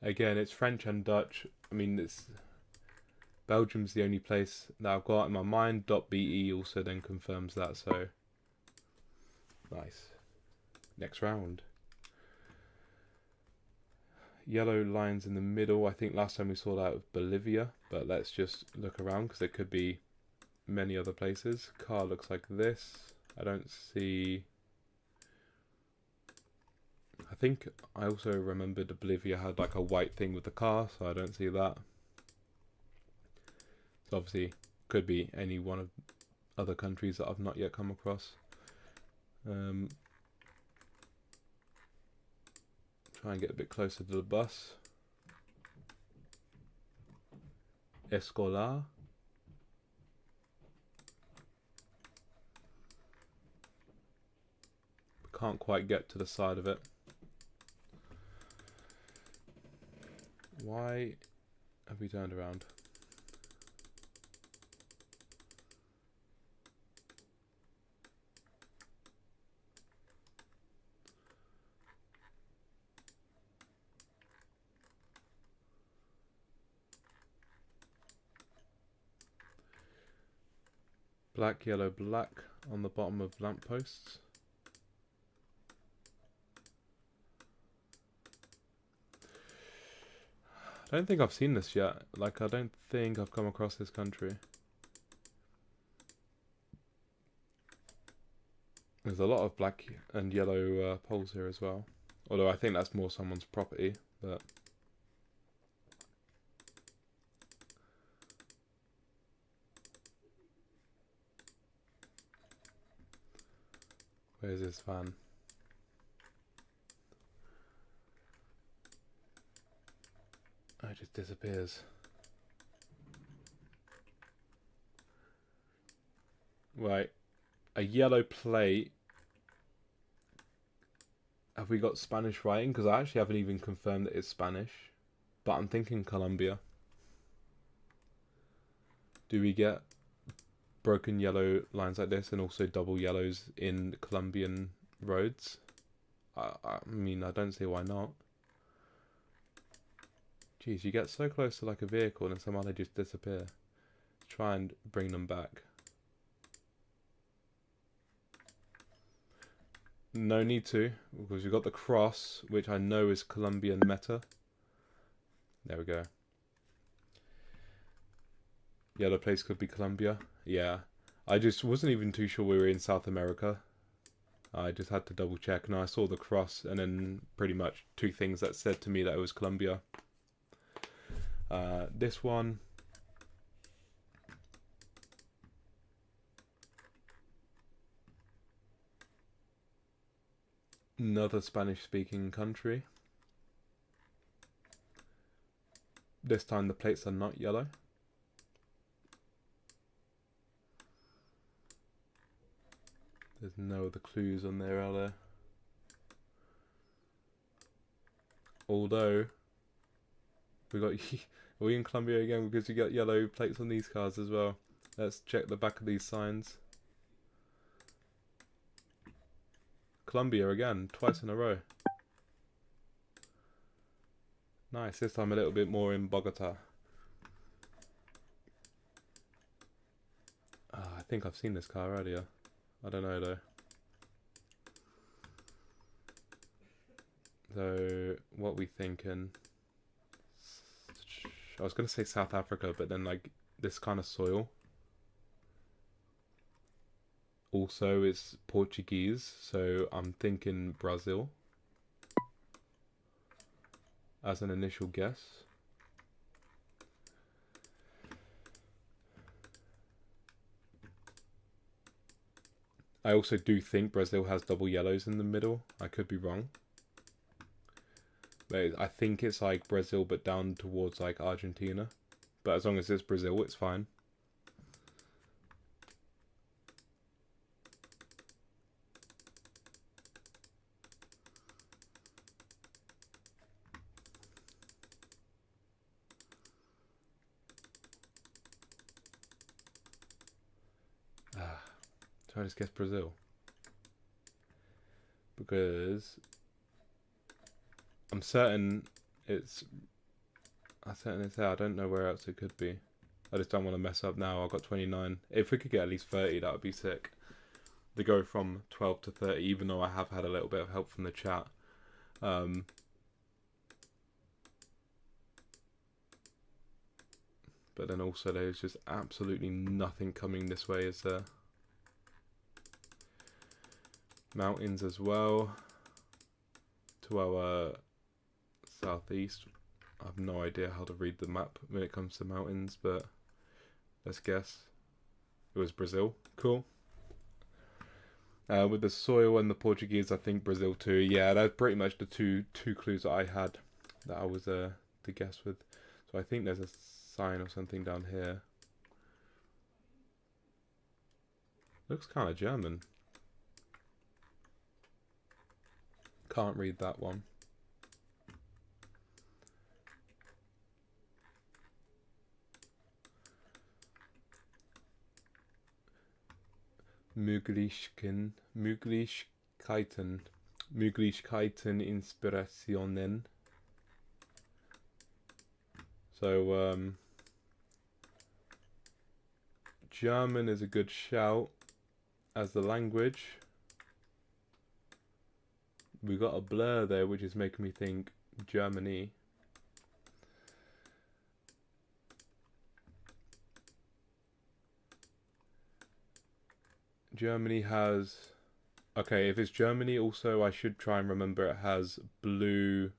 Again, it's French and Dutch. I mean, Belgium's the only place that I've got in my mind. .be also then confirms that, so nice. Next round. Yellow lines in the middle. I think last time we saw that with Bolivia, but let's just look around because there could be many other places. Car looks like this. I don't see... I think I also remembered Bolivia had like a white thing with the car, so I don't see that. So obviously could be any one of other countries that I've not yet come across. Try and get a bit closer to the bus. Escolar. Can't quite get to the side of it. Why have we turned around? Black, yellow, black on the bottom of lampposts. I don't think I've seen this yet. Like, I don't think I've come across this country. There's a lot of black and yellow poles here as well. Although I think that's more someone's property, but... Where's this van? Oh, it just disappears. Right. A yellow plate. Have we got Spanish writing? Because I actually haven't even confirmed that it's Spanish. But I'm thinking Colombia. Do we get broken yellow lines like this and also double yellows in Colombian roads? I mean, I don't see why not. Jeez, you get so close to like a vehicle and somehow they just disappear. Try and bring them back. No need to, because we've got the cross, which I know is Colombian meta. There we go. Yellow place could be Colombia. Yeah. I just wasn't even too sure we were in South America. I just had to double check, and I saw the cross, and then pretty much two things that said to me that it was Colombia. This one. Another Spanish-speaking country. This time the plates are not yellow. There's no other clues on there, are there? Although, we got... Are we in Colombia again? Because you got yellow plates on these cars as well. Let's check the back of these signs. Colombia again, twice in a row. Nice, this time a little bit more in Bogota. I think I've seen this car earlier. I don't know though. So, what we thinking? I was going to say South Africa, but then like this kind of soil. Also, it's Portuguese, so I'm thinking Brazil as an initial guess. I also do think Brazil has double yellows in the middle. I could be wrong. But I think it's like Brazil, but down towards like Argentina. But as long as it's Brazil, it's fine. So I just guess Brazil. Because I'm certain it's... there. I don't know where else it could be. I just don't want to mess up now. I've got 29. If we could get at least 30, that would be sick. To go from 12 to 30, even though I have had a little bit of help from the chat. But then also there's just absolutely nothing coming this way, is there? Mountains as well. to our southeast. I have no idea how to read the map when it comes to mountains, but let's guess. It was Brazil. Cool. With the soil and the Portuguese, I think Brazil too. Yeah, that's pretty much the two clues that I had that I was to guess with. So I think there's a sign or something down here. Looks kind of German. Can't read that one. Möglichkeiten, Inspirationen. So, German is a good shout as the language. We got a blur there, which is making me think Germany. Germany has... Okay, if it's Germany, also I should try and remember it has blue...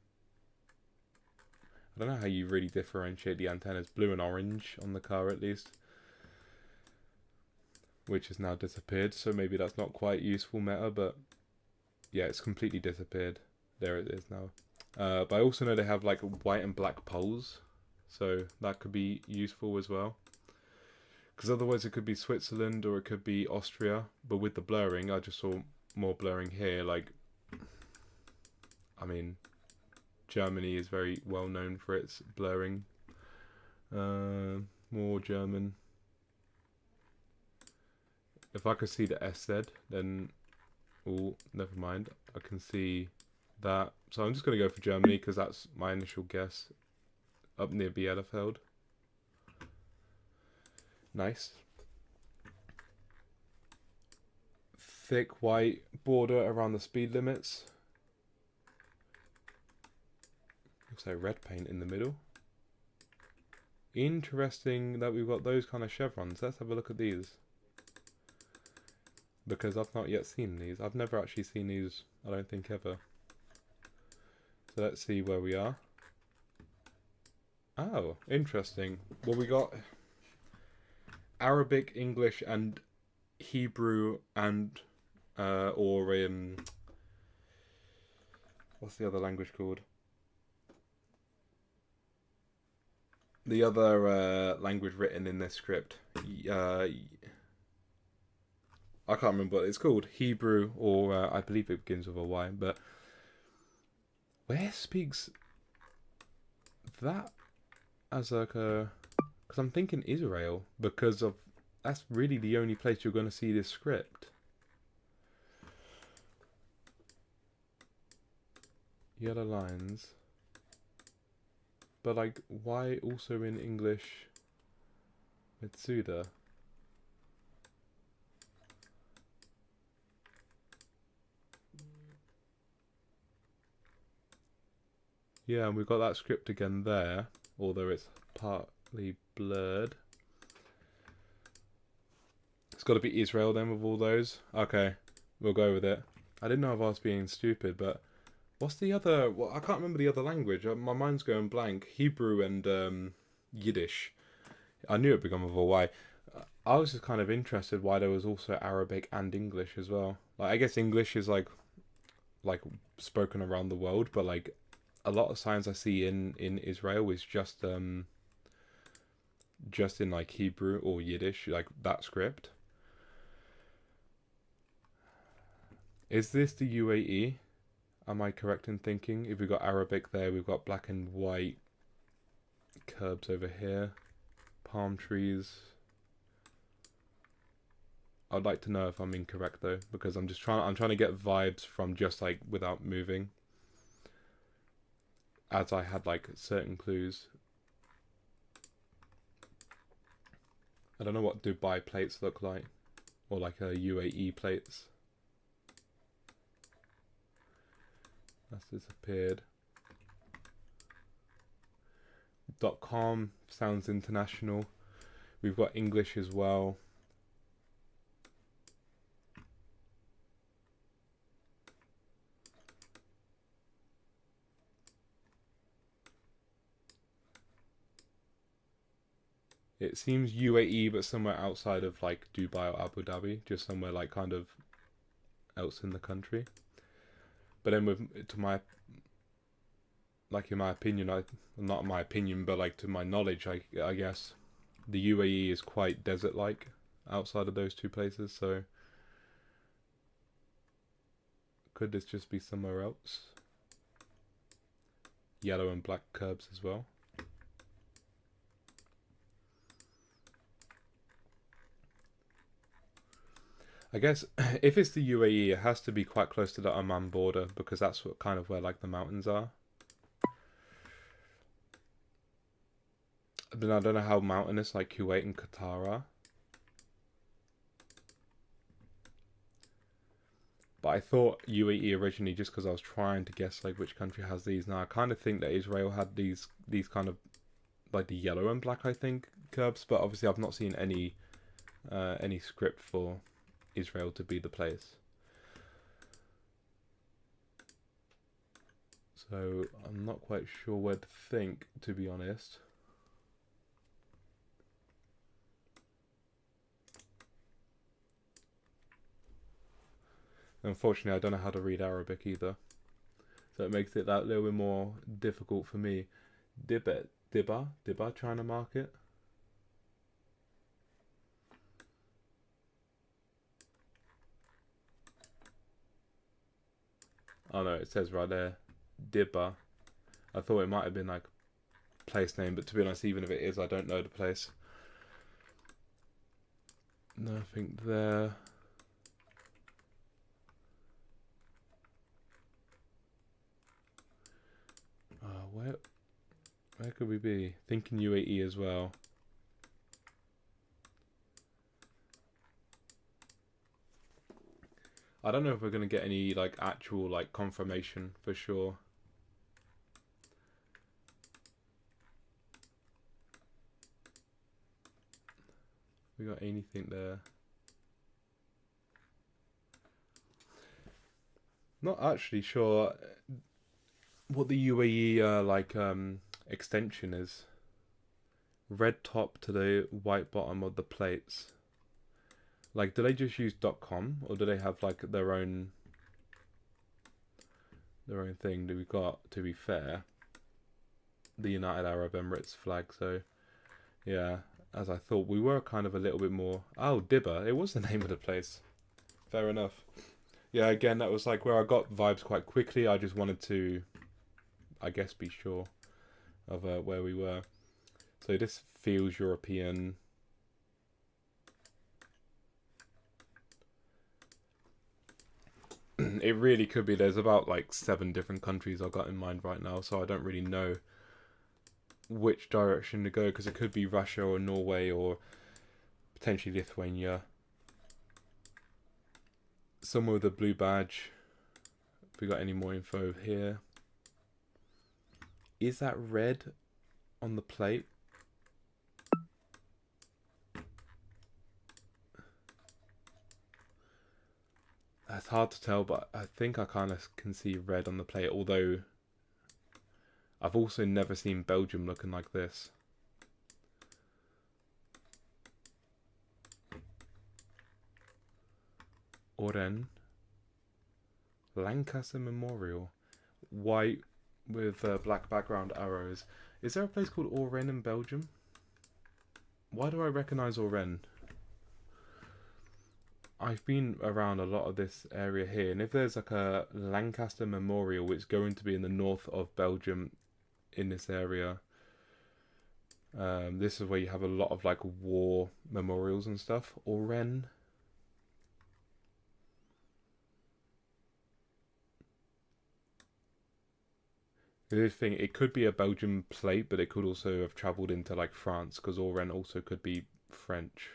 I don't know how you really differentiate the antennas. Blue and orange on the car at least. Which has now disappeared, so maybe that's not quite useful meta, but... Yeah, it's completely disappeared. There it is now. But I also know they have like white and black poles, so that could be useful as well. Because otherwise it could be Switzerland or it could be Austria. But with the blurring, I just saw more blurring here. Like, I mean, Germany is very well known for its blurring. More German. If I could see the SZ, then... Oh, never mind. I can see that. So I'm just going to go for Germany because that's my initial guess. Up near Bielefeld. Nice. Thick white border around the speed limits. Looks like red paint in the middle. Interesting that we've got those kind of chevrons. Let's have a look at these. Because I've not yet seen these. I've never actually seen these, I don't think, ever. So let's see where we are. Oh, interesting. Well, we got Arabic, English, and Hebrew, and what's the other language called? The other language written in this script. I can't remember what it's called. Hebrew, or I believe it begins with a Y. But where speaks that as like a... Because I'm thinking Israel, because of that's really the only place you're going to see this script. Yellow lines. But like, why also in English Mitsuda? Yeah, and we've got that script again there, although it's partly blurred. It's got to be Israel then with all those. Okay, we'll go with it. I didn't know if I was being stupid, but what's the other... Well, I can't remember the other language. My mind's going blank. Hebrew and Yiddish. I knew it began with a Y. I was just kind of interested why there was also Arabic and English as well. Like, I guess English is like spoken around the world, but like a lot of signs I see in Israel is just in like Hebrew or Yiddish, like that script. Is this the UAE? Am I correct in thinking? If we've got Arabic there, we've got black and white curbs over here, palm trees. I'd like to know if I'm incorrect though, because I'm trying to get vibes from just like without moving. As I had like certain clues. I don't know what Dubai plates look like, or like UAE plates. That's disappeared. .com sounds international. We've got English as well. It seems UAE, but somewhere outside of like Dubai or Abu Dhabi, just somewhere like kind of else in the country. But then to my, like in my opinion, not my opinion, but like to my knowledge, I guess the UAE is quite desert-like outside of those two places. So could this just be somewhere else? Yellow and black curbs as well. I guess if it's the UAE, it has to be quite close to the Oman border because that's what kind of where like the mountains are. Then I don't know how mountainous like Kuwait and Qatar are. But I thought UAE originally just because I was trying to guess like which country has these. Now I kind of think that Israel had these kind of like the yellow and black, I think, curbs. But obviously I've not seen any script for Israel to be the place. So I'm not quite sure where to think, to be honest. Unfortunately, I don't know how to read Arabic either. So it makes it that little bit more difficult for me. Dibba, China market. Oh no, it says right there, Dibba. I thought it might have been like place name, but to be honest, even if it is, I don't know the place. Nothing there. Where could we be? Thinking UAE as well. I don't know if we're gonna get any like actual like confirmation for sure. We got anything there? Not actually sure what the UAE like extension is. Red top to the white bottom of the plates. Like, do they just use .com or do they have like their own thing? Do we got, to be fair, the United Arab Emirates flag? So yeah, as I thought, we were kind of a little bit more. Oh, Dibba, it was the name of the place. Fair enough. Yeah, again, that was like where I got vibes quite quickly. I just wanted to, I guess, be sure of where we were. So this feels European. It really could be. There's about like 7 different countries I've got in mind right now, so I don't really know which direction to go because it could be Russia or Norway or potentially Lithuania. Somewhere with a blue badge. If we got any more info here. Is that red on the plate? It's hard to tell, but I think I kind of can see red on the plate, although I've also never seen Belgium looking like this. Oren. Lancaster Memorial. White with black background arrows. Is there a place called Oren in Belgium? Why do I recognise Oren? I've been around a lot of this area here, and if there's like a Lancaster Memorial, it's going to be in the north of Belgium in this area. This is where you have a lot of like war memorials and stuff. Oren. The thing, it could be a Belgian plate, but it could also have travelled into like France, because Oren also could be French.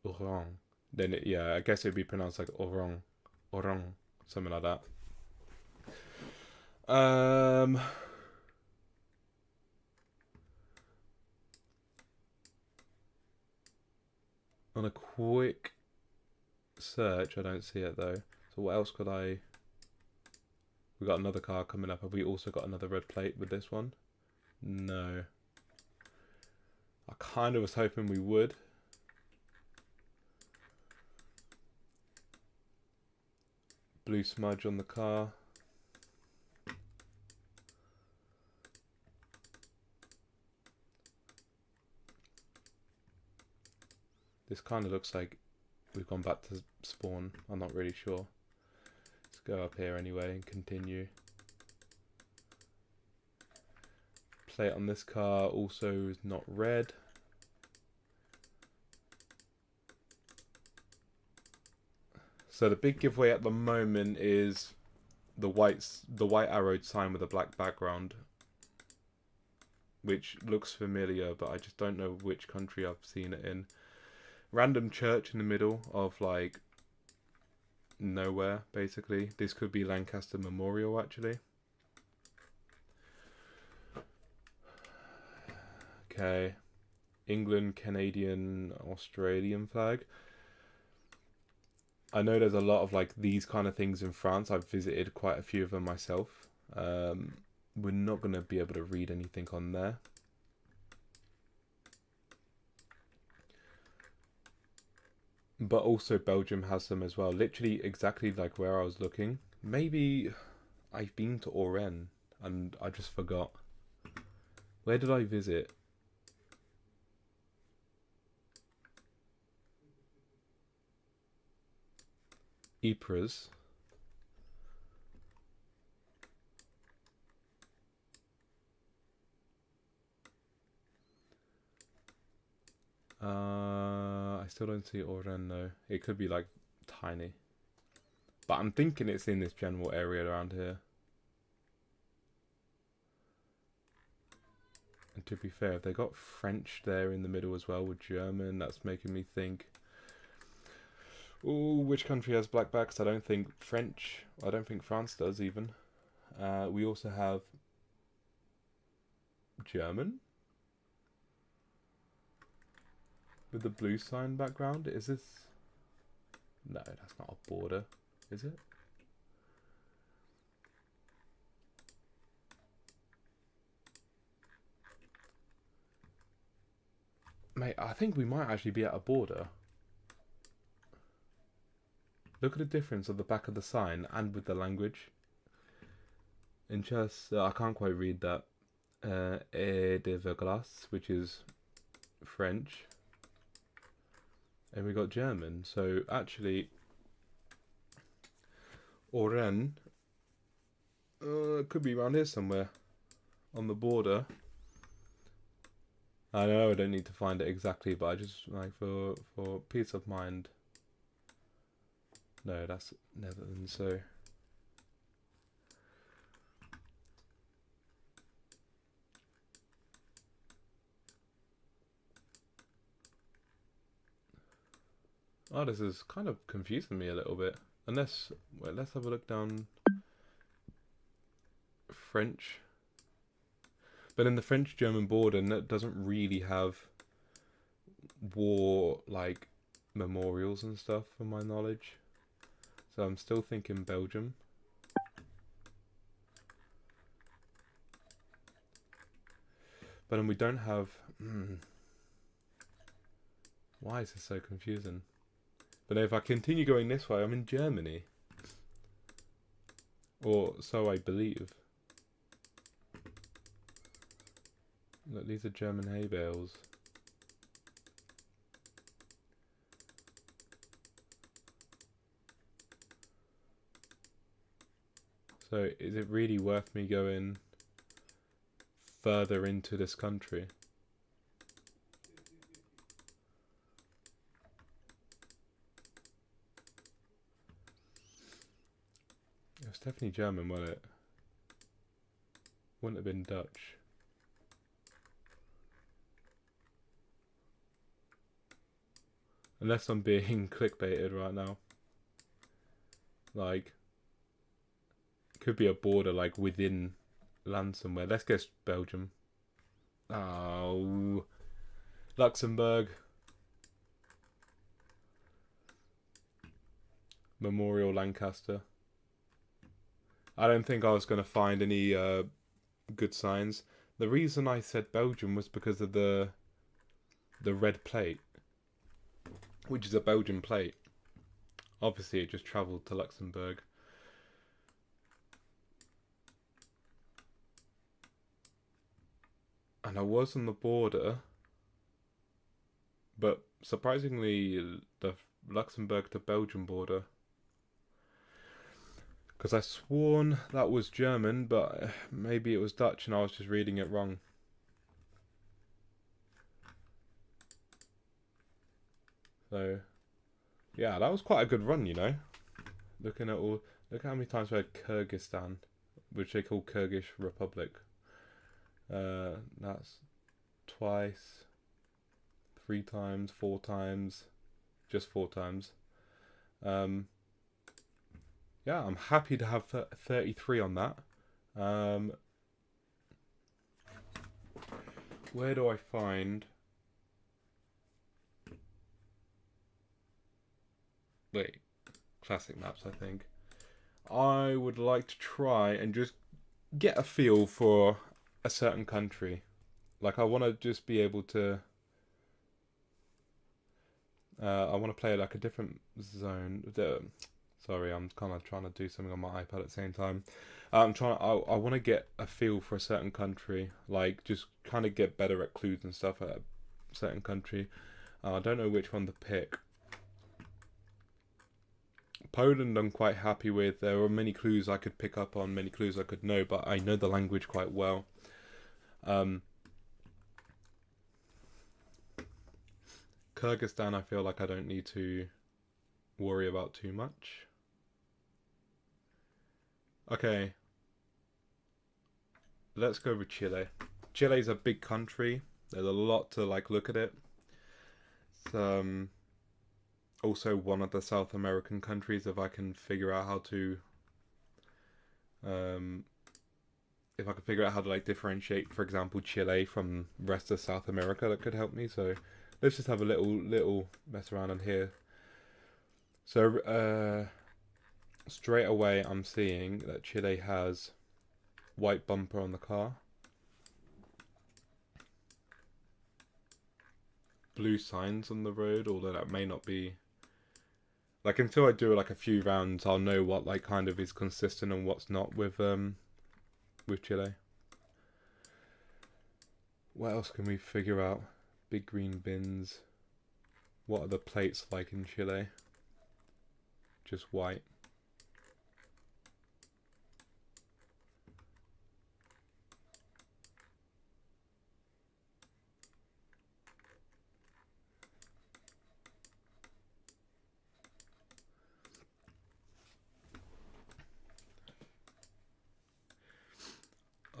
Oran. Then yeah, I guess it'd be pronounced like Oran, something like that. On a quick search, I don't see it though. So what else could I? We got another car coming up. Have we also got another red plate with this one? No. I kind of was hoping we would. Blue smudge on the car. This kind of looks like we've gone back to spawn. I'm not really sure. Let's go up here anyway and continue. Plate on this car also is not red. So the big giveaway at the moment is the white arrowed sign with a black background, which looks familiar, but I just don't know which country I've seen it in. Random church in the middle of like nowhere, basically. This could be Lancaster Memorial, actually. Okay. England, Canadian, Australian flag. I know there's a lot of like these kind of things in France. I've visited quite a few of them myself. We're not going to be able to read anything on there. But also Belgium has some as well. Literally exactly like where I was looking. Maybe I've been to Oran and I just forgot. Where did I visit? Ypres. I still don't see Oran though. It could be like tiny. But I'm thinking it's in this general area around here. And to be fair, if they got French there in the middle as well with German, that's making me think. Ooh, which country has black backs? I don't think French. I don't think France does even. We also have German with the blue sign background. Is this? No, that's not a border, is it? Mate, I think we might actually be at a border. Look at the difference of the back of the sign and with the language. In chess, I can't quite read that. Et de Verglas, which is French. And we got German. So actually, Oran could be around here somewhere on the border. I know I don't need to find it exactly, but I just like for peace of mind. No, that's Netherlands. So oh, this is kind of confusing me a little bit. Unless, well, let's have a look down. French. But in the French-German border, that doesn't really have war, like, memorials and stuff, from my knowledge. So I'm still thinking Belgium. But then we don't have... Why is this so confusing? But if I continue going this way, I'm in Germany. Or so I believe. Look, these are German hay bales. So is it really worth me going further into this country? It was definitely German, wasn't it? Wouldn't have been Dutch. Unless I'm being clickbaited right now. Like, could be a border like within land somewhere. Let's guess Belgium. Oh, Luxembourg. Memorial Lancaster. I don't think I was going to find any good signs. The reason I said Belgium was because of the the red plate, which is a Belgian plate. Obviously, it just travelled to Luxembourg. And I was on the border, but surprisingly, the Luxembourg to Belgium border. Because I sworn that was German, but maybe it was Dutch and I was just reading it wrong. So, yeah, that was quite a good run, you know. Looking at all, look how many times we had Kyrgyzstan, which they call Kyrgyz Republic. That's twice, 3 times, 4 times, just 4 times. Yeah, I'm happy to have 33 on that. Where do I find... Wait, classic maps, I think. I would like to try and just get a feel for a certain country. Like, I want to just be able to... I want to play like a different zone. Sorry, I'm kind of trying to do something on my iPad at the same time. I want to get a feel for a certain country. Like, just kind of get better at clues and stuff at a certain country. I don't know which one to pick. Poland I'm quite happy with. There were many clues I could pick up on, many clues I could know, but I know the language quite well. Kyrgyzstan I feel like I don't need to worry about too much. Okay. Let's go with Chile. Chile's a big country. There's a lot to like look at it. It's also one of the South American countries. If I can figure out how to like differentiate, for example, Chile from the rest of South America, that could help me. So let's just have a little mess around on here. So straight away I'm seeing that Chile has white bumper on the car, blue signs on the road, although that may not be... Like, until I do like a few rounds, I'll know what like kind of is consistent and what's not with Chile. What else can we figure out? Big green bins. What are the plates like in Chile? Just white.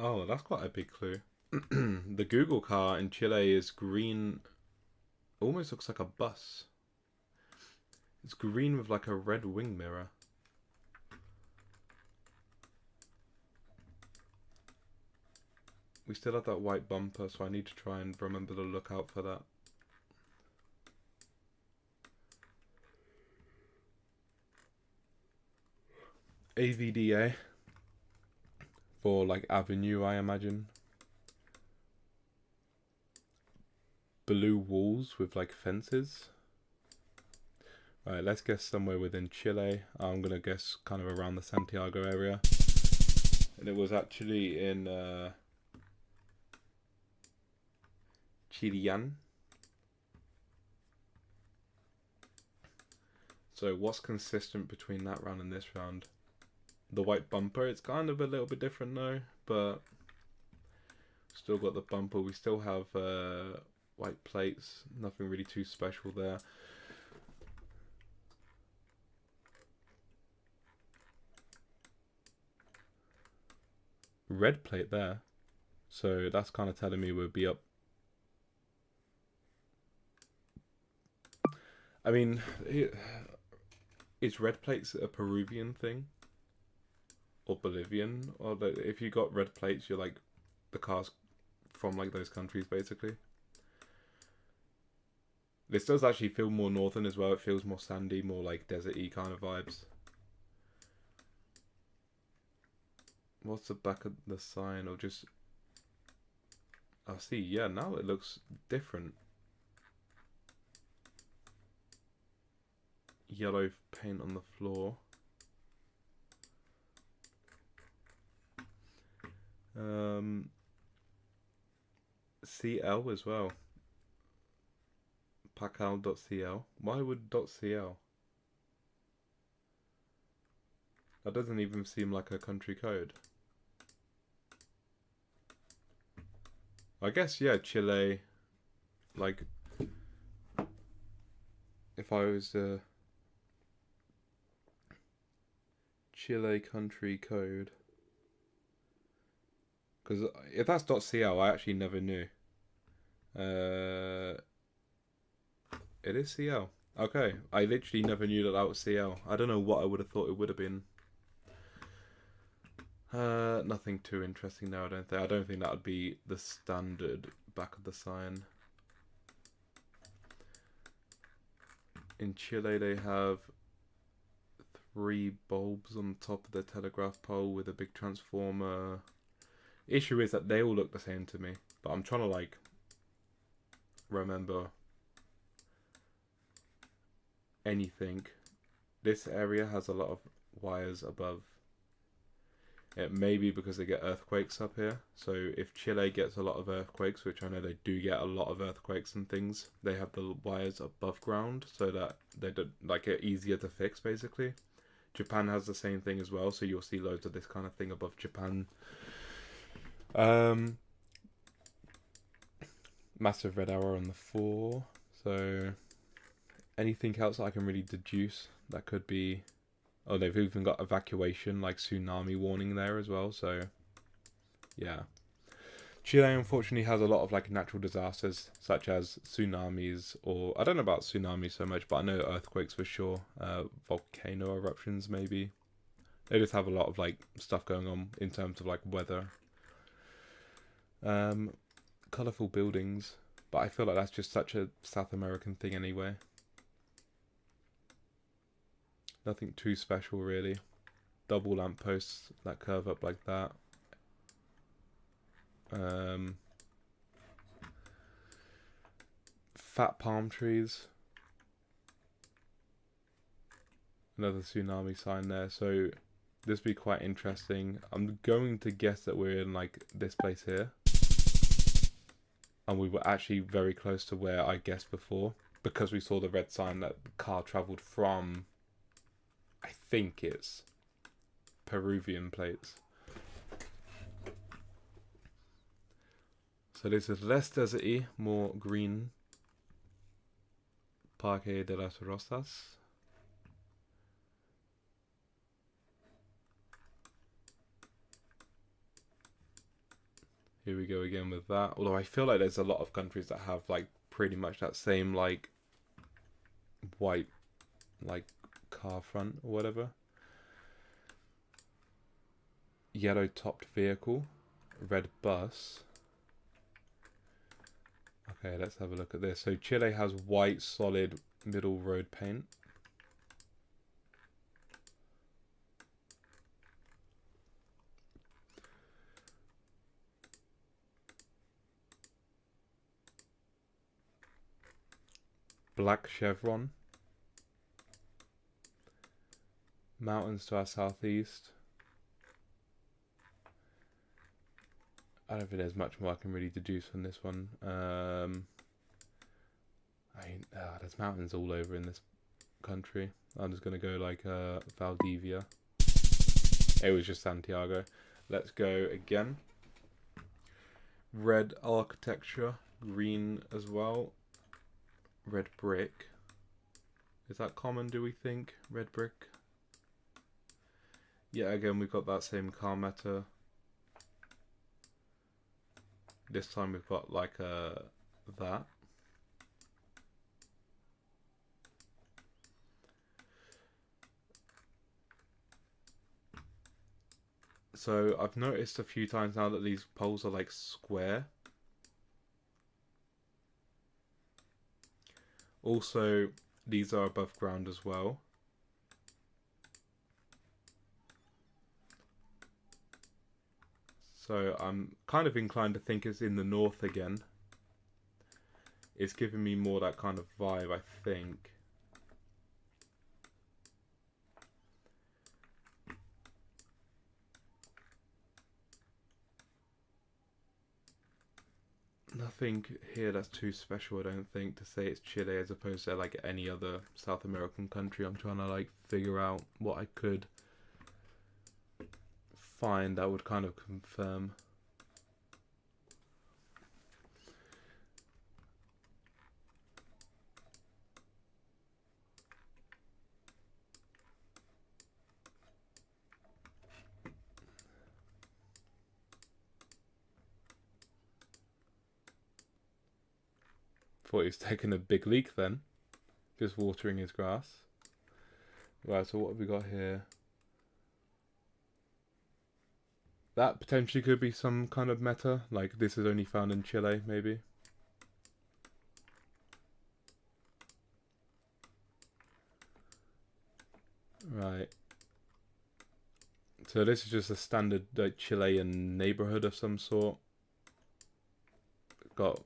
Oh, that's quite a big clue. The Google car in Chile is green. Almost looks like a bus. It's green with like a red wing mirror. We still have that white bumper, so I need to try and remember to look out for that. AVDA. For like avenue, I imagine. Blue walls with like fences. Alright, let's guess somewhere within Chile. I'm gonna guess kind of around the Santiago area. And it was actually in Chillán. So what's consistent between that round and this round? The white bumper, it's kind of a little bit different though, but still got the bumper. We still have white plates, nothing really too special there. Red plate there, so that's kind of telling me we'll be up. I mean, is red plates a Peruvian thing? Or Bolivian? Or if you got red plates, you're like the cars from like those countries basically. This does actually feel more northern as well. It feels more sandy, more like desert-y kind of vibes. What's the back of the sign? Or just... I see, yeah, now it looks different. yellow paint on the floor. CL as well. Pacal.cl. Why would .cl? That doesn't even seem like a country code. I guess, yeah, Chile, like, if I was Chile country code, because if that's .cl, I actually never knew. It is CL. Okay, I literally never knew that that was CL. I don't know what I would have thought it would have been. Nothing too interesting now, I don't think. I don't think that would be the standard back of the sign. In Chile, they have 3 bulbs on top of the telegraph pole with a big transformer. Issue is that they all look the same to me, but I'm trying to like remember anything. This area has a lot of wires above. It may be because they get earthquakes up here. So if Chile gets a lot of earthquakes, which I know they do get a lot of earthquakes and things, they have the wires above ground so that they don't like it easier to fix basically. Japan has the same thing as well, so you'll see loads of this kind of thing above Japan. Massive red arrow on the 4. So anything else that I can really deduce that could be... Oh, they've even got evacuation, like tsunami warning there as well, so yeah. Chile unfortunately has a lot of like natural disasters, such as tsunamis, or I don't know about tsunamis so much, but I know earthquakes for sure, volcano eruptions maybe. They just have a lot of like stuff going on in terms of like weather. Colourful buildings, but I feel like that's just such a South American thing anyway. Nothing too special really. Double lampposts that curve up like that. Fat palm trees. Another tsunami sign there. So this would be quite interesting. I'm going to guess that we're in like this place here. And we were actually very close to where I guessed before, because we saw the red sign that the car travelled from... I think it's Peruvian plates. So this is less deserty, more green. Parque de las Rosas. Here we go again with that. Although I feel like there's a lot of countries that have like pretty much that same like white like car front or whatever. Yellow topped vehicle, red bus. Okay, let's have a look at this. So Chile has white solid middle road paint. Black chevron. Mountains to our southeast. I don't think there's much more I can really deduce from this one. There's mountains all over in this country. I'm just going to go like Valdivia. It was just Santiago. Let's go again. Red architecture. Green as well. Red brick. Is that common, do we think? Red brick. Yeah, again, we've got that same car meta. This time we've got like that. So I've noticed a few times now that these poles are like square. Also, these are above ground as well. So I'm kind of inclined to think it's in the north again. It's giving me more that kind of vibe, I think. Nothing here that's too special, I don't think, to say it's Chile as opposed to like any other South American country. I'm trying to like figure out what I could find that would kind of confirm. Thought he was taking a big leak then, just watering his grass. Right, so what have we got here? That potentially could be some kind of meta, like this is only found in Chile, maybe. Right. So this is just a standard like Chilean neighborhood of some sort. Got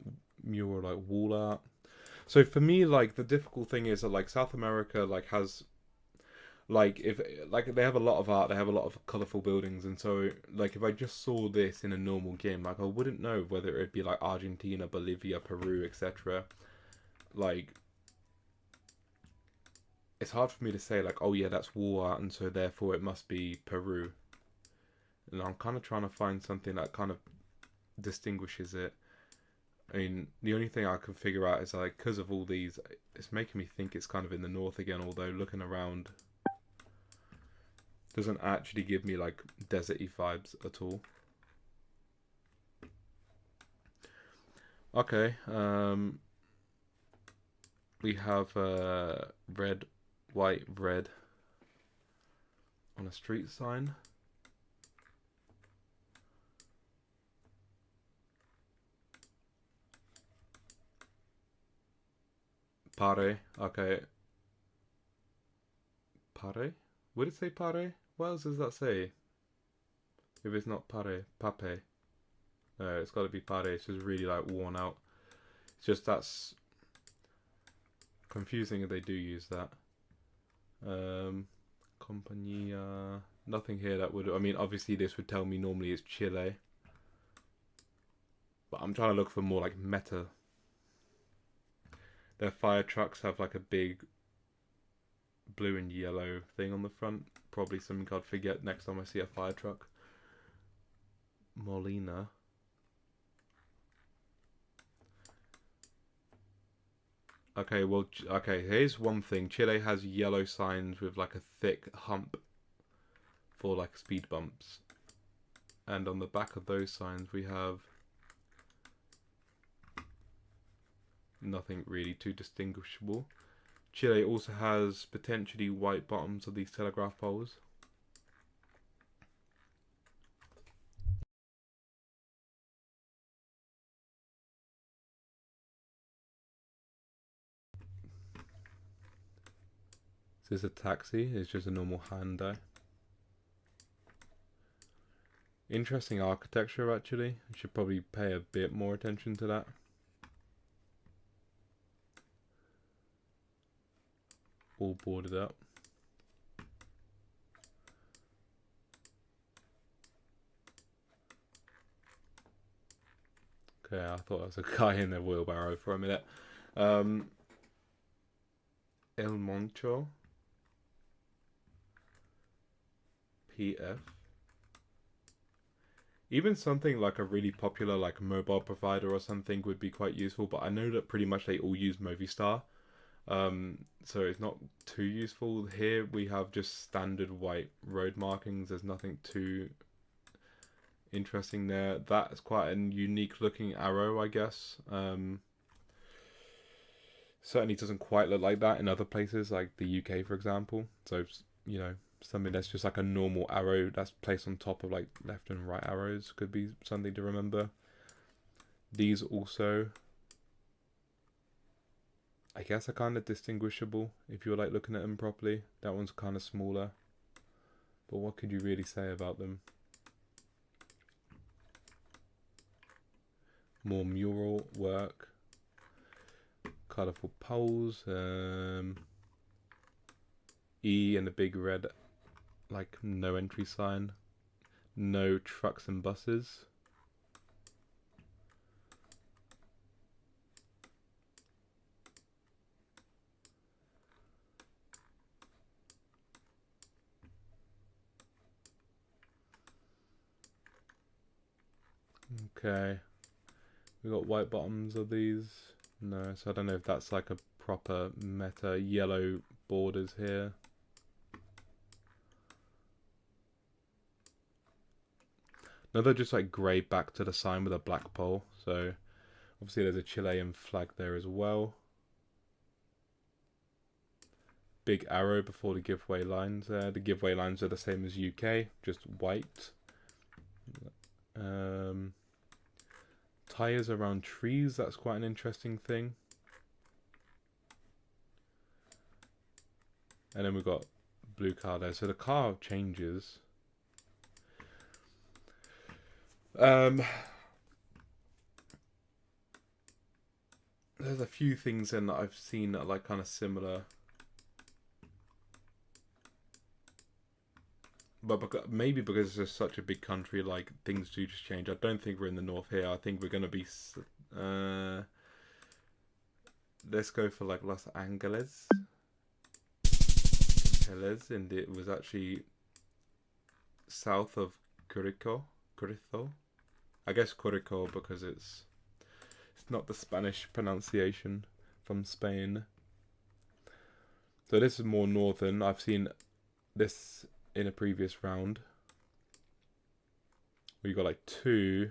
mural like wall art. So for me, like the difficult thing is that like South America like has like if like they have a lot of art, they have a lot of colorful buildings, and so like if I just saw this in a normal game, like I wouldn't know whether it'd be like Argentina, Bolivia, Peru, etc. Like it's hard for me to say like, oh yeah, that's wall art, and so therefore it must be Peru. And I'm kind of trying to find something that kind of distinguishes it. I mean, the only thing I can figure out is like because of all these, it's making me think it's kind of in the north again. Although looking around doesn't actually give me like deserty vibes at all. Okay, we have red, white, red on a street sign. Pare, okay. Pare? Would it say pare? What else does that say? If it's not pare, pape. No, it's got to be pare. It's just really like worn out. It's just that's confusing if they do use that. Compañía. Nothing here that would. I mean, obviously this would tell me normally it's Chile. But I'm trying to look for more like meta. Their fire trucks have like a big blue and yellow thing on the front. Probably something I'd forget next time I see a fire truck. Molina. Okay, well, okay, here's one thing. Chile has yellow signs with like a thick hump for like speed bumps. And on the back of those signs we have nothing really too distinguishable. Chile also has potentially white bottoms of these telegraph poles. Is this a taxi? It's just a normal Hyundai. Interesting architecture actually. I should probably pay a bit more attention to that. All boarded up. Okay, I thought there was a guy in a wheelbarrow for a minute. El Moncho. PF. Even something like a really popular like mobile provider or something would be quite useful, but I know that pretty much they all use Movistar. So it's not too useful. Here we have just standard white road markings. There's nothing too interesting there. That's quite a unique looking arrow, I guess. Certainly doesn't quite look like that in other places like the UK, for example. So, you know, something that's just like a normal arrow that's placed on top of like left and right arrows could be something to remember. These also, I guess, are kind of distinguishable if you're like looking at them properly. That one's kind of smaller, but what could you really say about them? More mural work, colourful poles, E and the big red like no entry sign, no trucks and buses. Okay. We got white bottoms of these. No, so I don't know if that's like a proper meta. Yellow borders here. No, they're just like grey back to the sign with a black pole. So obviously there's a Chilean flag there as well. Big arrow before the giveaway lines there. The giveaway lines are the same as UK, just white. Tires around trees, that's quite an interesting thing. And then we've got blue car there. So the car changes. There's a few things in that I've seen that are like kind of similar. But maybe because it's just such a big country, like things do just change. I don't think we're in the north here. I think we're going to be... let's go for like Los Angeles. And it was actually south of Curicó. I guess Curicó because it's not the Spanish pronunciation from Spain. So this is more northern. I've seen this in a previous round. Where you got like 2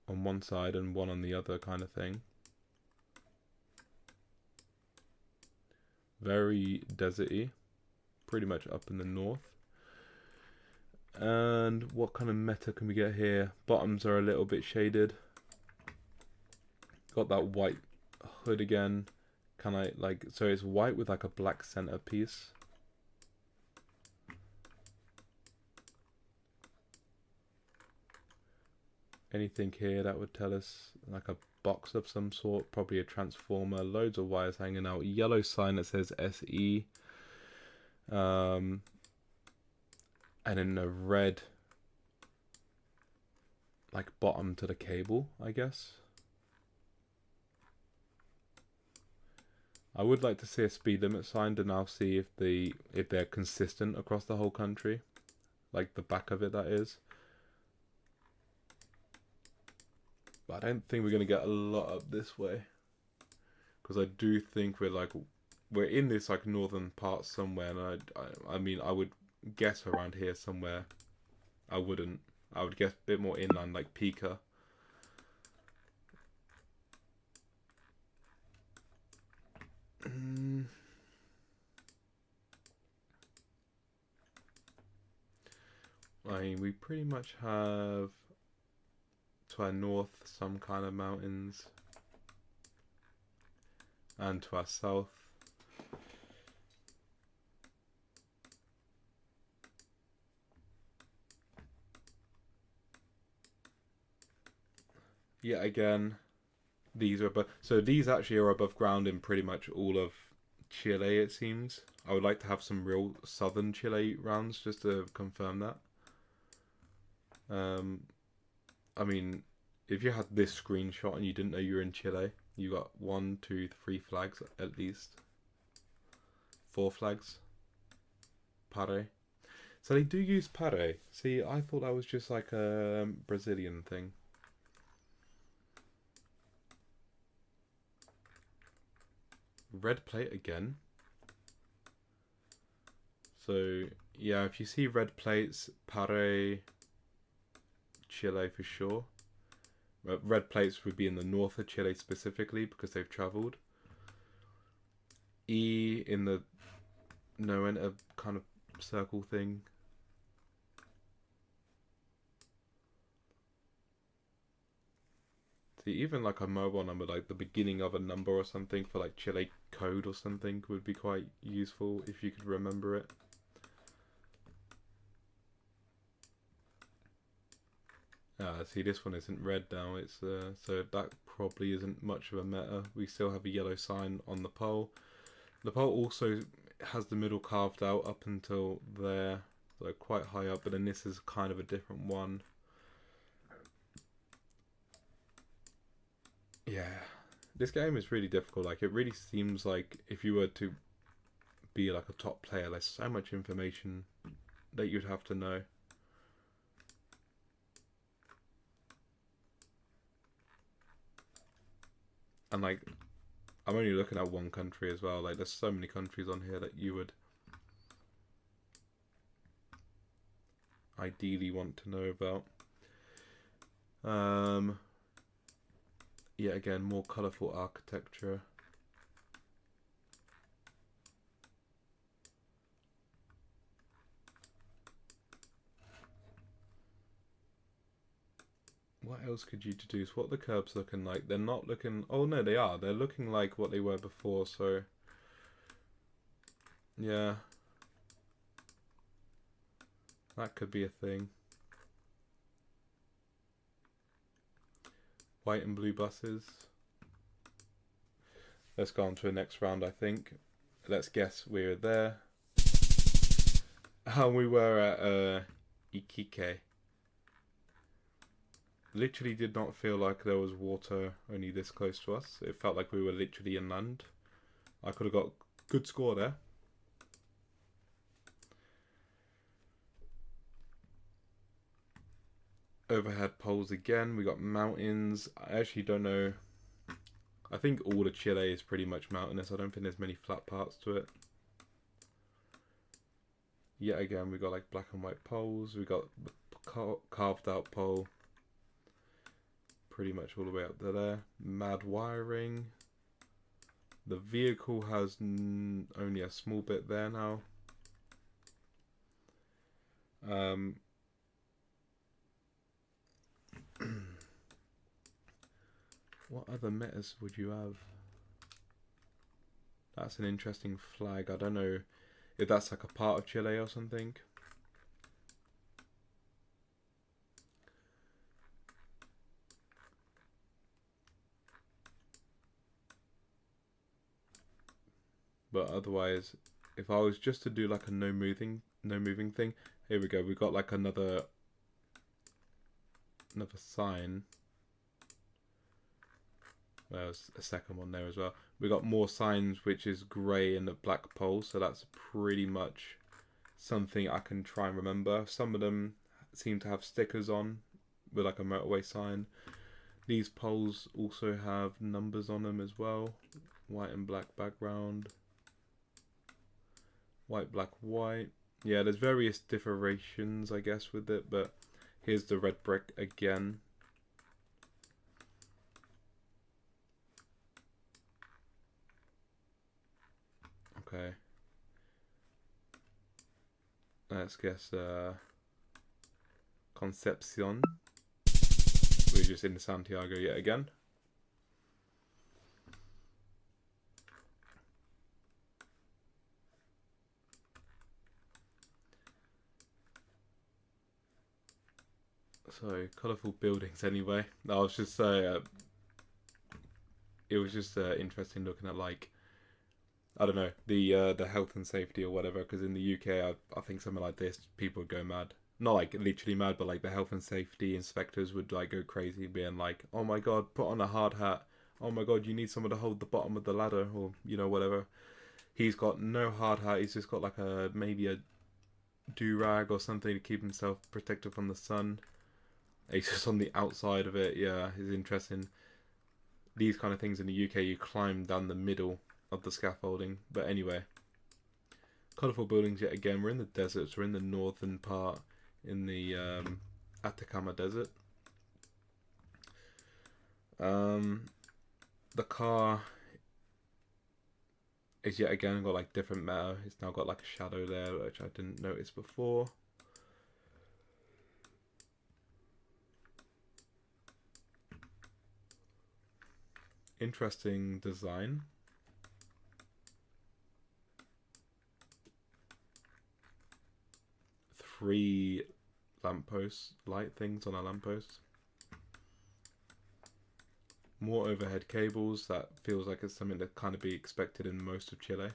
on one side and 1 on the other kind of thing. Very deserty. Pretty much up in the north. And what kind of meta can we get here? Bottoms are a little bit shaded. Got that white hood again. Can I like, so it's white with like a black center piece. Anything here that would tell us like a box of some sort, probably a transformer, loads of wires hanging out, yellow sign that says SE. And then a red like bottom to the cable, I guess. I would like to see a speed limit sign to now see if they're consistent across the whole country. Like the back of it, that is. But I don't think we're going to get a lot up this way. Because I do think we're in this like northern part somewhere. And I mean, I would guess around here somewhere. I wouldn't. I would guess a bit more inland, like Pika. I mean, we pretty much have to our north some kind of mountains. And to our south. Yeah, again, these are above. So these actually are above ground in pretty much all of Chile, it seems. I would like to have some real southern Chile rounds just to confirm that. I mean, if you had this screenshot and you didn't know you were in Chile, you got 1, 2, 3 flags at least. 4 flags. Pare. So they do use pare. See, I thought that was just like a Brazilian thing. Red plate again. So yeah, if you see red plates, pare, Chile for sure. Red plates would be in the north of Chile specifically because they've travelled. E in the no enter kind of circle thing. See, even like a mobile number, like the beginning of a number or something for like Chile code or something would be quite useful if you could remember it. See, this one isn't red now. It's so that probably isn't much of a meta. We still have a yellow sign on the pole. The pole also has the middle carved out up until there, so quite high up. But then this is kind of a different one. Yeah, this game is really difficult. Like, it really seems like if you were to be like a top player, there's so much information that you'd have to know. And like, I'm only looking at one country as well. Like, there's so many countries on here that you would ideally want to know about. Yeah, again, more colourful architecture. What else could you deduce? What are the curbs looking like? They're not looking... Oh, no, they are. They're looking like what they were before, so... Yeah. That could be a thing. White and blue buses. Let's go on to the next round, I think. Let's guess we're there. We were at Ikike. Literally did not feel like there was water only this close to us. It felt like we were literally inland. I could have got good score there. Overhead poles again. We got mountains. I actually don't know. I think all of Chile is pretty much mountainous. I don't think there's many flat parts to it. Yet again, we got like black and white poles. We got the carved out pole. Pretty much all the way up to there. Mad wiring. The vehicle has only a small bit there now. What other metas would you have? That's an interesting flag. I don't know if that's like a part of Chile or something. But otherwise, if I was just to do like a no moving thing, here we go. We got like another sign. There's a second one there as well. We got more signs, which is grey and a black pole. So that's pretty much something I can try and remember. Some of them seem to have stickers on with like a motorway sign. These poles also have numbers on them as well. White and black background. White, black, white. Yeah, there's various differentiations, I guess, with it, but here's the red brick again. Okay. Let's guess Concepcion. We're just in Santiago yet again. So colourful buildings anyway. I was just it was just interesting looking at like, I don't know, the health and safety or whatever, because in the UK I think something like this people would go mad. Not like literally mad, but like the health and safety inspectors would like go crazy being like, oh my god, put on a hard hat. Oh my god, you need someone to hold the bottom of the ladder, or you know, whatever. He's got no hard hat, he's just got like maybe a do-rag or something to keep himself protected from the sun. He's just on the outside of it. Yeah, it's interesting. These kind of things in the UK, you climb down the middle of the scaffolding. But anyway, colourful buildings yet again. We're in the deserts. We're in the northern part, in the Atacama Desert. The car is yet again got like different meta. It's now got like a shadow there, which I didn't notice before. Interesting design. Three lampposts, light things on a lamppost. More overhead cables. That feels like it's something that kind of be expected in most of Chile.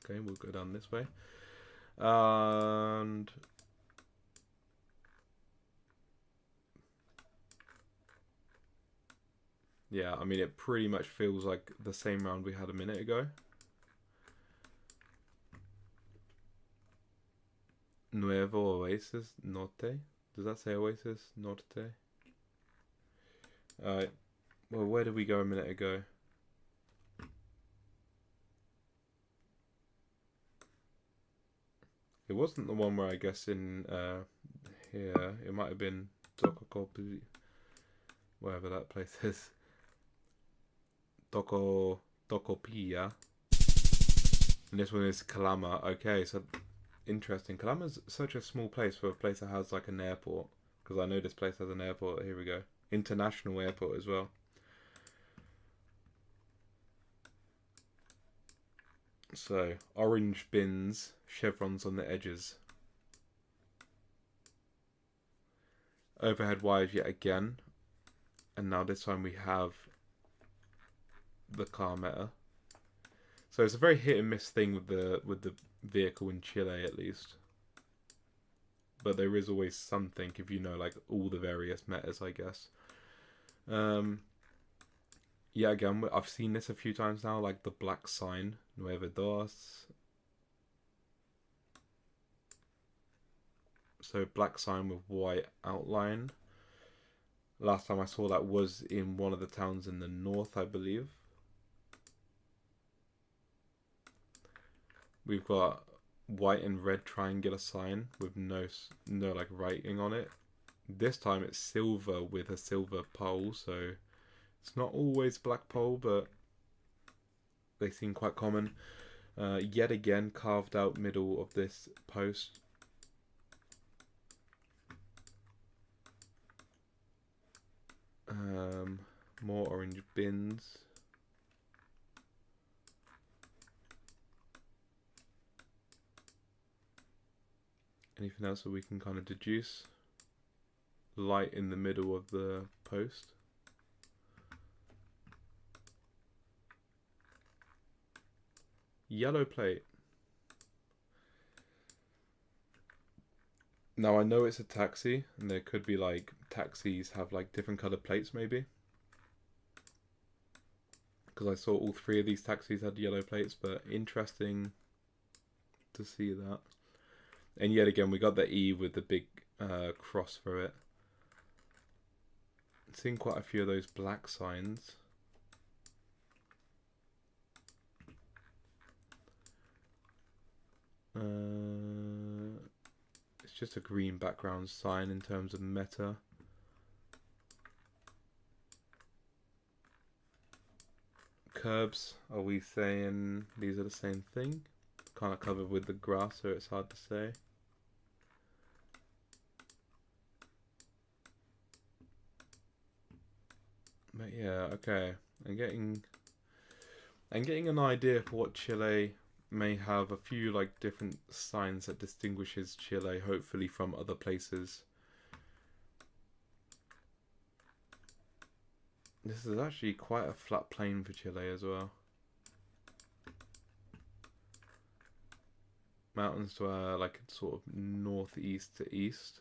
Okay, we'll go down this way. And yeah, I mean, it pretty much feels like the same round we had a minute ago. Nuevo Oasis Norte. Does that say Oasis Norte? Well, where did we go a minute ago? It wasn't the one where I guess in here. It might have been Tokokopi, wherever that place is. Tokopia. And this one is Kalama. Okay, so interesting. Kalama's such a small place for a place that has like an airport. Because I know this place has an airport. Here we go. International airport as well. So, orange bins, chevrons on the edges. Overhead wires yet again. And now this time we have the car meter. So it's a very hit and miss thing with the vehicle in Chile, at least. But there is always something if you know like all the various metas, I guess. Yeah, again, I've seen this a few times now, like the black sign, Nueve Dos. So black sign with white outline. Last time I saw that was in one of the towns in the north, I believe. We've got white and red triangular sign with no like writing on it. This time it's silver with a silver pole, so it's not always black pole, but they seem quite common. Yet again, carved out middle of this post. More orange bins. Anything else that we can kind of deduce? Light in the middle of the post. Yellow plate. Now I know it's a taxi, and there could be like taxis have like different colored plates maybe. Because I saw all three of these taxis had yellow plates, but interesting to see that. And yet again, we got the E with the big cross for it. Seeing quite a few of those black signs. It's just a green background sign in terms of meta. Curbs, are we saying these are the same thing? Kind of covered with the grass, so it's hard to say. But yeah, okay. I'm getting an idea for what Chile may have. A few like different signs that distinguishes Chile, hopefully, from other places. This is actually quite a flat plain for Chile as well. Mountains to like sort of northeast to east.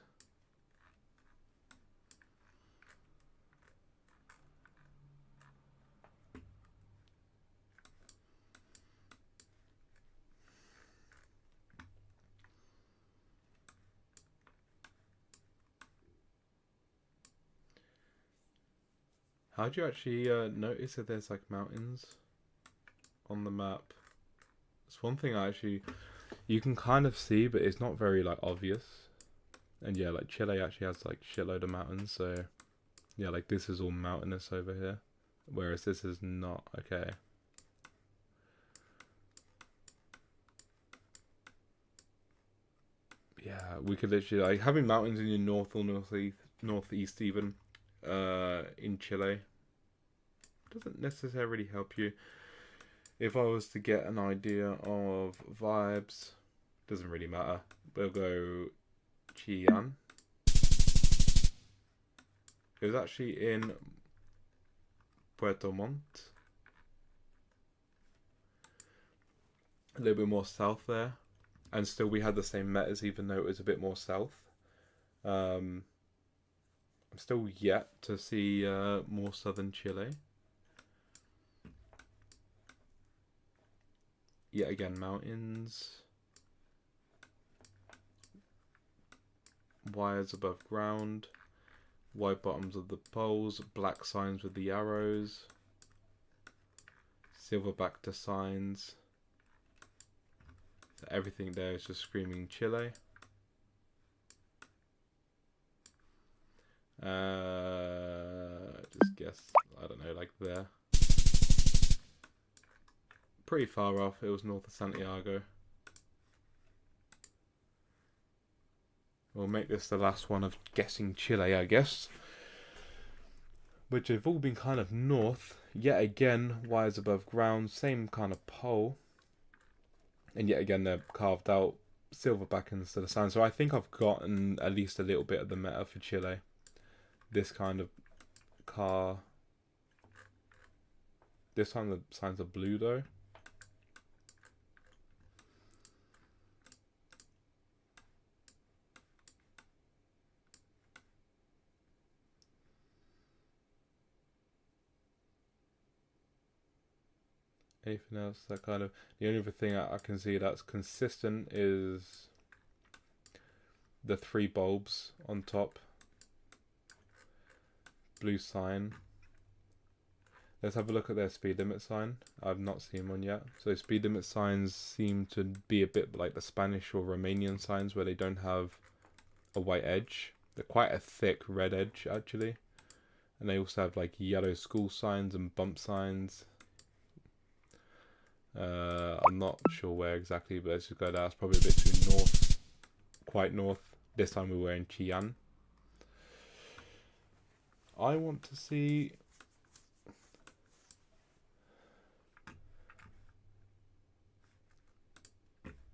How do you actually notice that there's like mountains on the map? It's one thing you can kind of see, but it's not very like obvious. And yeah, like Chile actually has like shitload of mountains, so yeah, like this is all mountainous over here, whereas this is not. Okay. Yeah, we could literally like having mountains in your north or northeast even in Chile doesn't necessarily help you. If I was to get an idea of vibes, doesn't really matter. We'll go Chillán. It was actually in Puerto Montt. A little bit more south there. And still we had the same metas even though it was a bit more south. I'm still yet to see more southern Chile. Yet again, mountains. Wires above ground. white bottoms of the poles, black signs with the arrows, silverback to signs. So everything there is just screaming Chile. Just guess, I don't know, like there. Pretty far off, it was north of Santiago. We'll make this the last one of guessing Chile, I guess. Which have all been kind of north. Yet again, wires above ground, same kind of pole. And yet again, they're carved out silverback instead of sand. So I think I've gotten at least a little bit of the meta for Chile. This kind of car. This time the signs are blue though. Anything else that kind of, the only other thing I can see that's consistent is the 3 bulbs on top. Blue sign. Let's have a look at their speed limit sign. I've not seen one yet. So speed limit signs seem to be a bit like the Spanish or Romanian signs where they don't have a white edge. They're quite a thick red edge actually. And they also have like yellow school signs and bump signs. I'm not sure where exactly, but let's just go there. It's probably a bit too north, quite north. This time we were in Chian. I want to see.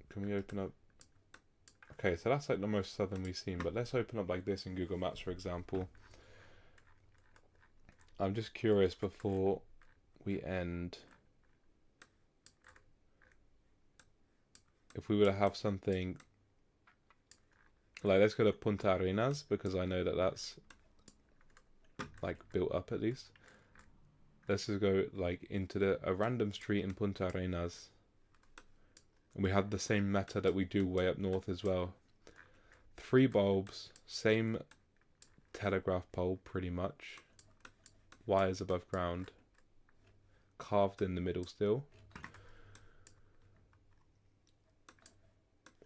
Can we open up? Okay, so that's like the most southern we've seen, but let's open up like this in Google Maps, for example. I'm just curious before we end. If we were to have something like, let's go to Punta Arenas because I know that that's like built up at least. Let's just go like into a random street in Punta Arenas, and we have the same meta that we do way up north as well. 3 bulbs, same telegraph pole pretty much, wires above ground, carved in the middle still.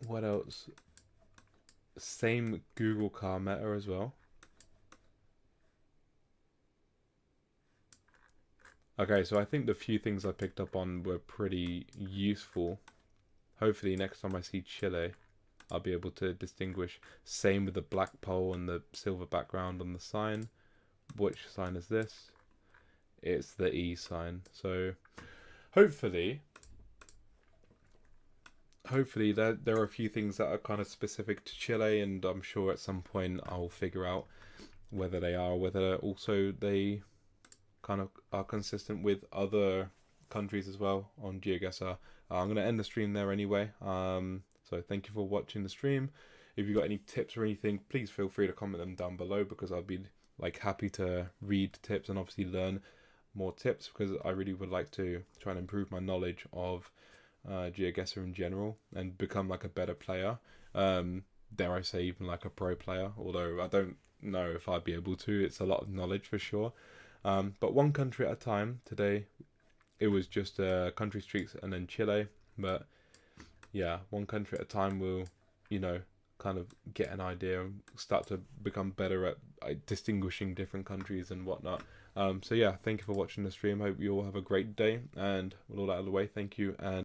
What else? Same Google car meta as well. Okay, so I think the few things I picked up on were pretty useful. Hopefully next time I see Chile, I'll be able to distinguish. Same with the black pole and the silver background on the sign. Which sign is this? It's the E sign. So hopefully there are a few things that are kind of specific to Chile, and I'm sure at some point I'll figure out whether they are, whether also they kind of are consistent with other countries as well on GeoGuessr. I'm going to end the stream there anyway. So thank you for watching the stream. If you've got any tips or anything, please feel free to comment them down below, because I'd be like happy to read tips and obviously learn more tips, because I really would like to try and improve my knowledge of GeoGuessr in general and become like a better player. Dare I say even like a pro player, although I don't know if I'd be able to. It's a lot of knowledge for sure. But one country at a time. Today it was just country streaks and then Chile, but yeah, one country at a time will, you know, kind of get an idea and start to become better at distinguishing different countries and whatnot. So yeah, thank you for watching the stream. Hope you all have a great day, and with all that out of the way, thank you, and